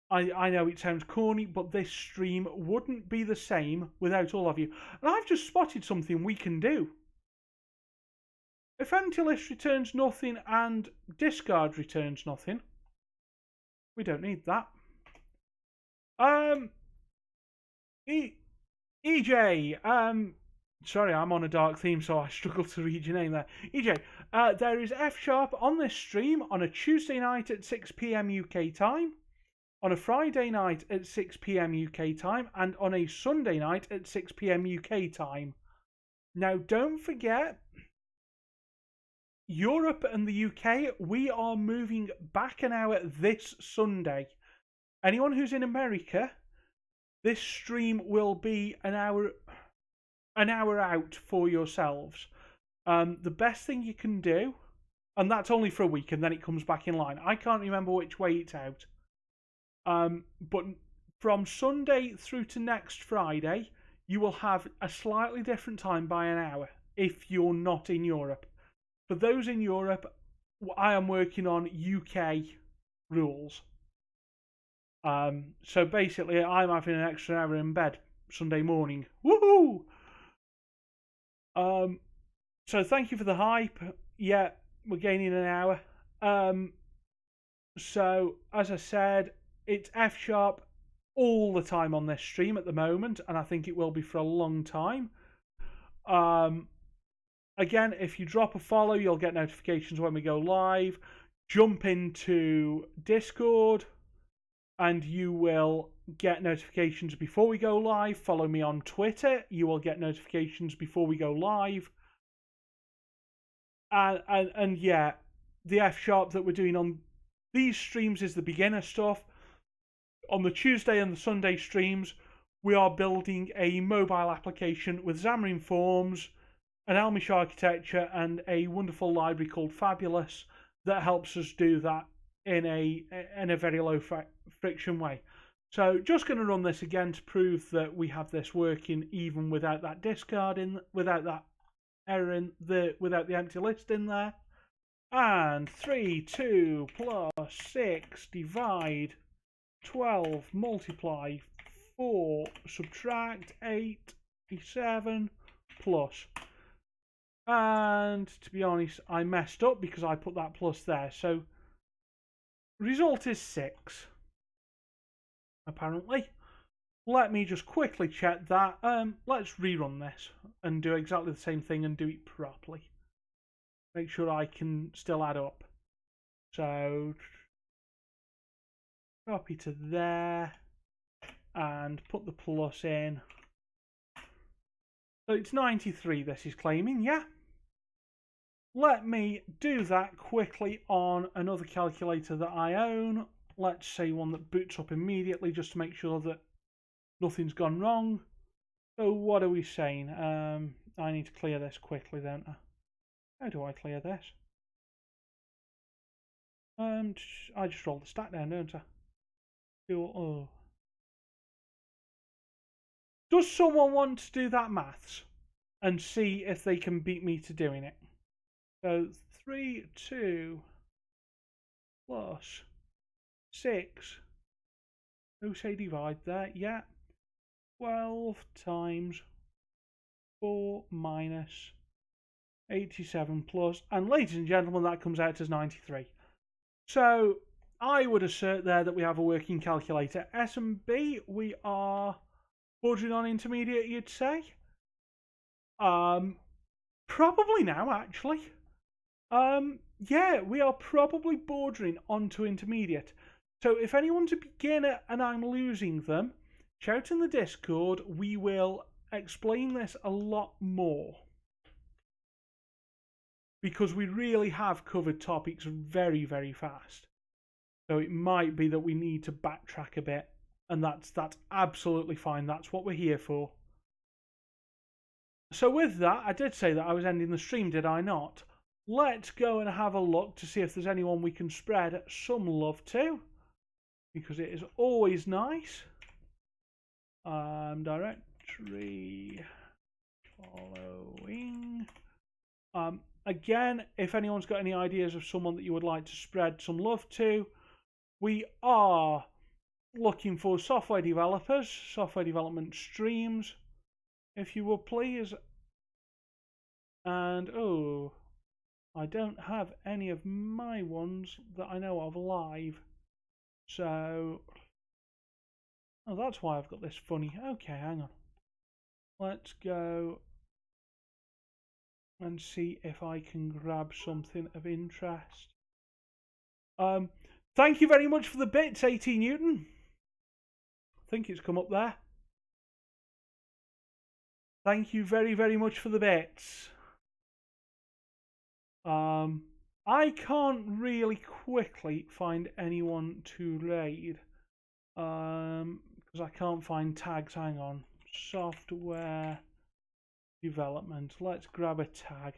I know it sounds corny, but this stream wouldn't be the same without all of you. And I've just spotted something we can do. If empty list returns nothing and discard returns nothing, we don't need that. EJ, sorry, I'm on a dark theme, so I struggle to read your name there. EJ, there is F Sharp on this stream on a Tuesday night at 6 PM UK time, on a Friday night at 6 PM UK time, and on a Sunday night at 6 PM UK time. Now, don't forget, Europe and the UK, we are moving back an hour this Sunday. Anyone who's in America, this stream will be an hour out for yourselves. The best thing you can do, and that's only for a week, and then it comes back in line. I can't remember which way it's out. But from Sunday through to next Friday, you will have a slightly different time by an hour if you're not in Europe. For those in Europe, I am working on UK rules. So basically, I'm having an extra hour in bed Sunday morning. Woohoo! So thank you for the hype. Yeah, we're gaining an hour. So, as I said, it's F Sharp all the time on this stream at the moment, and I think it will be for a long time. Again, if you drop a follow, you'll get notifications when we go live. Jump into Discord, and you will get notifications before we go live. Follow me on Twitter. You will get notifications before we go live. And yeah, the F Sharp that we're doing on these streams is the beginner stuff. On the Tuesday and the Sunday streams, we are building a mobile application with Xamarin Forms, an Elmish architecture, and a wonderful library called Fabulous that helps us do that in a very low friction way. So just going to run this again to prove that we have this working even without that discard in, without that error in the, without the empty list in there. And 3, 2 plus 6 divide 12 multiply 4 subtract 8 7 plus. And to be honest, I messed up because I put that plus there. So result is 6. Apparently. Let me just quickly check that. Let's rerun this and do exactly the same thing and do it properly. Make sure I can still add up. So copy to there and put the plus in. So it's 93 this is claiming, yeah? let me do that quickly on another calculator that I own. Let's say one that boots up immediately just to make sure that nothing's gone wrong. So what are we saying? I need to clear this quickly, don't I? How do I clear this? I just roll the stack down, don't I? Oh. Does someone want to do that maths and see if they can beat me to doing it? So 3, 2 plus 6. Who say divide there? Yeah. 12 times 4 minus 87 plus, and ladies and gentlemen, that comes out as 93. So I would assert there that we have a working calculator. S&B, we are bordering on intermediate, you'd say? Probably now, actually. Yeah, we are probably bordering onto intermediate. So if anyone's a beginner and I'm losing them, shout in the Discord. We will explain this a lot more, because we really have covered topics very, very fast. So it might be that we need to backtrack a bit, and that's absolutely fine. That's what we're here for. So with that, I did say that I was ending the stream, did I not? Let's go and have a look to see if there's anyone we can spread some love to, because it is always nice. Directory following. Again, if anyone's got any ideas of someone that you would like to spread some love to, we are looking for software developers, software development streams, if you will please. And oh, I don't have any of my ones that I know of live. So, oh, that's why I've got this funny. Okay, hang on. Let's go and see if I can grab something of interest. Thank you very much for the bits, 18 Newton. I think it's come up there. Thank you very, very much for the bits. I can't really quickly find anyone to raid. Because I can't find tags. Hang on. Software development. Let's grab a tag.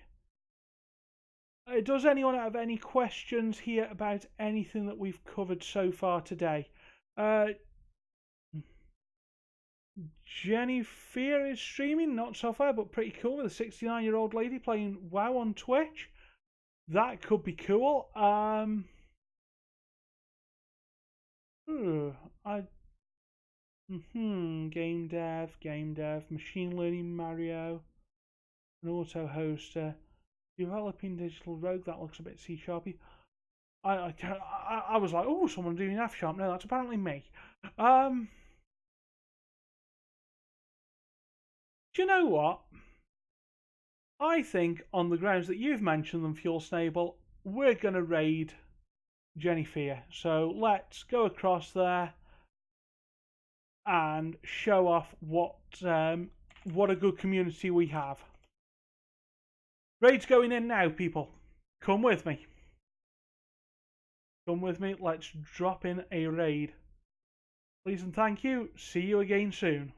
Does anyone have any questions here about anything that we've covered so far today? Jenny Fear is streaming, not so far, but pretty cool, with a 69-year-old lady playing WoW on Twitch. That could be cool. Game dev, machine learning Mario, an auto hoster, developing digital rogue. That looks a bit C-sharpy. I was like, oh, someone doing F-sharp. No, that's apparently me. Do you know what? I think on the grounds that you've mentioned them, Fuel Snable, we're going to raid Jenny Fear. So let's go across there and show off what a good community we have. Raid's going in now, people. Come with me. Come with me. Let's drop in a raid. Please and thank you. See you again soon.